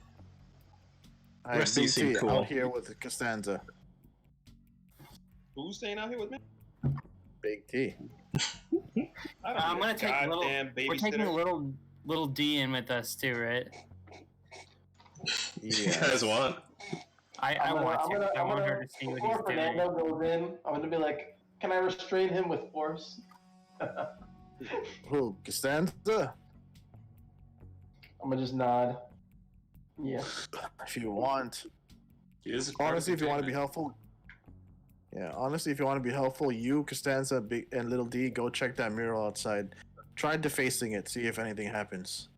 S5: All right,
S1: Rest of you seem
S5: BT,
S1: cool.
S5: out here with Costanza.
S2: Who's staying out here with me?
S5: Big T.
S2: I don't
S6: I'm
S2: need
S6: gonna
S2: a
S6: take a little.
S2: goddamn
S6: We're taking a
S2: babysitter.
S6: little D in with us too, right?
S1: You guys want?
S6: I want to. I want her to see what he's
S4: Before
S6: doing.
S4: Fernando goes in, I'm gonna be like, "Can I restrain him with force?"
S5: Who? Costanza?
S4: I'm gonna just nod. Yeah.
S5: If you want.
S3: He is part of
S5: Honestly, if you want to be
S3: containment.
S5: helpful. Yeah, honestly, if you want to be helpful, you, Costanza, Big, and Little D, go check that mural outside. Try defacing it, see if anything happens.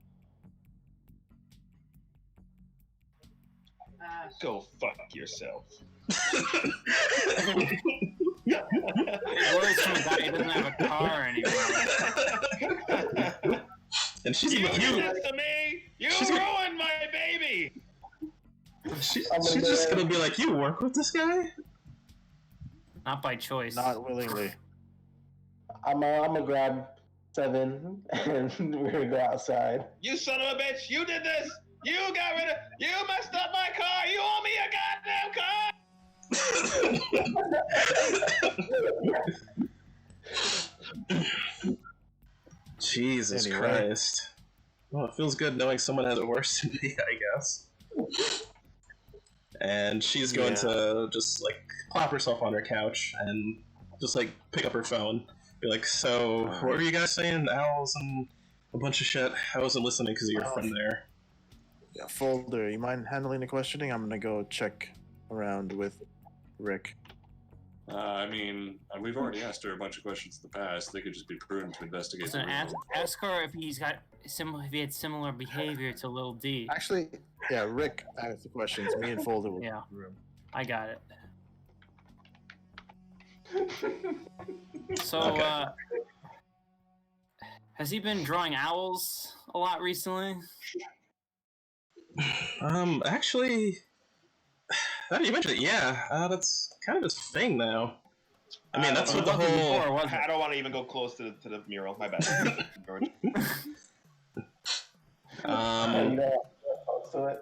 S2: Go fuck yourself.
S6: Words from a guy who doesn't have a car anymore.
S1: And she's
S8: You
S1: gonna,
S8: did this to me! You
S1: She's gonna-
S8: ruined my baby!
S1: she's just gonna be like, you work with this guy?
S6: Not by choice.
S5: Not willingly.
S4: I'm gonna grab 7 and we're gonna go outside.
S8: You son of a bitch! You did this! You got rid of. You messed up my car! You owe me a goddamn car!
S1: Jesus
S5: Anyway.
S1: Christ. Well, it feels good knowing someone has it worse than me, I guess. And she's going to just, like, plop herself on her couch and just, like, pick up her phone. Be like, so, what were you guys saying? Owls and a bunch of shit? I wasn't listening because of your friend there.
S5: Yeah, Folder, you mind handling the questioning? I'm gonna go check around with Rick.
S3: I mean, we've already asked her a bunch of questions in the past. They could just be prudent to investigate.
S6: So
S3: the room.
S6: ask her if he's got if he had similar behavior to Lil D.
S5: Actually, yeah, Rick asked the questions. Me and Folder will
S6: Yeah.
S5: in the room.
S6: I got it. So,
S1: Okay.
S6: has he been owls a lot recently?
S1: Actually, now that you mentioned it, yeah, that's kind of his thing now. I mean, that's what the
S6: Wasn't
S1: whole...
S6: before, was it?
S2: I don't want to even go close to the mural. My bad. George.
S4: You
S1: Um,
S4: don't close to it.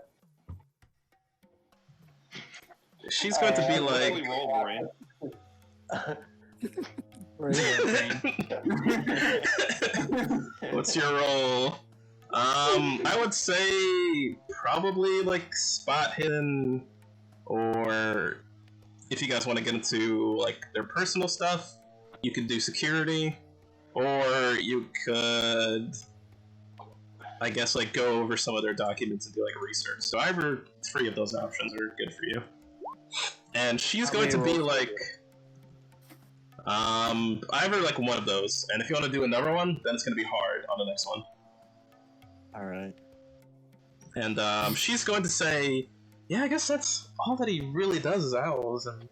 S1: she's going to be like...
S2: Really Wolverine.
S1: What's your role? I would say probably like spot hidden, or if you guys want to get into like their personal stuff, you could do security, or you could, I guess, like go over some of their documents and do like research. So either 3 of those options are good for you. And she's
S5: How
S1: going to
S5: many
S1: be
S5: roles
S1: like, either like one of those. And if you want to do another one, then it's going to be hard on the next one.
S5: All right.
S1: And she's going to say, yeah, I guess that's all that he really does is owls. And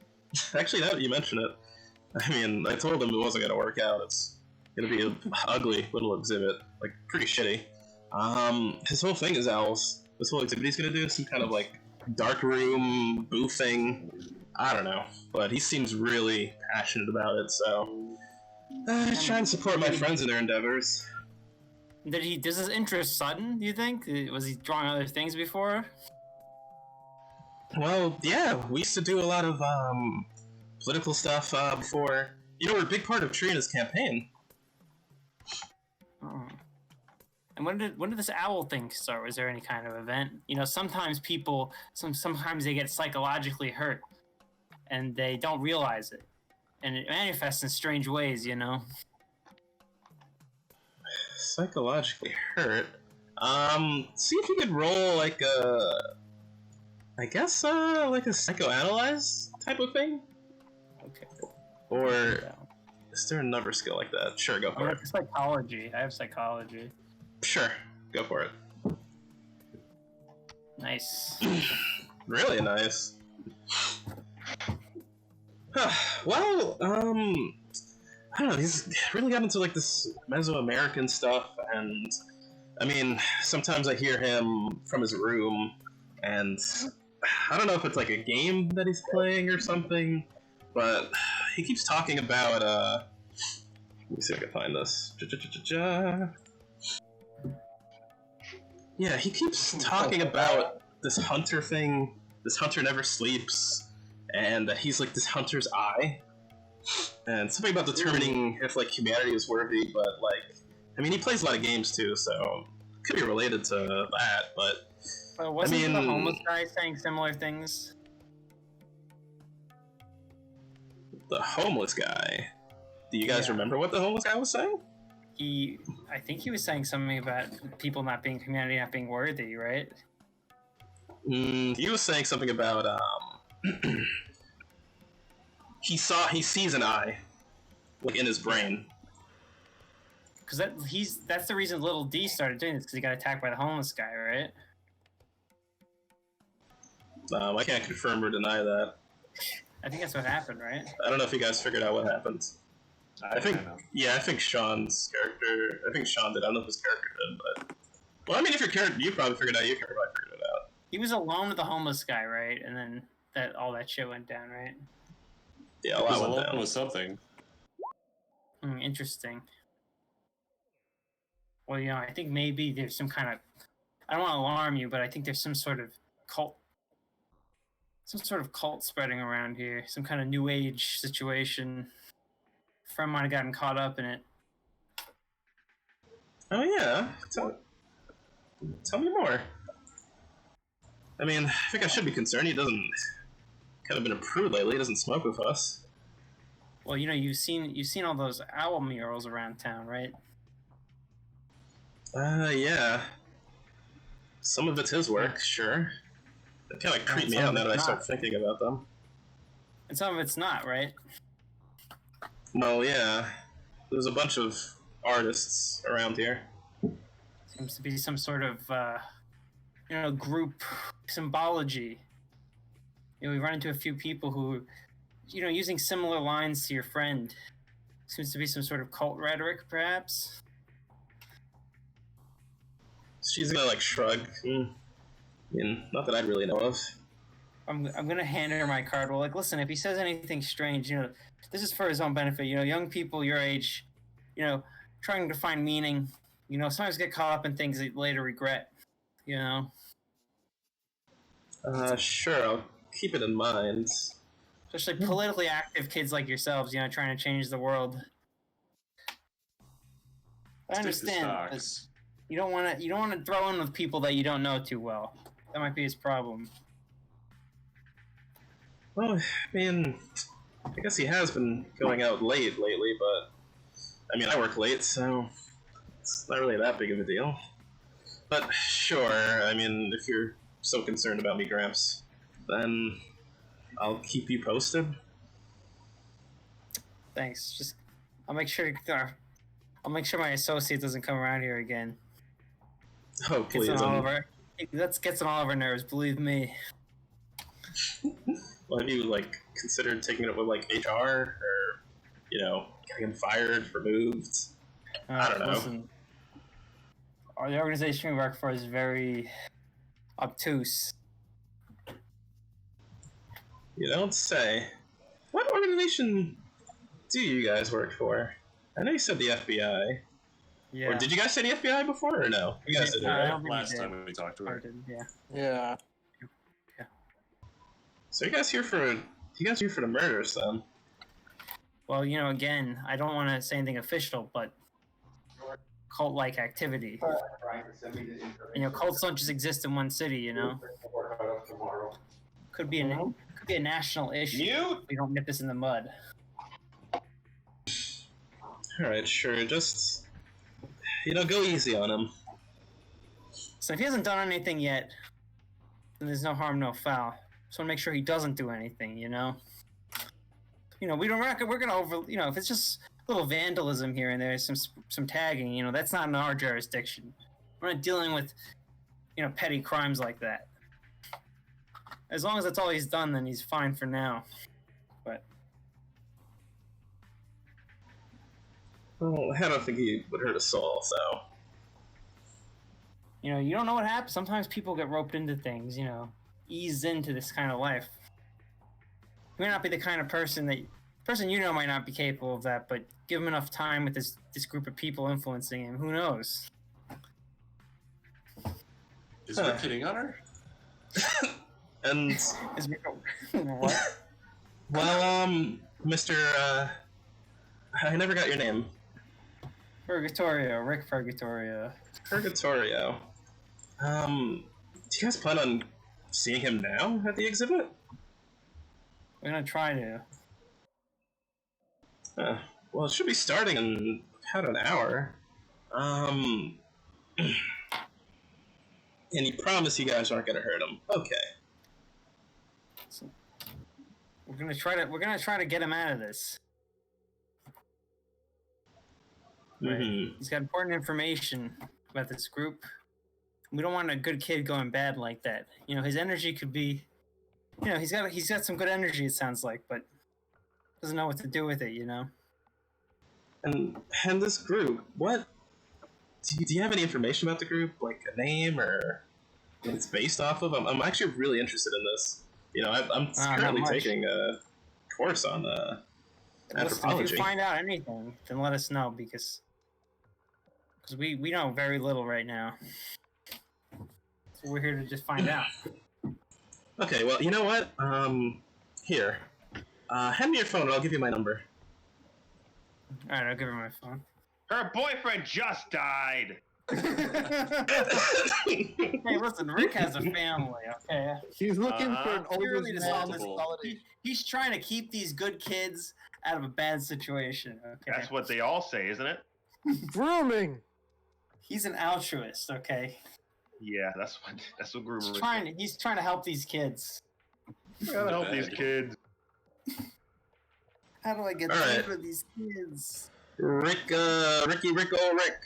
S1: actually, now that you mention it, I mean, I told him it wasn't going to work out. It's going to be an ugly little exhibit, like pretty shitty. His whole thing is owls. This whole exhibit he's going to do some kind of like dark room booth thing. I don't know, but he seems really passionate about it. So I try and support my friends in their endeavors.
S6: Does his interest sudden, do you think? Was he drawing other things before?
S1: Well, yeah, we used to do a lot of political stuff before. You know, we're a big part of Trina's campaign.
S6: Oh. And when did this owl thing start? Was there any kind of event? You know, sometimes people, sometimes they get psychologically hurt, and they don't realize it, and it manifests in strange ways. You know.
S1: Psychologically hurt. See if you could roll like a, I guess like a psychoanalyze type of thing.
S6: Okay.
S1: Or is there another skill like that? Sure, go
S6: I
S1: for it.
S6: have psychology. I have psychology.
S1: Sure, go for it.
S6: Nice.
S1: Really nice. Well, I don't know, he's really got into like this Mesoamerican stuff, and I mean, sometimes I hear him from his room, and I don't know if it's like a game that he's playing or something, but he keeps talking about Let me see if I can find this. Yeah, he keeps talking about this hunter thing. This hunter never sleeps, and that he's like this hunter's eye, and something about determining if like humanity is worthy. But like, I mean, he plays a lot of games too, so it could be related to that. But
S6: wasn't
S1: I mean,
S6: the homeless guy saying similar things?
S1: the homeless guy. Do you guys remember what the homeless guy was saying?
S6: I think he was saying something about people not being humanity, not being worthy, right?
S1: He was saying something about he sees an eye, like in his brain.
S6: Because that's the reason Little D started doing this, because he got attacked by the homeless guy, right?
S1: I can't confirm or deny that.
S6: I think that's what happened, right?
S1: I don't know if you guys figured out what happened. I think Sean's character. I think Sean did. I don't know if his character did, but well, I mean, if your character, you probably figured it out. Your character probably figured it out.
S6: He was alone with the homeless guy, right? And then all that shit went down, right?
S1: Yeah,
S3: It was
S1: went
S3: alone
S1: down.
S3: with something.
S6: Interesting. Well, I think maybe there's some kind of. I don't want to alarm you, but I think there's some sort of cult spreading around here. Some kind of new age situation. A friend might have gotten caught up in it.
S1: Oh yeah, tell me more. I mean, I think I should be concerned. He doesn't kind of been a prude lately. He doesn't smoke with us.
S6: Well, you've seen all those owl murals around town, right?
S1: Yeah. Some of it's his work, sure. They kind of creep me out now that I start thinking about them.
S6: And some of it's not, right?
S1: Well, yeah. There's a bunch of artists around here.
S6: Seems to be some sort of, group symbology. We run into a few people who, using similar lines to your friend. Seems to be some sort of cult rhetoric, perhaps?
S1: She's gonna, shrug. I mean, not that I'd really know of.
S6: I'm gonna hand her my card. Well, listen, if he says anything strange, this is for his own benefit. Young people your age, trying to find meaning, sometimes get caught up in things they later regret,
S1: Sure, I'll keep it in mind.
S6: Especially politically active kids like yourselves, trying to change the world. I understand. But you don't want to throw in with people that you don't know too well. That might be his problem.
S1: Well, I mean, I guess he has been going out late lately, but I mean, I work late, so it's not really that big of a deal. But sure, I mean, if you're so concerned about me, Gramps, then I'll keep you posted.
S6: Thanks. I'll make sure my associate doesn't come around here again.
S1: Oh, please.
S6: That gets on all of our nerves, believe me.
S1: Well, have you, considered taking it with, HR, or, getting him fired, removed? I don't know.
S6: Listen, the organization we work for is very obtuse.
S1: You don't say. What organization do you guys work for? I know you said the FBI.
S6: Yeah.
S1: Or did you guys say the FBI before, or no? You guys did, right?
S3: Last time we talked to her.
S6: Yeah.
S5: Yeah.
S1: So you guys here for the murders, then?
S6: Well, again, I don't want to say anything official, but cult-like activity. Cults don't just exist in one city, Could be a national issue. If we don't get this in the mud.
S1: Alright, sure, just go easy on him.
S6: So if he hasn't done anything yet, then there's no harm, no foul. Just want to make sure he doesn't do anything, we're gonna if it's just a little vandalism here and there, some tagging, that's not in our jurisdiction. We're not dealing with, petty crimes like that. As long as that's all he's done, then he's fine for now. But
S1: well, I don't think he would hurt us all, so.
S6: You don't know what happens. Sometimes people get roped into things, eased into this kind of life. You may not be the kind of person that person you know might not be capable of that, but give him enough time with this group of people influencing him. Who knows?
S3: Is Rick hitting on her?
S1: And
S6: Is what?
S1: well, Mr. I never got your name.
S6: Purgatorio, Rick Purgatorio.
S1: Purgatorio. Do you guys plan on seeing him now at the exhibit?
S6: We're gonna try to.
S1: Well, it should be starting in about an hour. And you promise you guys aren't gonna hurt him. Okay.
S6: So, we're gonna try to get him out of this. Right.
S1: Mm-hmm.
S6: He's got important information about this group. We don't want a good kid going bad like that. You know, his energy could be. You know, he's got some good energy. It sounds like, but doesn't know what to do with it. You know.
S1: And this group, what? Do you have any information about the group, like a name or what it's based off of? I'm actually really interested in this. You know, I'm currently taking a course on
S6: Listen,
S1: anthropology.
S6: if you find out anything, then let us know because we know very little right now. So we're here to just find out.
S1: Okay, well, you know what? Here. Hand me your phone and I'll give you my number.
S6: Alright, I'll give her my phone.
S8: Her boyfriend just died.
S6: Hey, listen, Rick has a family, okay?
S5: He's looking for an
S6: Purely to solve this.
S3: multiple.
S6: He's trying to keep these good kids out of a bad situation, okay?
S8: That's what they all say, isn't it?
S5: grooming.
S6: He's an altruist, okay?
S8: Yeah, that's what groomers.
S6: He's trying to help these kids.
S8: Gotta help these kids.
S6: How do I get
S1: All right.
S6: rid of these kids?
S1: Rick, Ricky, Rick, Rick.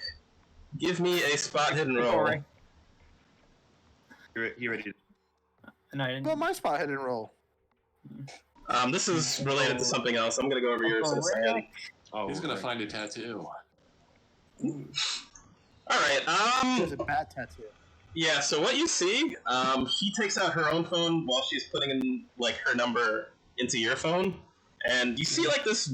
S1: Give me a spot hidden roll.
S6: Rick.
S8: You ready?
S6: No, I didn't.
S5: Well, my spot hidden roll.
S1: This is related to something else. I'm gonna go over yours in a second.
S8: Oh,
S3: He's gonna
S8: right.
S3: find a tattoo.
S1: Alright,
S5: It's a bad tattoo.
S1: yeah, so what you see, she takes out her own phone while she's putting in, like, her number into your phone, and you see, like, this,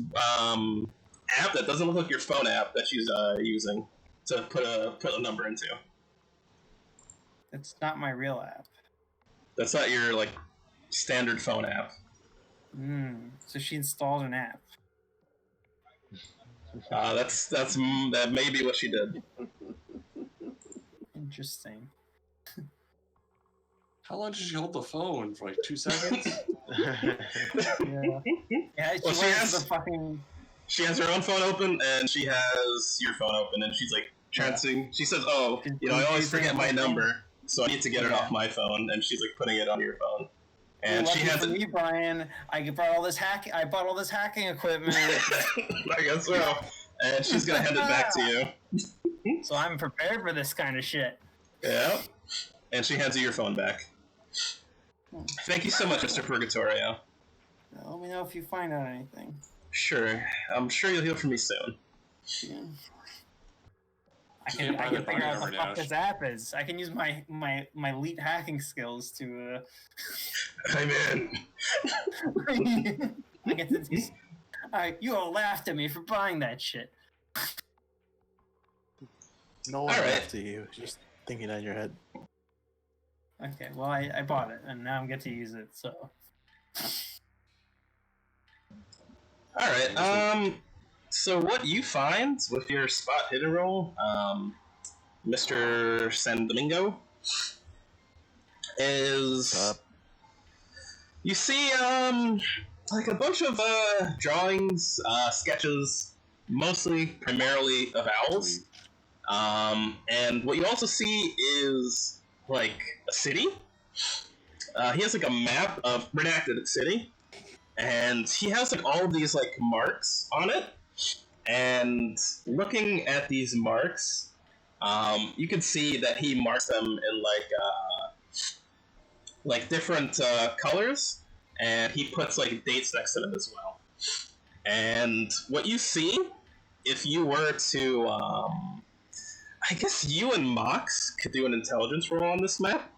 S1: app that doesn't look like your phone app that she's, using to put a number into.
S6: It's not my real app.
S1: That's not your, like, standard phone app.
S6: So she installed an app.
S1: That may be what she did.
S6: Interesting.
S3: How long did she hold the phone? For like 2 seconds?
S6: Yeah. Yeah,
S1: Well,
S6: she has the fucking.
S1: She has her own phone open, and she has your phone open, and she's, like, chancing. She says, oh, you know, I always forget my number, so I need to get it off my phone, and she's, like, putting it on your phone. And she has
S6: for me, Brian. I bought all this hacking equipment.
S1: I guess so. And she's gonna hand it back to you.
S6: So I'm prepared for this kind of shit.
S1: Yeah. And she hands you your phone back. Thank you so much, Mr. Purgatorio.
S6: Let me know if you find out anything.
S1: Sure. I'm sure you'll hear from me soon.
S6: Yeah. I
S3: She
S6: can
S3: can't find the
S6: figure out
S3: phone
S6: what the
S3: number
S6: fuck
S3: now.
S6: this app is. I can use my elite hacking skills to.
S1: I'm in.
S6: I get to do. You all laughed at me for buying that shit.
S5: No one
S1: Alright.
S5: left to you. Just thinking on your head.
S6: Okay, well I bought it and now I get to use it. So.
S1: Alright, so what you find with your spot hidden roll, Mr. San Domingo, is you see, like a bunch of, drawings, sketches, primarily of owls, and what you also see is, like, a city. He has, like, a map of Redacted City, and he has, like, all of these, like, marks on it, and looking at these marks, you can see that he marks them in, like different, colors, and he puts, like, dates next to them as well. And what you see, if you were to, I guess you and Mox could do an intelligence roll on this map.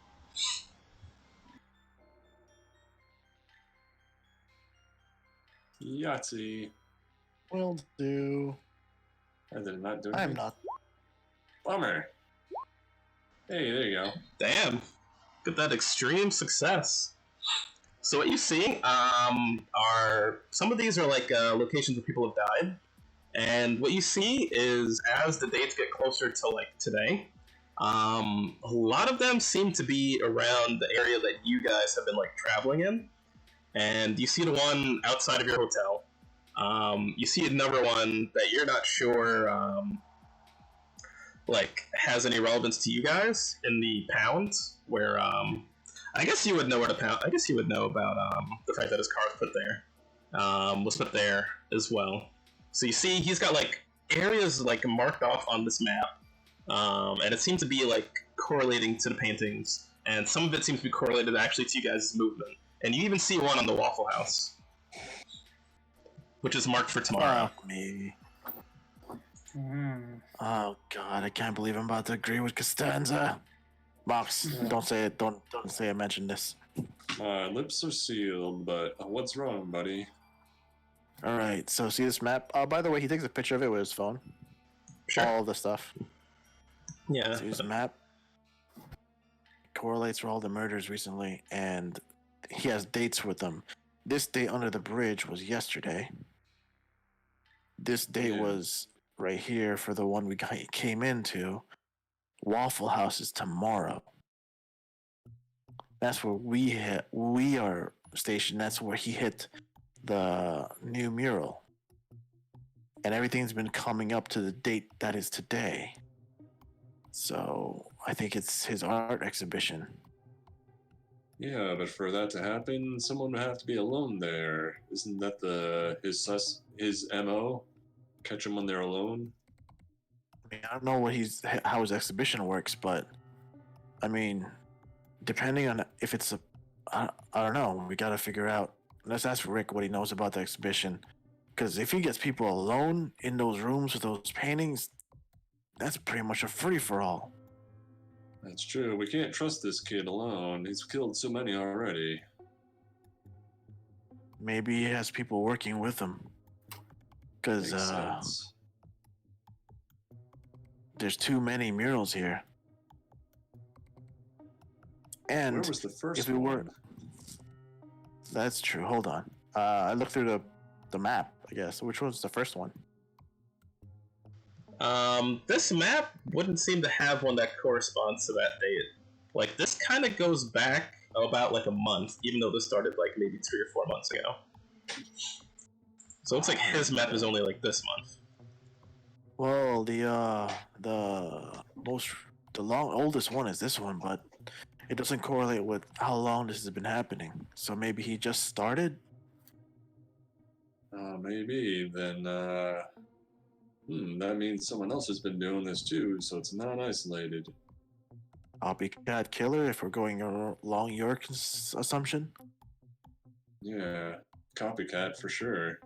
S3: Yahtzee.
S5: Will do.
S3: I did not do
S5: I'm
S3: anything.
S5: not.
S3: Bummer. Hey, there you go.
S1: Damn. Look at that extreme success. So what you see are some of these are like locations where people have died, and what you see is as the dates get closer to like today, a lot of them seem to be around the area that you guys have been like traveling in, and you see the one outside of your hotel. You see another one that you're not sure like has any relevance to you guys in the pound where I guess you would know where the pound. I guess you would know about the fact that his car was put there. Was put there as well. So you see, he's got like areas like marked off on this map, and it seems to be like correlating to the paintings, and some of it seems to be correlated actually to you guys' movement. And you even see one on the Waffle House, which is marked for tomorrow.
S5: Fuck me. Oh god, I can't believe I'm about to agree with Costanza. Mox, don't say it. Don't say I mentioned this.
S3: My lips are sealed, but what's wrong, buddy?
S5: All right. So see this map. Oh, by the way, he takes a picture of it with his phone.
S1: Sure.
S5: All the stuff.
S1: Yeah.
S5: See this map. Correlates with all the murders recently, and he has dates with them. This date under the bridge was yesterday. This date was right here for the one we came into. Waffle House is tomorrow. That's where we are stationed. That's where he hit the new mural. And everything's been coming up to the date that is today. So I think it's his art exhibition.
S3: Yeah, but for that to happen, someone would have to be alone there. Isn't that his MO? Catch them when they're alone?
S5: I mean, I don't know how his exhibition works, but I mean, depending on if it's I don't know. We gotta figure out. Let's ask Rick what he knows about the exhibition, because if he gets people alone in those rooms with those paintings, that's pretty much a free for all.
S3: That's true. We can't trust this kid alone. He's killed so many already.
S5: Maybe he has people working with him, because
S3: Makes sense.
S5: there's too many murals here. And
S3: Where was the first
S5: if we
S3: one?
S5: were, that's true. Hold on. I looked through the map, I guess. Which one's the first one?
S1: This map wouldn't seem to have one that corresponds to that date. Like, this kind of goes back about like a month, even though this started like maybe 3 or 4 months ago. So it looks like his map is only like this month.
S5: Well, the oldest one is this one, but it doesn't correlate with how long this has been happening. So maybe he just started?
S3: Maybe. Then, that means someone else has been doing this too, so it's not isolated.
S5: Copycat killer, if we're going along your assumption?
S3: Yeah, copycat for sure.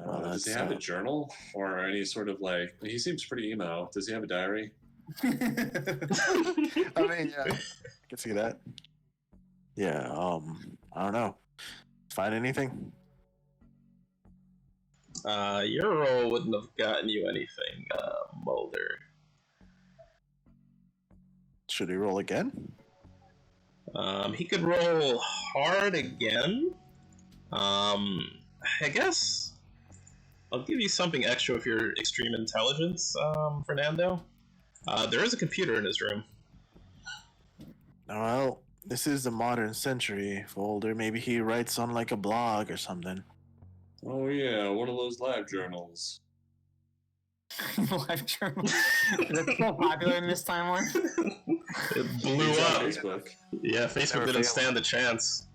S5: Well,
S3: does he have a journal or any sort of like? He seems pretty emo. Does he have a diary?
S5: I mean, yeah, I can see that. Yeah, I don't know. Find anything?
S1: Your roll wouldn't have gotten you anything, Mulder.
S5: Should he roll again?
S1: He could roll hard again. I guess I'll give you something extra with your extreme intelligence, Fernando. There is a computer in his room.
S5: Well, this is the modern century, Folder. Maybe he writes on like a blog or something.
S3: Oh yeah, one of those live journals.
S6: Live journal. Is it still popular in this timeline?
S1: It blew
S3: He's on
S1: up.
S3: Facebook.
S1: Yeah, Facebook didn't stand a chance.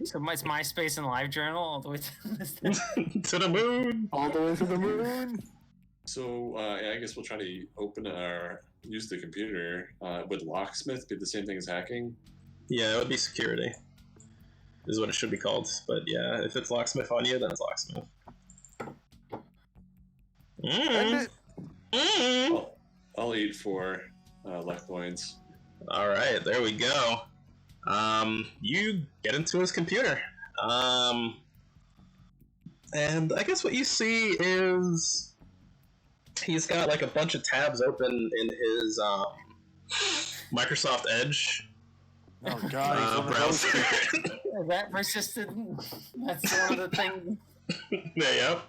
S6: So it's MySpace and live journal all the way to this.
S1: To the moon!
S5: All the way to the moon!
S3: So I guess we'll try to use the computer. Would locksmith be the same thing as hacking?
S1: Yeah, it would be security. Is what it should be called. But yeah, if it's locksmith on you, then it's locksmith.
S3: I'll eat 4 luck points.
S1: Alright, there we go. You get into his computer. And I guess what you see is he's got like a bunch of tabs open in his Microsoft Edge
S5: Oh god, he's one of those
S1: browser.
S6: That persistent. That's one of the things.
S1: Yeah, yep.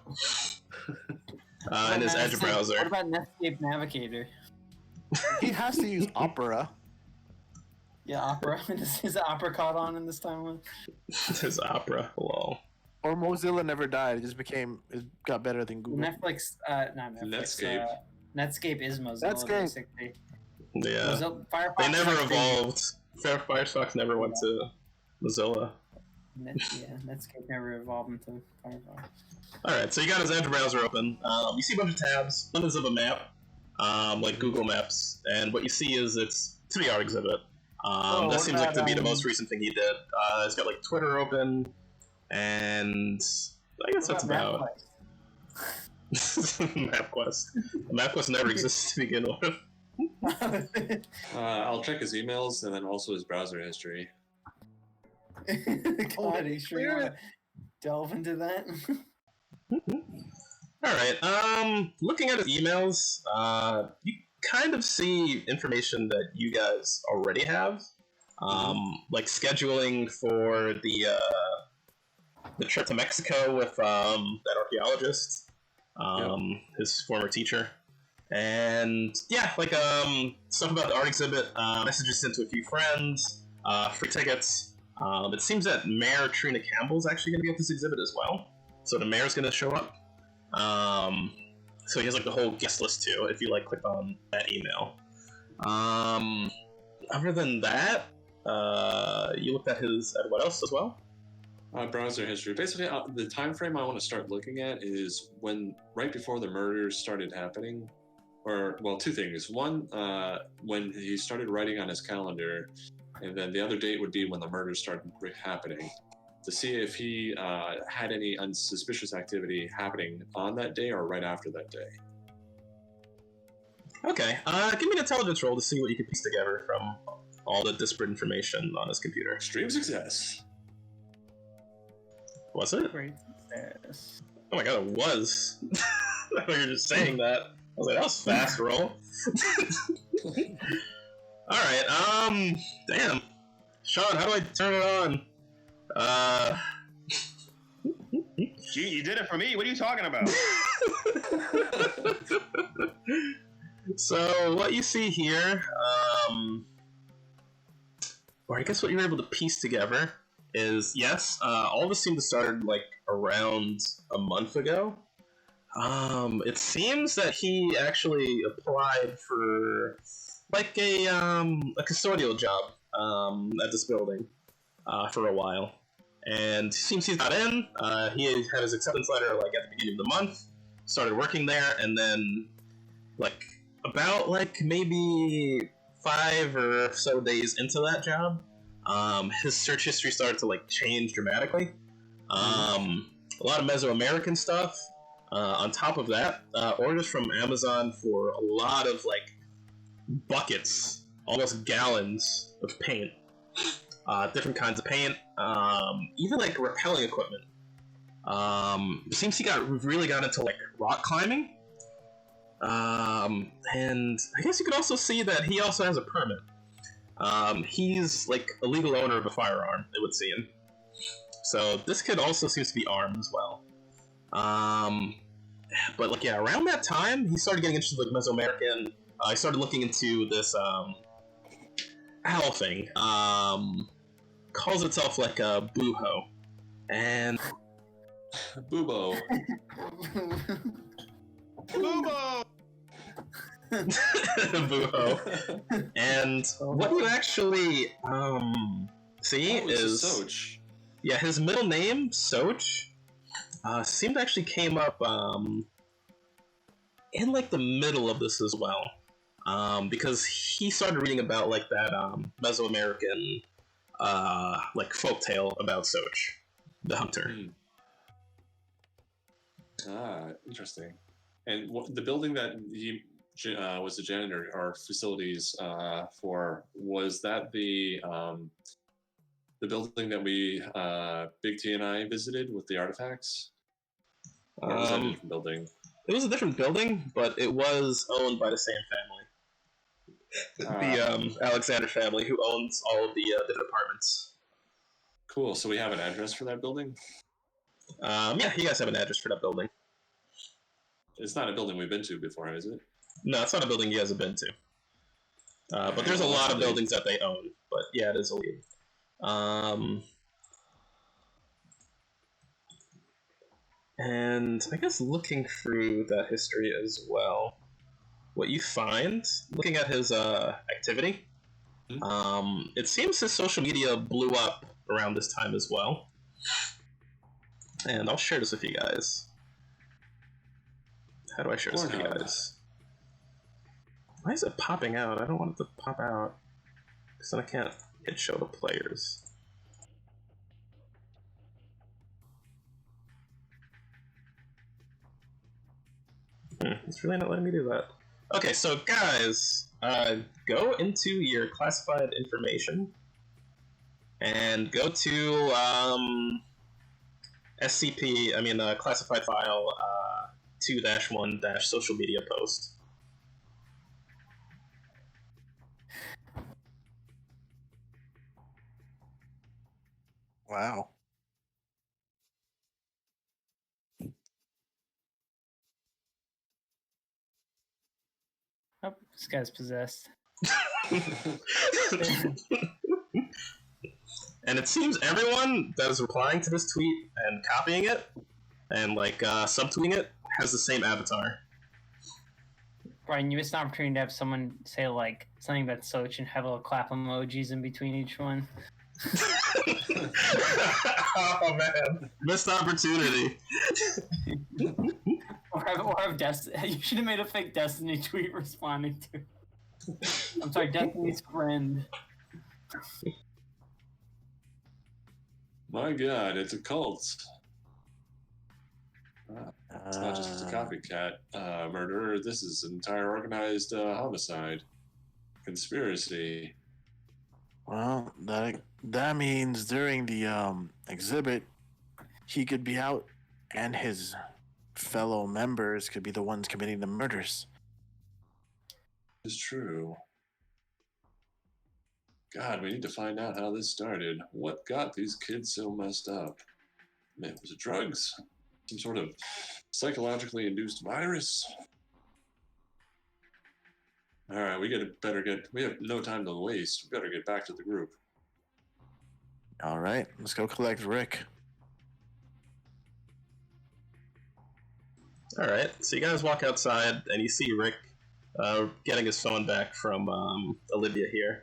S1: In his Edge browser.
S6: What about Netscape Navigator?
S5: He has to use Opera.
S6: Yeah, Opera. Is Opera caught on in this time?
S1: His Opera. Lol.
S5: Or Mozilla never died. It just it got better than Google.
S6: Netflix, not Netflix.
S3: Netscape.
S6: Netscape is Mozilla,
S5: Netscape.
S6: basically.
S1: Yeah.
S6: Firefox
S1: They never
S6: actually-
S1: evolved. Firefox never went to Mozilla.
S6: Netscape never evolved into Firefox.
S1: Alright, so you got his Edge browser open. You see a bunch of tabs, limits of a map, like Google Maps, and what you see is it's to the art exhibit. That
S6: what
S1: seems like to be the
S6: about,
S1: most recent thing he did. He's got like Twitter open, and I guess that's about MapQuest. MapQuest never existed to begin with.
S3: I'll check his emails and then also his browser history.
S6: God, you sure you want to delve into that?
S1: Alright, looking at his emails, you kind of see information that you guys already have. Like scheduling for the trip to Mexico with that archaeologist, his former teacher. And yeah, like stuff about the art exhibit, messages sent to a few friends, free tickets. It seems that Mayor Trina Campbell's actually going to be at this exhibit as well. So the mayor's going to show up. So he has like the whole guest list too, if you like click on that email. Other than that, you looked at what else as well?
S3: Browser history. Basically, the time frame I want to start looking at is right before the murders started happening. Or, well, two things. One, when he started writing on his calendar, and then the other date would be when the murders started happening, to see if he had any unsuspicious activity happening on that day or right after that day.
S1: Okay, give me an intelligence roll to see what you can piece together from all the disparate information on his computer.
S3: Extreme success.
S1: Was it?
S6: Great success.
S1: Oh my god, it was. I thought you were just saying that. I was like, that was fast roll. Alright, damn. Sean, how do I turn it on?
S8: Gee, you did it for me. What are you talking about?
S1: So, what you see here, or I guess what you're able to piece together is, yes, all this seemed to start, like, around a month ago. It seems that he actually applied for, like, a custodial job, at this building, for a while. And it seems he's got in, he had his acceptance letter, like, at the beginning of the month, started working there, and then, like, about, like, maybe 5 or so days into that job, his search history started to, like, change dramatically. A lot of Mesoamerican stuff. On top of that, orders from Amazon for a lot of, like, buckets, almost gallons of paint. Different kinds of paint, even, like, rappelling equipment. It seems he really got into, like, rock climbing. And I guess you could also see that he also has a permit. He's, like, a legal owner of a firearm, it would seem. So this kid also seems to be armed as well. But, like, yeah, around that time, he started getting interested in, like, Mesoamerican. He started looking into this, owl thing. Calls itself, like, a buho. And...
S3: Boobo.
S8: Boobo!
S1: buho. And what you actually, see is...
S3: Soch.
S1: Yeah, his middle name, Soch, seemed to actually came up, in, like, the middle of this as well. Because he started reading about, like, that, Mesoamerican, like, folktale about Soch, the hunter.
S3: Interesting. And the building that he was the janitor or facilities for, was that the The building that we, Big T and I visited with the artifacts? Or was that a different building?
S1: It was a different building, but it was owned by the same family. The Alexander family, who owns all of the departments.
S3: Cool, so we have an address for that building?
S1: Yeah, you guys have an address for that building.
S3: It's not a building we've been to before, is it?
S1: No, it's not a building you guys have been to. But there's a lot of buildings that they own. But yeah, it is a lead. And I guess looking through that history as well, what you find, looking at his activity, it seems his social media blew up around this time as well. And I'll share this with you guys. How do I share this with you guys? Why is it popping out? I don't want it to pop out. Because then I can't hit show the players. It's really not letting me do that. Okay, so guys, go into your classified information and go to SCP, classified file 2-1- social media post.
S5: Wow.
S6: Oh, this guy's possessed.
S1: And it seems everyone that is replying to this tweet and copying it and subtweeting it has the same avatar.
S6: Brian, you missed an opportunity to have someone say like something about Soch and have little clap emojis in between each one.
S1: Oh man, missed opportunity.
S6: or have Destiny. You should have made a fake Destiny tweet responding to. I'm sorry, Destiny's friend.
S3: My god, it's a cult. It's not just a copycat murder. This is an entire organized homicide. Conspiracy.
S5: Well, that means during the exhibit, he could be out, and his fellow members could be the ones committing the murders.
S3: It's true. God, we need to find out how this started. What got these kids so messed up? Man, was it drugs? Some sort of psychologically induced virus? All right, we have no time to waste. We better get back to the group.
S5: All right, let's go collect Rick.
S1: All right, so you guys walk outside and you see Rick getting his phone back from Olivia here.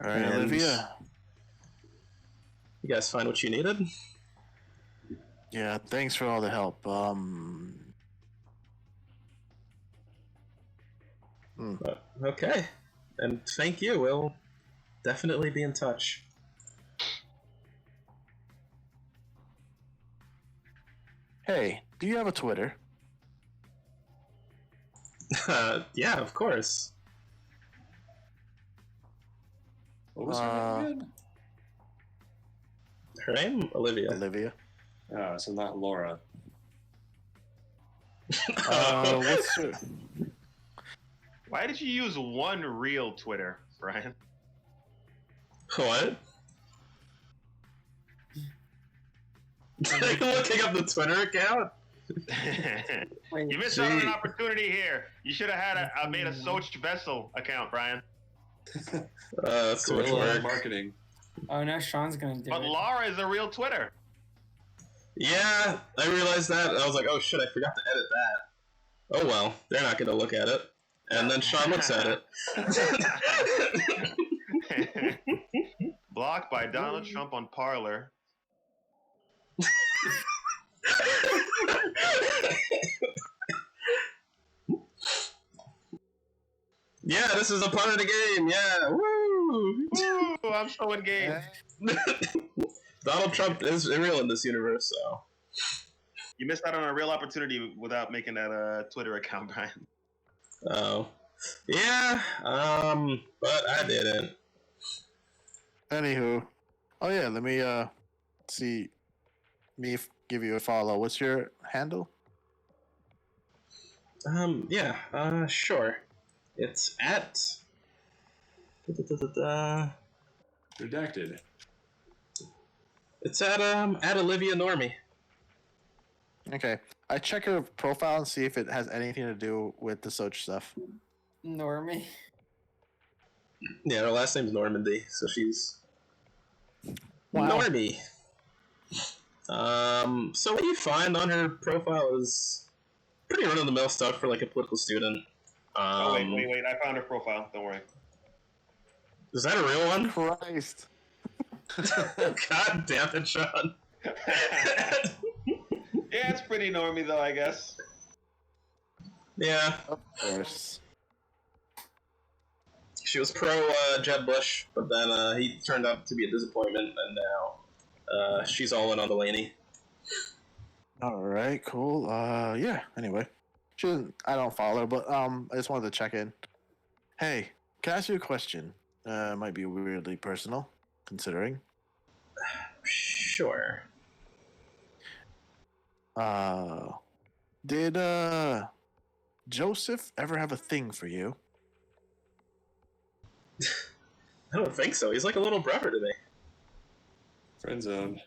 S5: All right,
S1: And
S5: Olivia.
S1: You guys find what you needed?
S5: Yeah, thanks for all the help.
S1: Okay, and thank you. We'll definitely be in touch.
S5: Hey, do you have a Twitter?
S1: Yeah, of course.
S3: What was her name again?
S1: Her name? Olivia.
S5: Olivia.
S3: So not Laura.
S5: What's her...
S8: Why did you use one real Twitter, Brian?
S1: What? Are you looking up the Twitter account?
S8: You missed out on an opportunity here. You should have had made a Soch Vessel account, Brian.
S1: That's too much
S3: Guerrilla
S1: work.
S3: marketing.
S6: Oh no, Sean's gonna do
S8: But
S6: it.
S8: Laura is a real Twitter.
S1: Yeah, I realized that. I was like, oh shit, I forgot to edit that. Oh well, they're not gonna look at it. And then Sean looks at it.
S8: Blocked by Donald Trump on Parler.
S1: Yeah, this is a part of the game. Yeah, woo!
S8: Ooh, I'm so engaged.
S1: Donald Trump is real in this universe, so.
S8: You missed out on a real opportunity without making that Twitter account, Brian.
S1: Oh. Yeah, but I didn't.
S5: Anywho, oh yeah, let me see give you a follow. What's your handle?
S1: Sure. It's at.
S3: Redacted.
S1: It's at Olivia Normie.
S5: Okay, I check her profile and see if it has anything to do with the Soch stuff.
S6: Normie.
S1: Yeah, her last name's Normandy, so she's
S5: Wow.
S1: Normie. So what you find on her profile is pretty run-of-the-mill stuff for like a political student.
S2: Oh wait! I found her profile. Don't worry.
S1: Is that a real one?
S5: Christ.
S1: God damn it, Sean.
S2: Yeah, it's pretty normy though, I guess.
S1: Yeah,
S5: Of course.
S1: she was pro Jeb Bush, but then he turned out to be a disappointment, and now she's all in on Delaney.
S5: All right, cool. Yeah. Anyway, I don't follow her, but I just wanted to check in. Hey, can I ask you a question? Might be weirdly personal, considering.
S1: Sure.
S5: Did Joseph ever have a thing for you?
S1: I don't think so. He's like a little brother to me.
S3: Friend zone.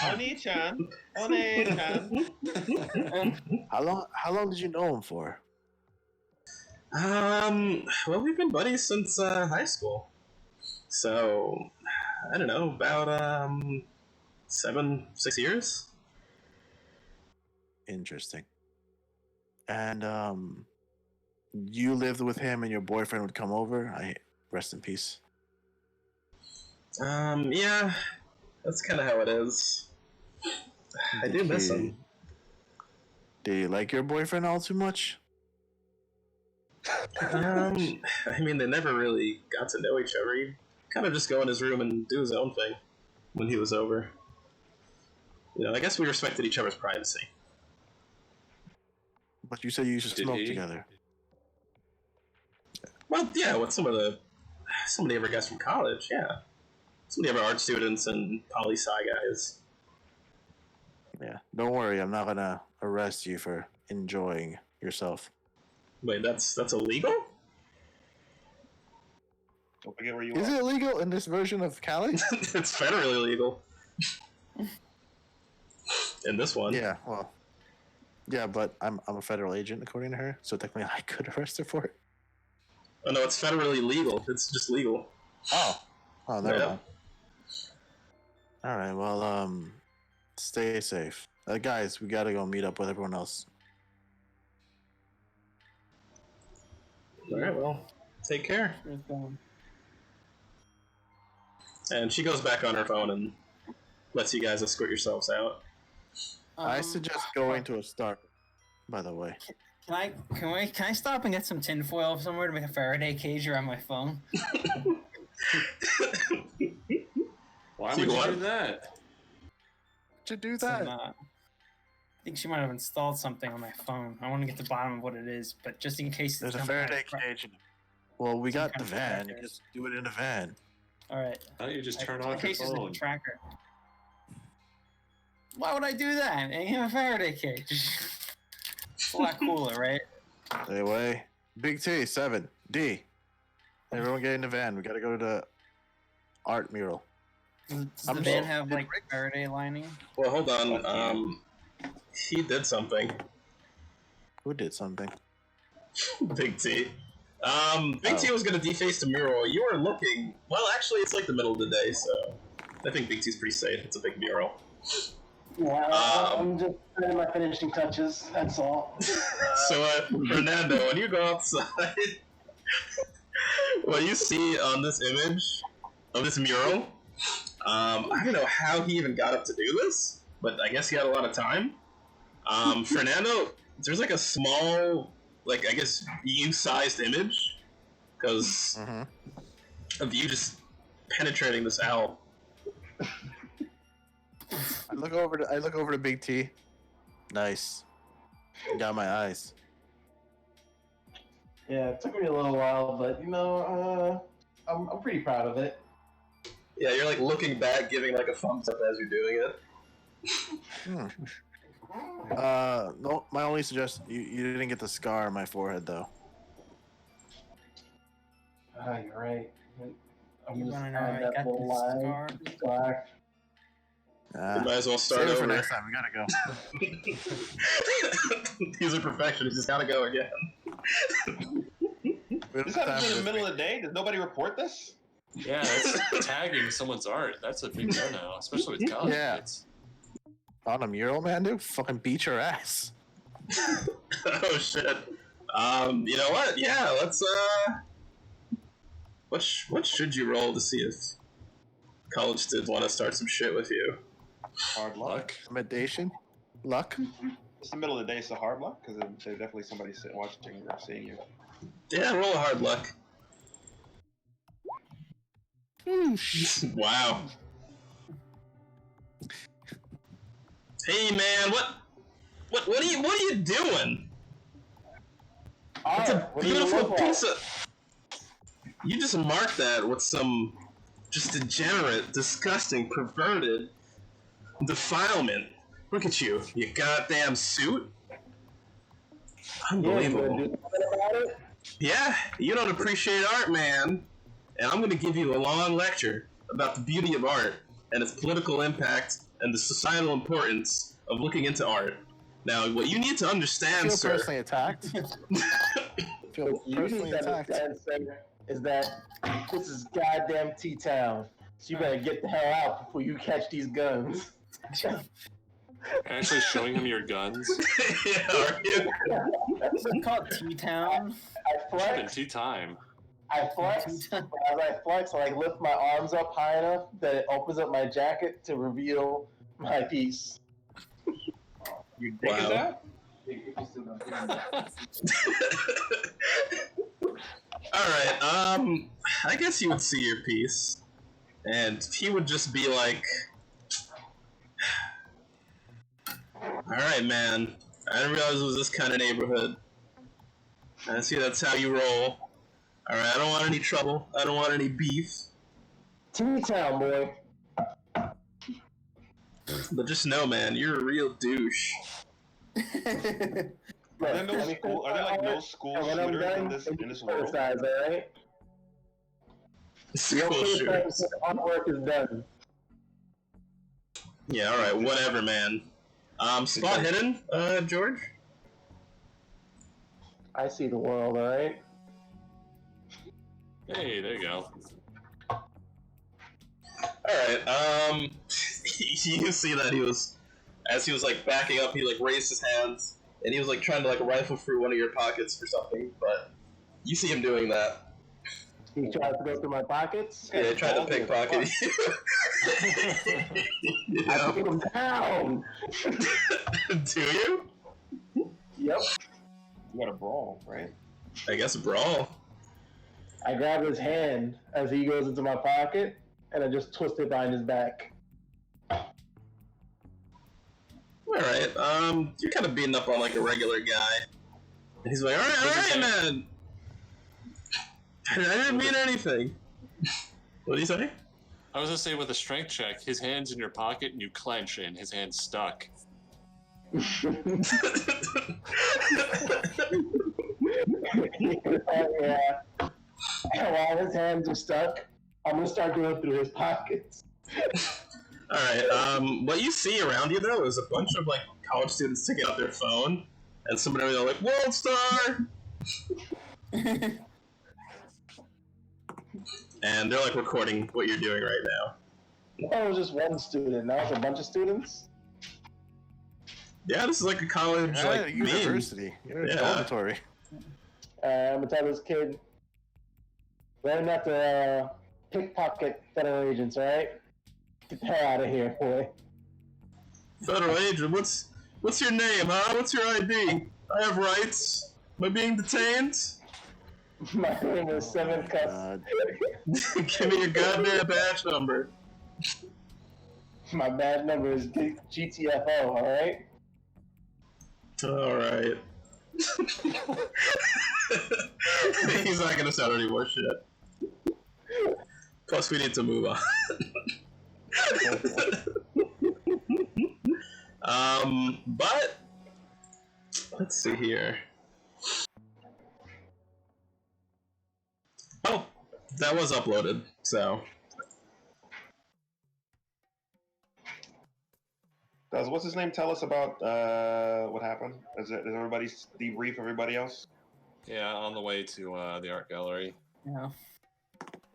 S2: Oni-chan.
S5: How long did you know him for?
S1: Well, we've been buddies since high school. So, I don't know, about 6 years.
S5: Interesting. And you lived with him, and your boyfriend would come over. Rest in peace.
S1: Yeah, that's kind of how it is. I do miss him.
S5: Do you like your boyfriend all too much?
S1: I mean, they never really got to know each other. He'd kind of just go in his room and do his own thing when he was over. You know, I guess we respected each other's privacy.
S5: But you said you used to
S3: Did
S5: smoke
S3: he?
S5: together.
S1: Well, yeah, with some of the other guys from college, yeah. Some of the other art students and poli-sci guys.
S5: Yeah. Don't worry, I'm not gonna arrest you for enjoying yourself.
S1: Wait, that's illegal?
S2: Don't forget where you
S5: Is
S2: are.
S5: it illegal in this version of Cali?
S1: It's federally illegal. In this one.
S5: Yeah, well. Yeah, but I'm a federal agent according to her, so technically I could arrest her for it.
S1: Oh no, it's federally legal. It's just legal.
S5: Oh, never
S1: Yeah.
S5: mind. All right, well, stay safe, guys. We gotta go meet up with everyone else.
S1: Alright, well, take care. And she goes back on her phone and lets you guys escort yourselves out.
S5: I suggest going to a Starbucks. By the way,
S6: Can I stop and get some tinfoil somewhere to make a Faraday cage around my phone?
S3: Why
S1: Do
S3: would
S1: you
S3: you
S1: want-
S3: do that?
S5: to do
S6: Some,
S5: that.
S6: I think she might have installed something on my phone. I want to get to the bottom of what it is, but just in case
S5: There's a
S6: some kind of
S5: Faraday cage. Well, we
S6: some
S5: got
S6: kind
S5: the
S6: of
S5: van. You
S6: tracker.
S5: just do it in the van.
S6: All right.
S3: Why don't you just turn
S6: in
S3: off your
S6: case there's a
S3: phone?
S6: tracker. Why would I do that? I have a Faraday cage. It's a lot cooler, right?
S5: Anyway, Big T 7 D. Everyone get in the van. We gotta go to the art mural.
S6: Does
S5: I'm
S6: the van
S5: so-
S6: have like Faraday lining?
S1: Well, hold on. He did something.
S5: Who did something?
S1: Big T. Big T was gonna deface the mural. You were looking. Well, actually, it's like the middle of the day, so I think Big T's pretty safe. It's a big mural.
S4: Yeah, I'm just putting my finishing touches. That's all.
S1: So, Fernando, when you go outside, what you see on this image of this mural, I don't know how he even got up to do this, but I guess he had a lot of time. Fernando, there's like a small, like, I guess, you-sized image, because of you just penetrating this owl.
S5: I look over to Big T. Nice. Got my eyes.
S4: Yeah, it took me a little while, but I'm pretty proud of it.
S1: Yeah, you're like looking back, giving like a thumbs up as you're doing it.
S5: No, my only suggestion, you didn't get the scar on my forehead though.
S4: Ah, you're right. I'm
S6: You
S4: just
S6: wanna know
S4: find
S6: how I
S4: that
S6: got
S4: little
S6: this
S4: line. Scar.
S1: You might as well start
S5: Save it for
S1: over.
S5: next time. We gotta go.
S1: He's a perfectionist. He's gotta go again.
S2: This happens in the middle of the day. Does nobody report this?
S3: Yeah, that's tagging someone's art. That's a big no now, especially with college
S5: Yeah.
S3: kids.
S5: On a mural, man, dude? Fucking beat your ass.
S1: Oh shit. You know what? Yeah, let's what should you roll to see if college students want to start some shit with you?
S2: Hard luck.
S5: Intimidation? Luck?
S2: It's the middle of the day, so hard luck, because there's definitely somebody sitting watching or seeing you.
S1: Yeah, roll a hard luck. Wow. Hey man, what are you doing? It's a
S4: what do you
S1: beautiful
S4: look
S1: piece of. You just marked that with some just degenerate, disgusting, perverted defilement. Look at you, you goddamn suit. Unbelievable.
S4: Yeah, you gonna do something about it?
S1: Yeah, you don't appreciate art, man. And I'm gonna give you a long lecture about the beauty of art and its political impact and the societal importance of looking into art. Now, what you need to understand,
S5: Feel
S1: sir.
S5: personally attacked. Feel
S4: What you
S5: personally
S4: need to
S5: attacked.
S4: understand, sir, is that this is goddamn T-Town. So you better get the hell out before you catch these guns.
S3: Actually showing him your guns.
S1: Yeah, are you?
S6: It's called T-Town.
S4: I
S3: In
S4: flex.
S3: tea time.
S4: I flex. As I flex, I like lift my arms up high enough that it opens up my jacket to reveal my piece.
S2: Your dick is
S1: Wow.
S2: out?
S1: Alright, I guess you would see your piece, and he would just be like, alright, man, I didn't realize it was this kind of neighborhood. I see that's how you roll. Alright, I don't want any trouble, I don't want any beef,
S4: T-Town, boy.
S1: but just know, man, you're a real douche.
S2: Are there no school? Are there like no school
S4: And when I'm
S2: shooters
S4: done,
S2: in this world?
S4: criticize, alright?
S1: School shooters.
S4: Artwork is done.
S1: Yeah, alright, whatever, man. Spot hidden, George?
S4: I see the world, alright?
S3: Hey, there you go.
S1: Alright, you see that as he was like backing up, he like raised his hands, and he was like trying to like rifle through one of your pockets or something, but you see him doing that.
S4: He tries to go through my pockets.
S1: Yeah, he tried to pickpocket you. You
S4: I
S1: know?
S4: put him down.
S1: Do you?
S4: Yep.
S2: You got a brawl, right?
S1: I guess brawl.
S4: I grab his hand as he goes into my pocket, and I just twist it behind his back.
S1: Alright, you're kind of beating up on like a regular guy. And he's like, alright, man! I didn't mean anything. What do you say?
S3: I was gonna say with a strength check, his hand's in your pocket and you clench and his hand's stuck.
S4: Yeah. While his hands are stuck, I'm gonna start going through his pockets.
S1: Alright, what you see around you though is a bunch of like college students taking out their phone, and somebody over there like, World Star! And they're like recording what you're doing right now.
S4: Oh, it was just one student. Now it's a bunch of students.
S1: Yeah, this is like a college,
S5: Yeah,
S1: like, meme.
S5: university. You're
S1: Yeah.
S5: dormitory.
S4: I'm gonna tell this kid, they're not to pickpocket federal agents, alright? Get the hell out of here, boy.
S1: Federal agent, what's your name, huh? What's your ID? I have rights. Am I being detained?
S4: My name is Seven Cuss.
S1: Give me your goddamn badge number.
S4: My bad number is GTFO, alright?
S1: Alright. He's not gonna sound any more shit. Plus, we need to move on. But let's see here. Oh, that was uploaded. So,
S2: Does what's his name tell us about what happened? Is everybody debrief everybody else?
S3: Yeah, on the way to the art gallery.
S6: Yeah.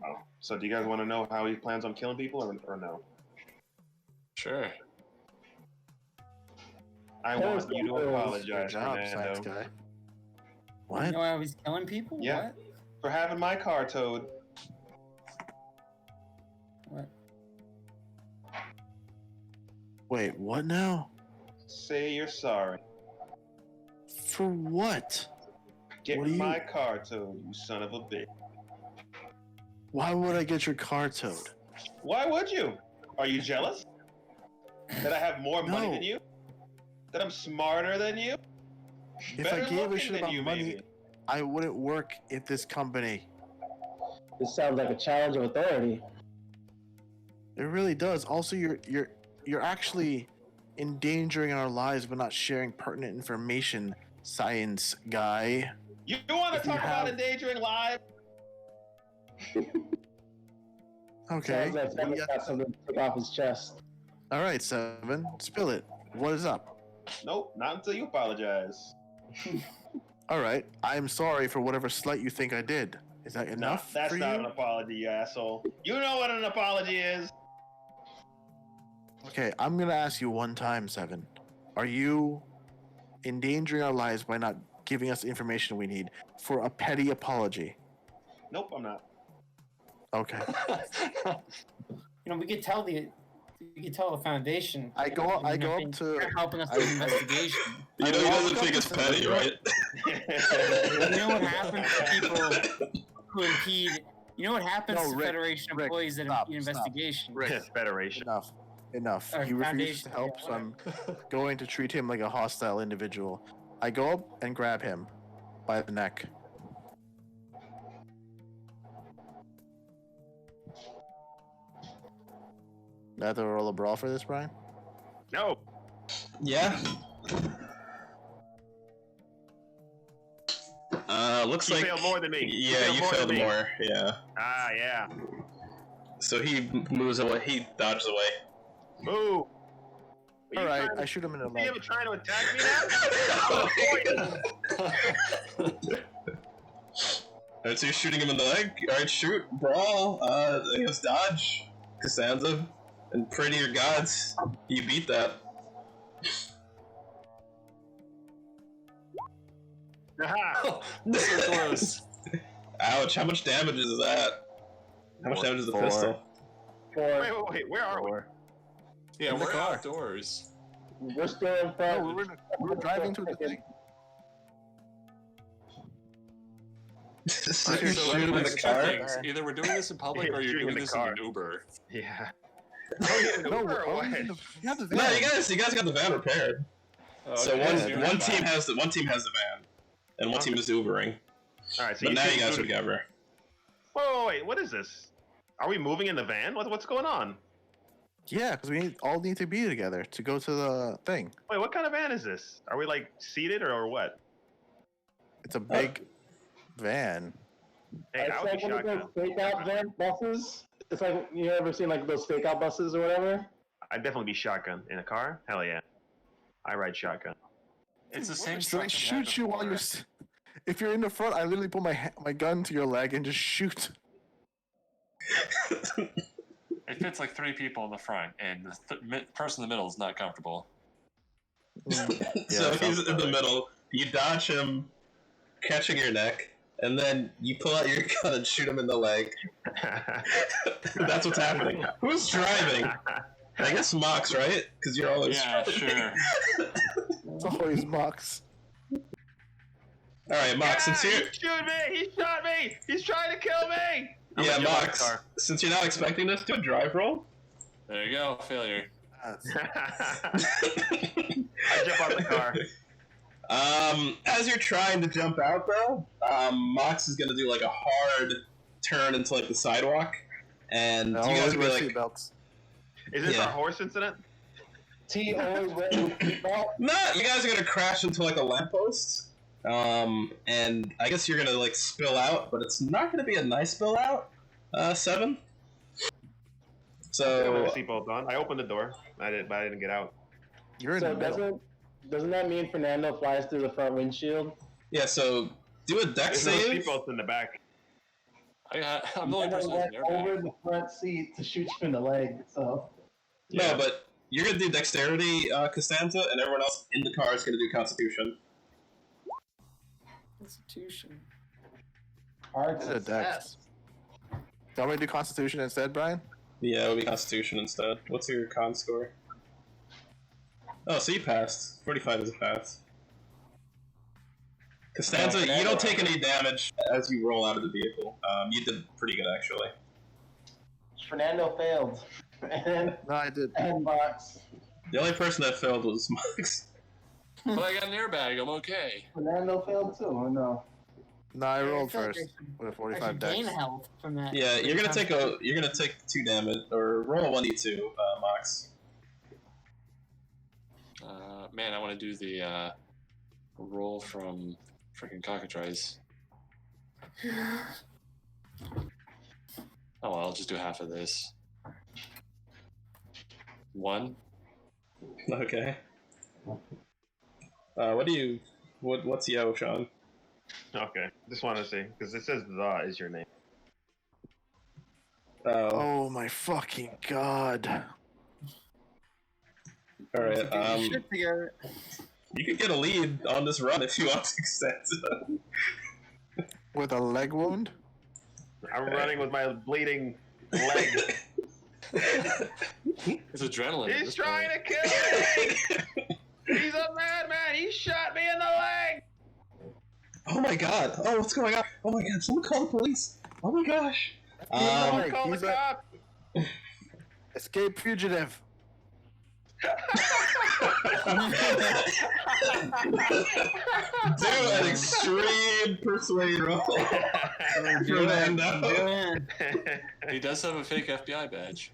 S2: Oh, so do you guys want to know how he plans on killing people or no?
S3: Sure.
S2: I want you to
S5: Good
S2: apologize,
S5: job, science
S2: Fernando,
S5: guy.
S6: You
S5: What?
S6: know I was killing people?
S2: Yeah.
S6: What?
S2: for having my car towed.
S6: What?
S5: Wait, what now?
S2: Say you're sorry.
S5: For what?
S2: Get
S5: What do you-
S2: my car towed, you son of a bitch.
S5: Why would I get your car towed?
S2: Why would you? Are you jealous? That I have more money
S5: No.
S2: than you? That I'm smarter than you?
S5: If
S2: Better
S5: I gave a
S2: looking
S5: shit
S2: than
S5: about
S2: you,
S5: money,
S2: maybe.
S5: I wouldn't work at this company.
S4: This sounds like a challenge of authority.
S5: It really does. Also, you're actually endangering our lives by not sharing pertinent information, science guy.
S2: You want to
S5: If you
S2: talk about
S5: have-
S2: endangering lives?
S5: Okay.
S4: Sounds like
S5: Well,
S4: someone's
S5: yeah.
S4: got something to take off his chest.
S5: All right, Seven. Spill it. What is up?
S2: Nope, not until you apologize.
S5: All right. I'm sorry for whatever slight you think I did. Is that
S2: No,
S5: enough
S2: that's
S5: for
S2: not
S5: you?
S2: an apology, you asshole. You know what an apology is.
S5: Okay, I'm gonna ask you one time, Seven. Are you endangering our lives by not giving us the information we need for a petty apology?
S2: Nope, I'm not.
S5: Okay.
S6: You know, we could tell the foundation.
S5: I go up to.
S6: They're helping us with the investigation.
S1: You know, he
S5: I
S1: doesn't
S5: walk
S1: think
S5: up
S1: it's
S5: to
S1: petty,
S5: the-
S1: right?
S6: You know what happens to people who impede? You know what happens
S5: No,
S6: to
S5: Rick,
S6: Federation
S5: Rick,
S6: employees that
S5: stop,
S6: impede
S5: stop.
S6: investigation?
S5: Rick,
S2: Federation.
S5: Enough.
S6: Or
S5: He refuses to
S6: foundation,
S5: help,
S6: yeah,
S5: so I'm going to treat him like a hostile individual. I go up and grab him by the neck. Do I have to roll a brawl for this, Brian?
S2: No.
S1: Yeah. Looks
S2: You
S1: like
S2: failed more than me.
S1: Yeah, you
S2: more than
S1: failed
S2: me.
S1: more. Yeah.
S2: Ah, yeah.
S1: So he moves away. He dodges away.
S2: Ooh.
S5: All right, I shoot him in the
S2: Are you
S5: leg.
S2: ever trying to attack me now?
S1: Alright, so you're shooting him in the leg. Alright, shoot, brawl. I guess dodge, Cassandra, and pray to your gods you beat that.
S2: Aha.
S3: So close.
S1: Ouch! How much damage is that? How much damage is the
S5: Four.
S1: pistol?
S2: Wait, where are we?
S3: Yeah,
S5: In the
S3: we're
S5: car.
S3: outdoors.
S4: We're still in front.
S5: No, we're driving to the thing.
S1: So
S5: Okay,
S1: you
S5: so
S1: shoot him in the
S3: Two
S1: car.
S3: things. Either we're doing this in public
S2: Yeah,
S3: or you're
S2: shooting in
S3: doing
S2: the
S3: this
S2: car.
S3: in an Uber.
S2: Yeah. Oh, yeah,
S5: No,
S2: Uber or what?
S5: we have the van.
S1: No, you guys got the van repaired. So
S3: Okay,
S1: one
S3: you're
S1: one
S3: back.
S1: team has the van, and one team is Ubering.
S2: All right, so
S1: But now you
S2: two-
S1: guys are together.
S2: Wait, what is this? Are we moving in the van? What's going on?
S5: Yeah, because we all need to be together to go to the thing.
S2: Wait, what kind of van is this? Are we like seated or what?
S5: It's a big van.
S2: Hey,
S4: It's
S2: I would be
S4: like one of
S2: shotgun.
S4: those stakeout van buses. It's like, you ever seen like those stakeout buses or whatever?
S2: I'd definitely be shotgun in a car. Hell yeah, I ride shotgun.
S3: It's the same
S5: So I
S3: truck that
S5: shoot
S3: had
S5: you while
S3: before.
S5: you're. If you're in the front, I literally put my gun to your leg and just shoot.
S3: It fits like 3 people in the front, and the person in the middle is not comfortable.
S1: So
S5: Yeah,
S1: he's in the middle. You dodge him, catching your neck, and then you pull out your gun and shoot him in the leg. That's what's happening. Who's driving? I guess Mox, right? Because you're always
S3: Yeah,
S1: driving.
S3: sure.
S5: It's always Mox.
S1: All right, Mox. Since
S2: He
S1: you're
S2: shoot me! He shot me! He's trying to kill me! I'm
S1: yeah,
S2: gonna jump out of the
S1: Mox.
S2: car.
S1: Since you're not expecting this, do a drive roll.
S3: There you go, failure.
S2: I jump out of the car.
S1: As you're trying to jump out, though, Mox is gonna do like a hard turn into like the sidewalk, and
S5: No,
S1: you guys
S5: always
S1: will be
S5: wear
S1: like,
S5: seatbelts.
S8: Is this
S1: Yeah.
S8: our horse incident?
S7: T always wearing seatbelt.
S1: no, you guys are gonna crash into like a lamppost. And I guess you're gonna like spill out, but it's not gonna be a nice spill out. 7.
S8: I have
S1: So
S8: my seatbelt on. I opened the door. I didn't get out.
S5: You're in
S4: So
S5: the middle.
S4: doesn't that mean Fernando flies through the front windshield?
S1: yeah, so do a deck
S8: There's no
S1: save.
S8: seatbelts in the back.
S3: I'm the
S4: And
S3: only
S4: then
S3: person
S4: went
S3: who's an airbag.
S4: over the front seat to shoot you in the leg. So
S1: No, but you're gonna do dexterity, Costanza, and everyone else in the car is gonna do Constitution.
S6: Constitution.
S4: hard
S5: This is a dex.
S4: success.
S5: Do you want me to do Constitution instead, Brian?
S1: Yeah, it'll be Constitution instead. What's your con score? Oh, so you passed. 45 is a pass. Costanza, you don't take any damage as you roll out of the vehicle. You did pretty good, actually.
S4: Fernando failed. And
S5: No, I did.
S4: box.
S1: The only person that failed was Mux.
S3: But I got an airbag. I'm okay.
S4: Fernando failed too, or no?
S5: No, I rolled
S6: feel like
S5: first with a
S6: I
S5: 45
S6: should
S5: dex.
S6: gain health from that.
S1: Yeah, you're gonna take 2 damage, or roll a 1d2, Mox.
S3: Man, I want to do the roll from freaking cockatrice. Oh well, I'll just do half of this. 1.
S1: Okay. What's Yo, Sean?
S8: Okay. Just want to see because it says "the" is your name.
S5: Oh my fucking god.
S1: Alright,
S6: Shit together.
S1: you could get a lead on this run if you want to extend.
S5: With a leg wound?
S8: I'm running with my bleeding leg.
S3: It's adrenaline. at
S8: He's
S3: this
S8: trying
S3: point.
S8: to kill me! He's a madman! He shot me in the leg!
S1: Oh my god! Oh, what's going on? Oh my god! Someone call the police! Oh my gosh!
S8: Someone call the
S5: he's a-
S8: cop!
S5: Escape fugitive.
S1: Do an extreme persuade roll. Fernando.
S3: He does have a fake FBI badge.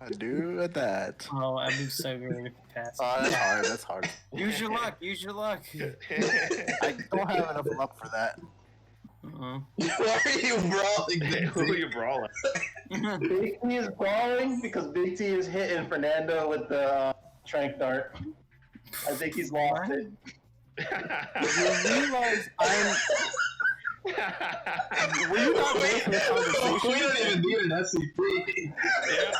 S5: I do at that.
S6: Oh, I'd be so good if you passed.
S5: Oh, that's hard. That's hard.
S6: Use your luck. Use your luck.
S5: I don't have enough luck for that.
S6: Uh-uh.
S1: Why are you brawling?
S8: Who are you brawling?
S4: Big T is brawling because Big T is hitting Fernando with the trank dart. I think he's lost it.
S5: You realize I'm. Were you not there for the conversation?
S1: We don't even need an SCP.
S8: Yeah.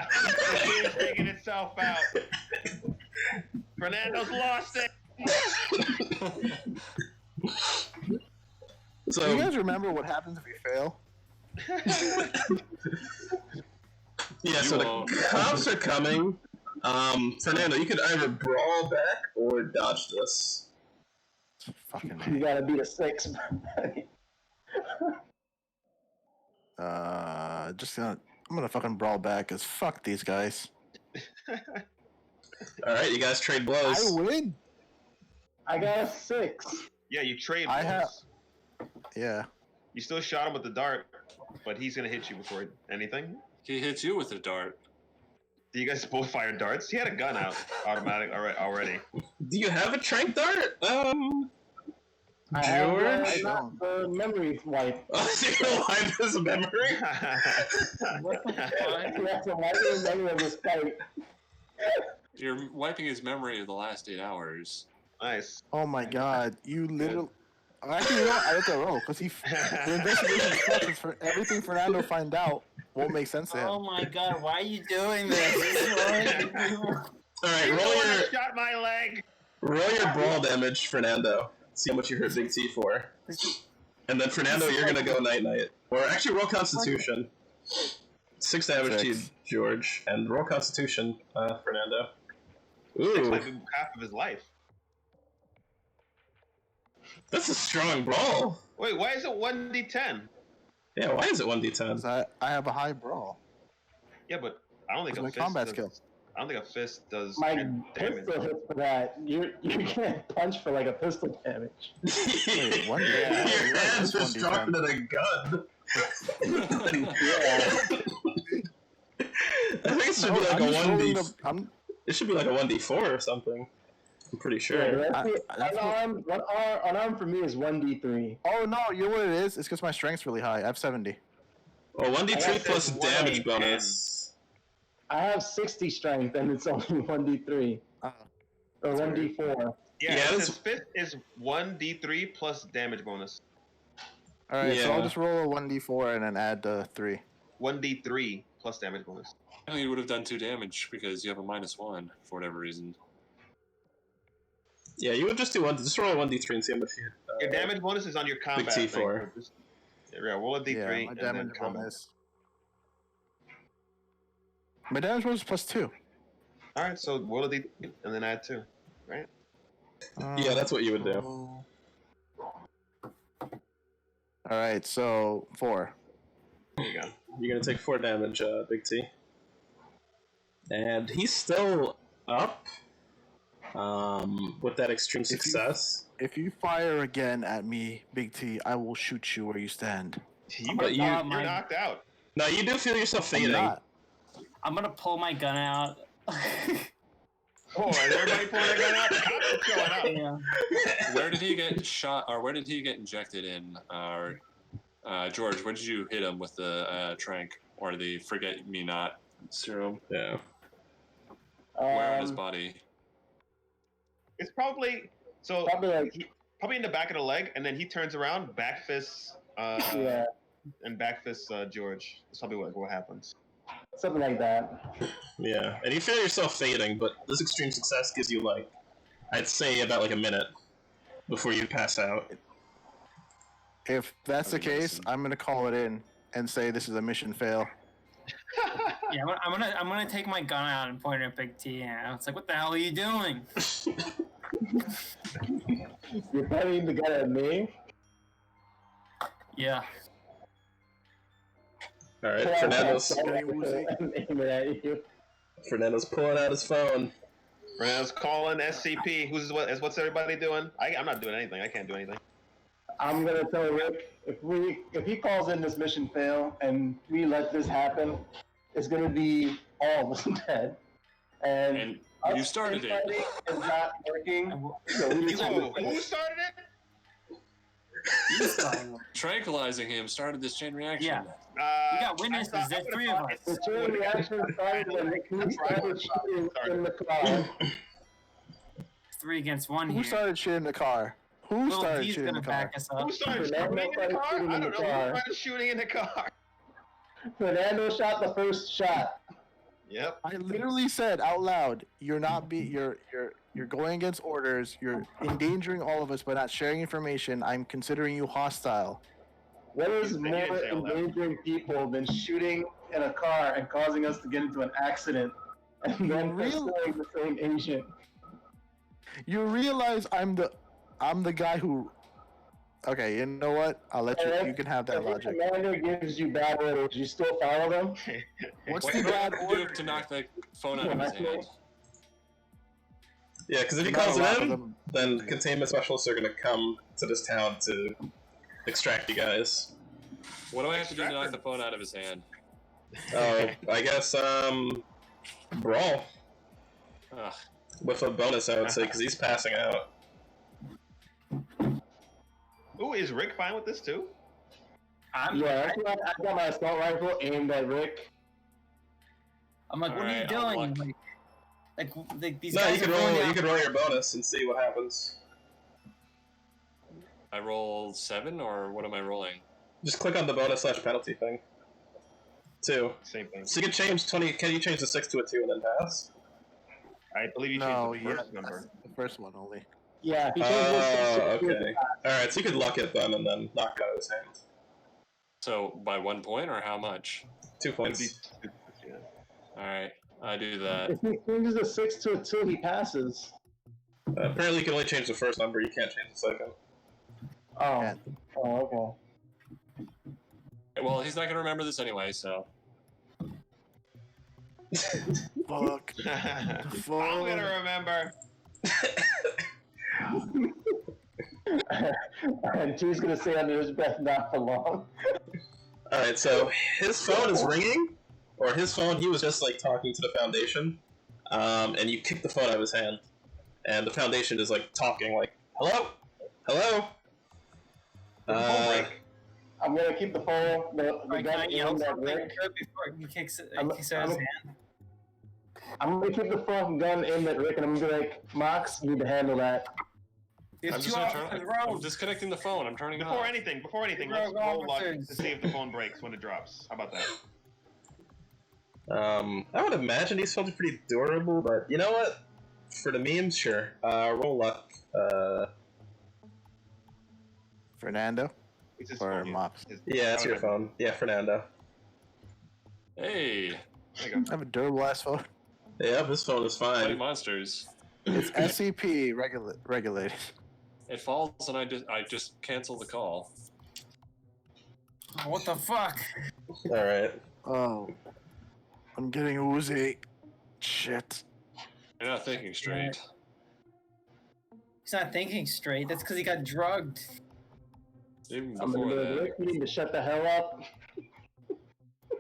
S8: The machine's taking itself out. Fernando's lost it.
S5: Do
S1: So,
S5: you guys remember what happens if we fail?
S1: yeah, so
S3: won't.
S1: the cops are coming. Fernando, you could either brawl back or dodge this.
S5: Fucking.
S4: You gotta beat a 6.
S5: I'm gonna fucking brawl back, cause fuck these guys.
S1: Alright, you guys trade blows.
S5: I win.
S4: I got a 6.
S8: Yeah, you trade
S5: I
S8: blows.
S5: have- Yeah.
S8: You still shot him with the dart, but he's gonna hit you before anything.
S3: He hits you with a dart.
S8: Do you guys both fire darts? He had a gun out automatic already.
S1: Do you have a trank dart?
S4: I have
S1: George?
S4: not the memory wipe.
S1: Oh, so you wipe his memory?
S6: What the fuck?
S4: You have to wipe the memory of this fight.
S3: You're wiping his memory of the last 8 hours.
S8: Nice.
S5: Oh my god, you literally. Actually, you know what? I have to roll because the investigation process for everything Fernando find out won't make sense to him.
S6: Oh my god, why are you doing this? This is horrible.
S1: Alright,
S8: You're the one that
S1: roll
S8: shot my leg.
S1: your brawl damage, Fernando. See how much you hurt Big T for. And then Fernando, you're gonna go night-night. Or actually roll Constitution. 6 damage to you,
S5: 6.
S1: George. And roll Constitution, Fernando.
S8: It's
S1: Ooh,
S8: like half of his life.
S1: that's a strong brawl.
S8: Wait, why is it 1d10?
S1: Yeah, why is it
S5: 'Cause
S1: 1d10?
S5: I have a high brawl.
S8: Yeah, but I don't think
S5: It's
S8: a
S5: my
S8: fist
S5: combat
S8: does,
S5: skill.
S8: I don't think a fist does
S4: My
S8: damage.
S4: pistol hits for that. You can't punch for like a pistol damage.
S5: Wait, what?
S1: Your hands are
S5: This one
S1: stronger
S5: D10.
S1: than a gun. I think it should be like a 1d.
S5: I'm
S1: It should be like a 1d4 or something. I'm pretty sure.
S4: Yeah, unarmed for me is 1d3.
S5: Oh no, you know what it is? It's because my strength's really high. I have 70.
S1: Well, 1d3 plus
S8: one
S1: damage
S8: d10.
S1: bonus.
S4: I have 60 strength, and it's only 1d3
S5: Oh,
S4: or
S5: that's
S4: 1d4.
S8: Yeah,
S1: Yeah,
S8: it
S1: that's-
S8: says fifth is 1d3 plus damage bonus.
S5: all right, so
S1: Yeah.
S5: I'll just roll a 1d4 and then add the 3.
S8: 1d3 plus damage bonus.
S3: No, you would have done 2 damage because you have a -1 for whatever reason.
S1: Yeah, you would just do one. Just roll a 1d3 and see how much you hit.
S8: Your damage bonus is on your combat
S1: T4.
S8: thing. So just, yeah, roll a d3
S5: Yeah, my
S8: and then
S5: damage
S8: combat.
S5: bonus. My damage bonus is +2.
S8: All right, so roll a d3 and then add 2.
S1: Yeah, that's what you would do.
S5: All right, so 4.
S8: There you go.
S1: You're gonna take 4 damage, Big T. And he's still up. With that extreme
S5: If you-
S1: success.
S5: If you fire again at me, Big T, I will shoot you where you stand.
S1: But
S8: You're
S1: you-
S8: knocked out.
S1: No, you do feel yourself
S5: I'm
S1: fading.
S5: not.
S6: I'm gonna pull my gun out.
S8: Oh, is everybody pulling their gun out? The cops are showing up.
S6: Yeah.
S3: Where did he get shot, or where did he get injected in? George, where did you hit him with the trank or the forget me not serum?
S1: Yeah.
S3: Where on his body?
S8: It's probably so.
S4: Probably like
S8: Probably in the back of the leg, and then he turns around, back fists,
S4: yeah,
S8: and back fists George. That's probably what happens.
S4: something like that.
S1: Yeah. And you feel yourself fading, but this extreme success gives you, like, I'd say about, like, a minute before you pass out.
S5: If that's the
S3: That'd be nice
S5: case,
S3: and-
S5: I'm gonna call it in and say this is a mission fail.
S6: Yeah, I'm gonna take my gun out and point it at Big T, and it's like, what the hell are you doing?
S4: You're pointing the gun at me.
S6: Yeah.
S1: Alright, Fernando's pulling out his phone.
S8: Randall's calling SCP. What's everybody doing? I'm not doing anything. I can't do anything.
S4: I'm gonna tell Rick if he calls in this mission fail and we let this happen, it's gonna be all of us dead. And
S3: And you
S4: us
S3: started it.
S4: fighting is not working. So we need
S8: Who
S4: to
S8: started it?
S3: Tranquilizing him started this chain reaction.
S6: Yeah. We got witnesses. There's 3 of us.
S4: The chain reaction started when Rick started shooting in the car.
S6: 3 against 1
S5: Who
S6: here.
S5: started shit in the car? Who
S6: Little
S5: started
S6: D's
S5: shit in
S6: gonna
S5: the car?
S6: back us up.
S8: Who started
S4: Fernando
S8: shooting in the car?
S4: started shooting
S8: I
S4: in
S8: don't
S4: the
S8: know. Who
S4: car.
S8: started shooting in the car?
S4: Fernando shot the first shot.
S8: Yep.
S5: I literally said out loud, "You're not you're going against orders. You're endangering all of us by not sharing information. I'm considering you hostile."
S4: What is
S8: You
S4: more
S8: didn't say all that.
S4: endangering people than shooting in a car and causing us to get into an accident and then
S5: Real-
S4: pursuing the same agent?
S5: You realize I'm the guy who. Okay, you know what? I'll let you. You can have that
S4: If your
S5: logic.
S4: commander gives you bad orders, you still follow them?
S5: What's
S3: What
S5: the
S3: do I
S5: bad
S3: have to
S5: order?
S3: do to knock the phone out of his hand?
S1: Yeah, because if he
S5: Not
S1: calls
S5: a lot
S1: it
S5: of
S1: in,
S5: them.
S1: then containment specialists are gonna come to this town to extract you guys.
S3: What do I have to do to knock the phone out of his hand?
S1: Oh, I guess, brawl.
S3: Ugh.
S1: With a bonus, I would say, because he's passing out.
S8: Ooh, is Rick fine with this too?
S4: Yeah, I got my assault rifle aimed at Rick.
S6: I'm like, what are you
S3: Alright, I'll
S6: doing?
S3: look.
S6: Like these
S1: No,
S6: guys
S1: you could
S6: are going
S1: roll.
S6: down.
S1: You could roll your bonus and see what happens.
S3: I roll 7, or what am I rolling?
S1: Just click on the bonus / penalty thing. 2.
S8: Same thing.
S1: So you can change 20. Can you change the 6 to a 2 and then pass?
S8: I believe you
S5: No,
S8: changed the
S5: yeah,
S8: first number.
S5: that's the first one only.
S4: Yeah, he
S1: Oh, okay. Alright, so you could luck it then and then knock it out of his hand.
S3: So by 1 point, or how much?
S1: 2 points.
S8: Yeah.
S3: All right, I do that.
S4: If he changes a 6 to a 2, he passes.
S1: Apparently you can only change the first number, you can't change the second.
S4: Oh,
S5: Yeah.
S4: oh okay.
S3: Well, he's not gonna remember this anyway, so.
S5: Fuck.
S8: I'm
S5: Fuck.
S8: gonna remember.
S4: And T's gonna say under his breath, not for long.
S1: All right, so his phone is ringing, or his phone. He was just like talking to the Foundation, and you kick the phone out of his hand, and the Foundation is like talking, like, "Hello, hello."
S4: I'm gonna keep the phone. The
S6: Can I
S4: gun
S6: yell
S4: aimed at
S6: something
S4: Rick.
S6: before he kicks it
S4: I'm-
S6: out his hand?
S4: I'm gonna keep the fucking gun aimed at Rick, and I'm gonna be like, Mox, you need to handle that.
S6: There's
S3: I'm
S6: two
S3: just gonna
S6: officers
S3: turn. I'm
S6: rogue.
S3: disconnecting the phone. I'm turning it
S8: Before
S3: off.
S8: anything,
S6: Rogue
S8: let's roll luck
S6: officers.
S8: to see if the phone breaks when it drops. How about that?
S1: I would imagine these phones are pretty durable, but you know what? For the memes, sure. Roll luck.
S5: Fernando
S8: It's his
S5: or
S8: phone.
S5: Mox?
S1: Yeah, it's your phone. Yeah, Fernando.
S3: Hey,
S8: There you go.
S5: I have a durable ass phone.
S1: Yeah, this phone is
S3: play
S1: fine.
S3: monsters.
S5: It's SCP regulated.
S3: It falls, and I just cancel the call.
S6: Oh, what the fuck?
S1: All right.
S5: Oh, I'm getting woozy. Shit.
S3: You're not thinking straight.
S6: He's not thinking straight. That's because he got drugged.
S3: Even
S4: I'm
S3: before
S4: gonna be like,
S3: that.
S4: Rick, you need to shut the hell up.
S6: What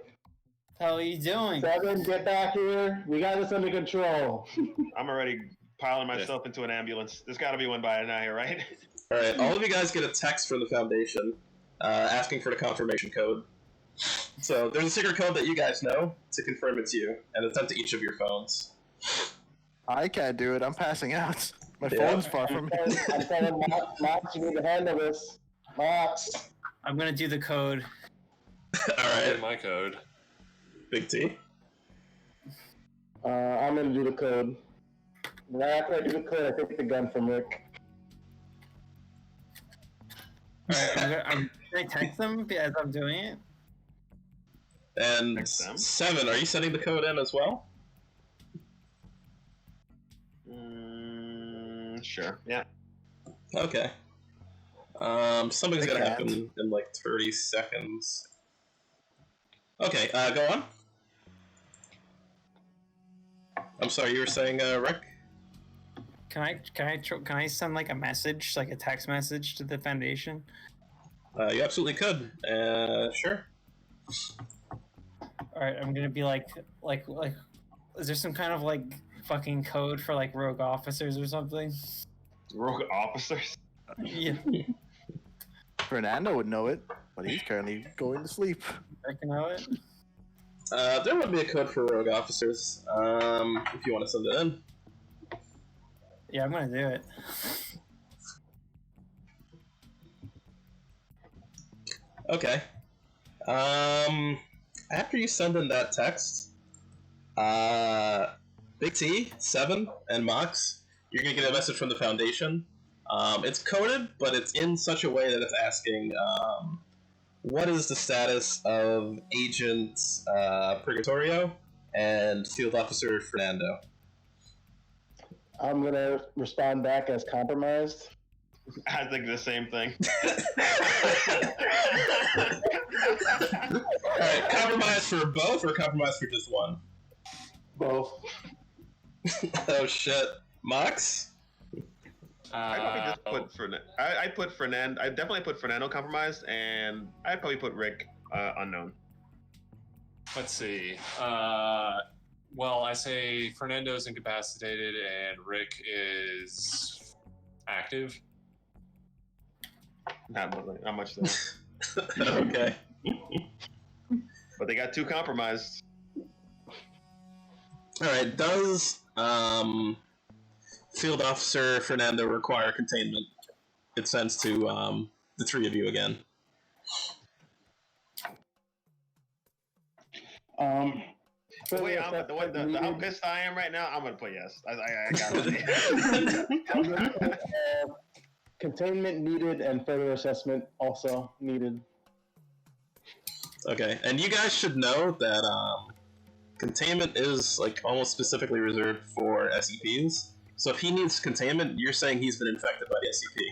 S6: the hell are you doing?
S4: Seven, get back here. We got this under control.
S8: I'm already piling myself into an ambulance. There's got to be one by now here, right?
S1: All right. All of you guys get a text from the Foundation asking for the confirmation code. So there's a secret code that you guys know to confirm it's you, and it's sent to each of your phones.
S5: I can't do it. I'm passing out. My
S1: Yeah.
S5: phone's far from me.
S4: I'm telling Mox, you need to handle this. Mox.
S6: I'm gonna do the code.
S1: All
S3: I
S1: right.
S3: did my code.
S1: Big T.
S4: I'm gonna do the code. After I do the code, I take the gun from Rick.
S6: Alright, can I text them as I'm doing it?
S1: And
S8: Text them.
S1: 7, are you sending the code in as well?
S8: Sure. Yeah.
S1: Okay. Something's
S5: I
S1: gonna
S5: can't.
S1: happen in like 30 seconds. Okay, go on. I'm sorry, you were saying, Rick?
S6: Can I send like a message, like a text message to the Foundation?
S1: You absolutely could. Sure.
S6: Alright, I'm gonna be like, is there some kind of like fucking code for like rogue officers or something?
S8: Rogue officers.
S6: Yeah,
S5: Fernando would know it, but he's currently going to sleep.
S6: I can know it.
S1: There would be a code for rogue officers, if you want to send it in.
S6: Yeah, I'm gonna do it.
S1: Okay. After you send in that text, Big T, 7, and Mox, you're gonna get a message from the Foundation. It's coded, but it's in such a way that it's asking, what is the status of Agent Purgatorio and Field Officer Fernando?
S4: I'm gonna respond back as compromised.
S8: I think the same thing.
S1: Alright, compromise for both or compromise for just one?
S4: Both.
S1: Oh shit. Mox?
S8: I probably just put Fernando. I put Fernando. I definitely put Fernando compromised, and I'd probably put Rick unknown.
S3: Let's see. Well, I say Fernando's incapacitated and Rick is active.
S8: Not much though.
S1: Okay.
S8: But they got two compromised.
S1: Alright, does Field Officer Fernando require containment? It sends to the three of you again.
S8: The way how pissed I am right now, I'm gonna put yes. I got it.
S4: Containment needed and further assessment also needed.
S1: Okay, and you guys should know that containment is like almost specifically reserved for SCPs. So if he needs containment, you're saying he's been infected by the SCP.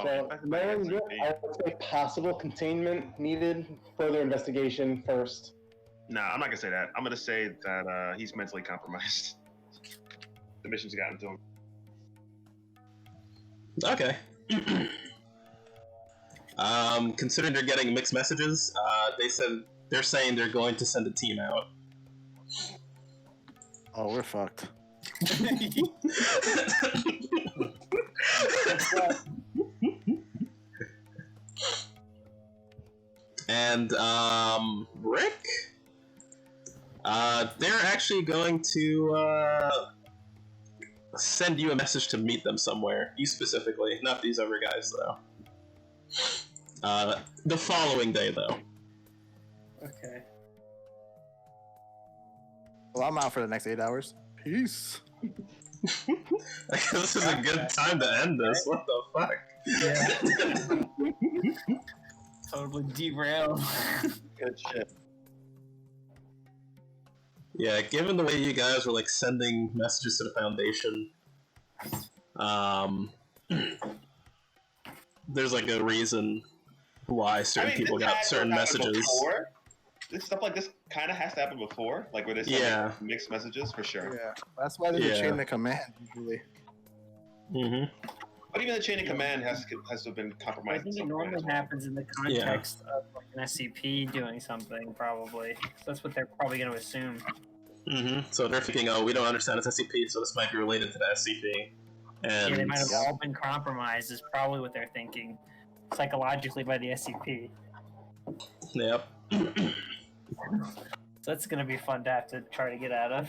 S4: So knowing this, I would say possible containment needed, further investigation first.
S8: Nah, I'm not gonna say that. I'm gonna say that he's mentally compromised. The mission's gotten to him.
S1: Okay. Considering they're getting mixed messages, they're saying they're going to send a team out.
S5: Oh, we're fucked.
S1: And Rick, they're actually going to send you a message to meet them somewhere. You specifically, not these other guys though. The following day though.
S6: Okay.
S5: Well, I'm out for the next 8 hours. Peace.
S1: I guess this is a good time to end this. What the fuck?
S6: Yeah. Totally derailed.
S2: Good shit.
S1: Yeah, given the way you guys were like sending messages to the Foundation, there's like a reason why certain people got certain messages.
S2: Before. This stuff like this kind of has to happen before, like where they send like, mixed messages for sure.
S5: Yeah, that's why there's a chain of command usually.
S1: Mm-hmm.
S2: But even the chain of command has to have been compromised.
S6: I think it normally happens in the context of like an SCP doing something, probably. So that's what they're probably going to assume.
S1: Mm-hmm. So they're thinking, oh, we don't understand it's SCP, so this might be related to the SCP. And
S6: yeah, they might have all been compromised, is probably what they're thinking, psychologically by the SCP.
S1: Yep.
S6: So that's going to be fun to have to try to get out of.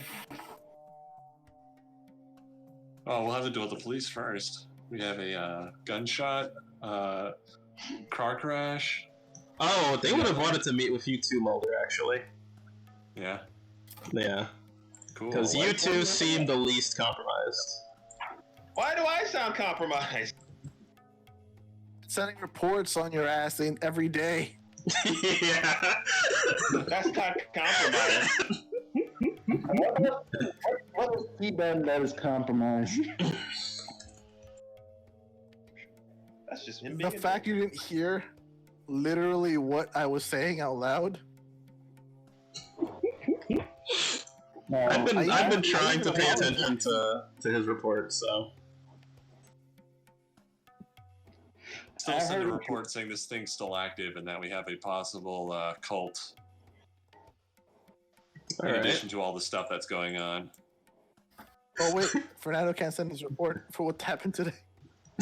S3: Oh, we'll have to deal with the police first. We have a gunshot, car crash.
S1: Oh, they would have wanted to meet with you too, Mulder, actually.
S3: Yeah.
S1: Yeah.
S3: Cool.
S1: Because you two seem the least compromised.
S2: Why do I sound compromised?
S5: Sending reports on your ass every day.
S1: Yeah.
S2: That's not compromised.
S4: What has he done that is compromised?
S2: That's just him being
S5: The fact you didn't hear literally what I was saying out loud.
S1: I've been trying to pay attention to his report, so.
S3: Still send a report saying this thing's still active and that we have a possible cult. In addition to all the stuff that's going on.
S5: Oh wait, Fernando can't send his report for what happened today.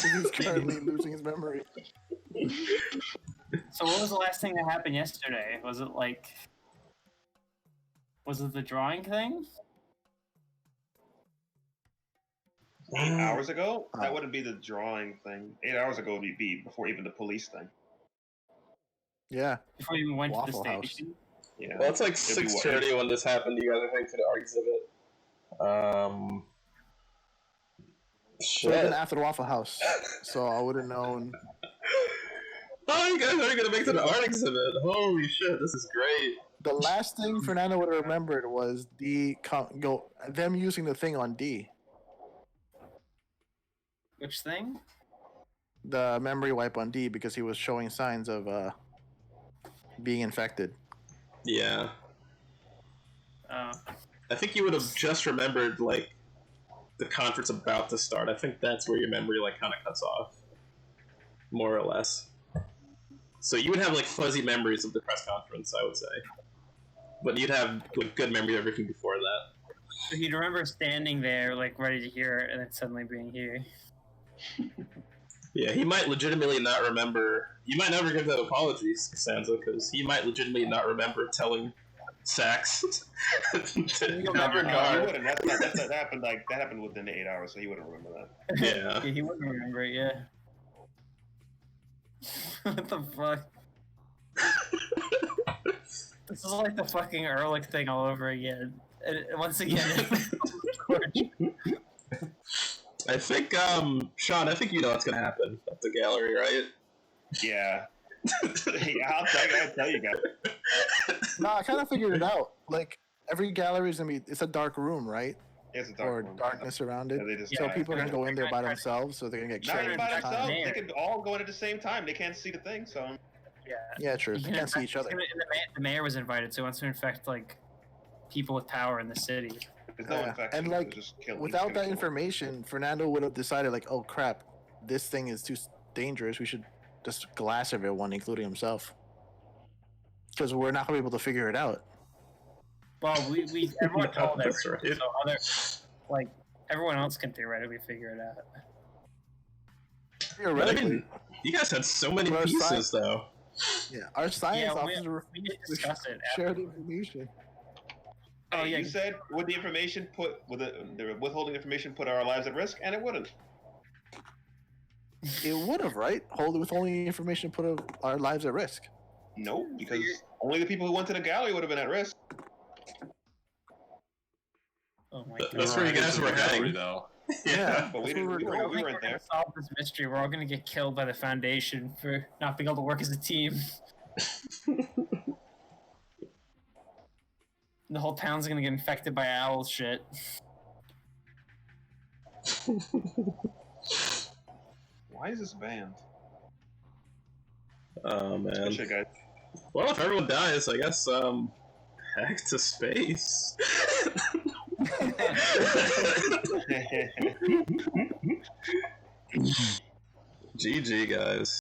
S5: He's currently losing his memory.
S6: So what was the last thing that happened yesterday? Was it the drawing thing?
S2: 8 hours ago? That wouldn't be the drawing thing. 8 hours ago would be before even the police thing.
S5: Yeah.
S6: Before you even went to the
S5: Waffle House.
S6: station?
S2: Yeah.
S1: Well, it's like 6:30 when this happened. You guys are heading to the art exhibit.
S5: Should have been after the Waffle House, so I would have known.
S1: Oh, you guys are gonna make it to the art exhibit! Holy shit, this is great.
S5: The last thing Fernando would have remembered was them using the thing on D.
S6: Which thing?
S5: The memory wipe on D, because he was showing signs of being infected.
S1: Yeah.
S6: Oh.
S1: I think you would have just remembered, like, the conference about to start. I think that's where your memory, like, kind of cuts off. More or less. So you would have, like, fuzzy memories of the press conference, I would say. But you'd have, like, good memory of everything before that.
S6: So he'd remember standing there, like, ready to hear it, and then suddenly being here.
S1: Yeah, he might legitimately not remember. You might never give that apologies, Sansa, because he might legitimately not remember telling Sax to grab your car.
S2: That happened that happened within the 8 hours, so he wouldn't remember that.
S1: Yeah.
S6: Yeah, he wouldn't remember it, yeah. What the fuck? This is like the fucking Ehrlich thing all over again. And once again,
S1: I think, Sean, I think you know what's gonna happen at the gallery, right?
S2: Yeah. I'll tell you guys.
S5: No, I kind of figured it out. Like, every gallery is gonna be, it's a dark room, right?
S2: It's a dark
S5: Or
S2: room.
S5: darkness around it.
S2: Yeah,
S5: So people are gonna go in there by themselves, so they're gonna get
S2: Not
S5: shot.
S2: even by
S6: Check
S2: themselves.
S6: there.
S2: They could all go in at the same time. They can't see the thing, so.
S6: yeah.
S5: Yeah, true. They can't see each other.
S6: The mayor was invited, so he wants to infect, like, people with power in the city.
S2: There's no infection.
S5: And like,
S2: It's just killing.
S5: without that information, Fernando would have decided, like, oh crap, this thing is too dangerous. We should just glass everyone, including himself, because we're not gonna be able to figure it out.
S6: Well, we everyone told
S1: That's
S6: everyone,
S1: right.
S6: so everyone else can theoretically figure it out.
S1: But, I
S5: Theoretically,
S1: mean, you guys had so many
S5: Well,
S1: pieces, though.
S5: yeah, our science
S6: Yeah,
S5: officer
S6: we did discuss it.
S5: share the information.
S6: Oh yeah,
S2: You said would the information put would the withholding information put our lives at risk, and it wouldn't.
S5: It would have, right? Withholding information put our lives at risk.
S2: No, because only the people who went to the gallery would have been at risk.
S6: oh my god.
S1: That's where you guys were heading.
S3: though.
S1: Yeah.
S2: But we
S5: That's
S2: didn't.
S5: where
S2: We weren't
S6: We're
S2: there.
S6: gonna solve this mystery. We're all gonna get killed by the Foundation for not being able to work as a team. The whole town's gonna get infected by owl shit.
S2: Why is this banned?
S1: Oh man.
S2: Good shit, guys.
S1: Well, if everyone dies, I guess heck to space. GG, guys.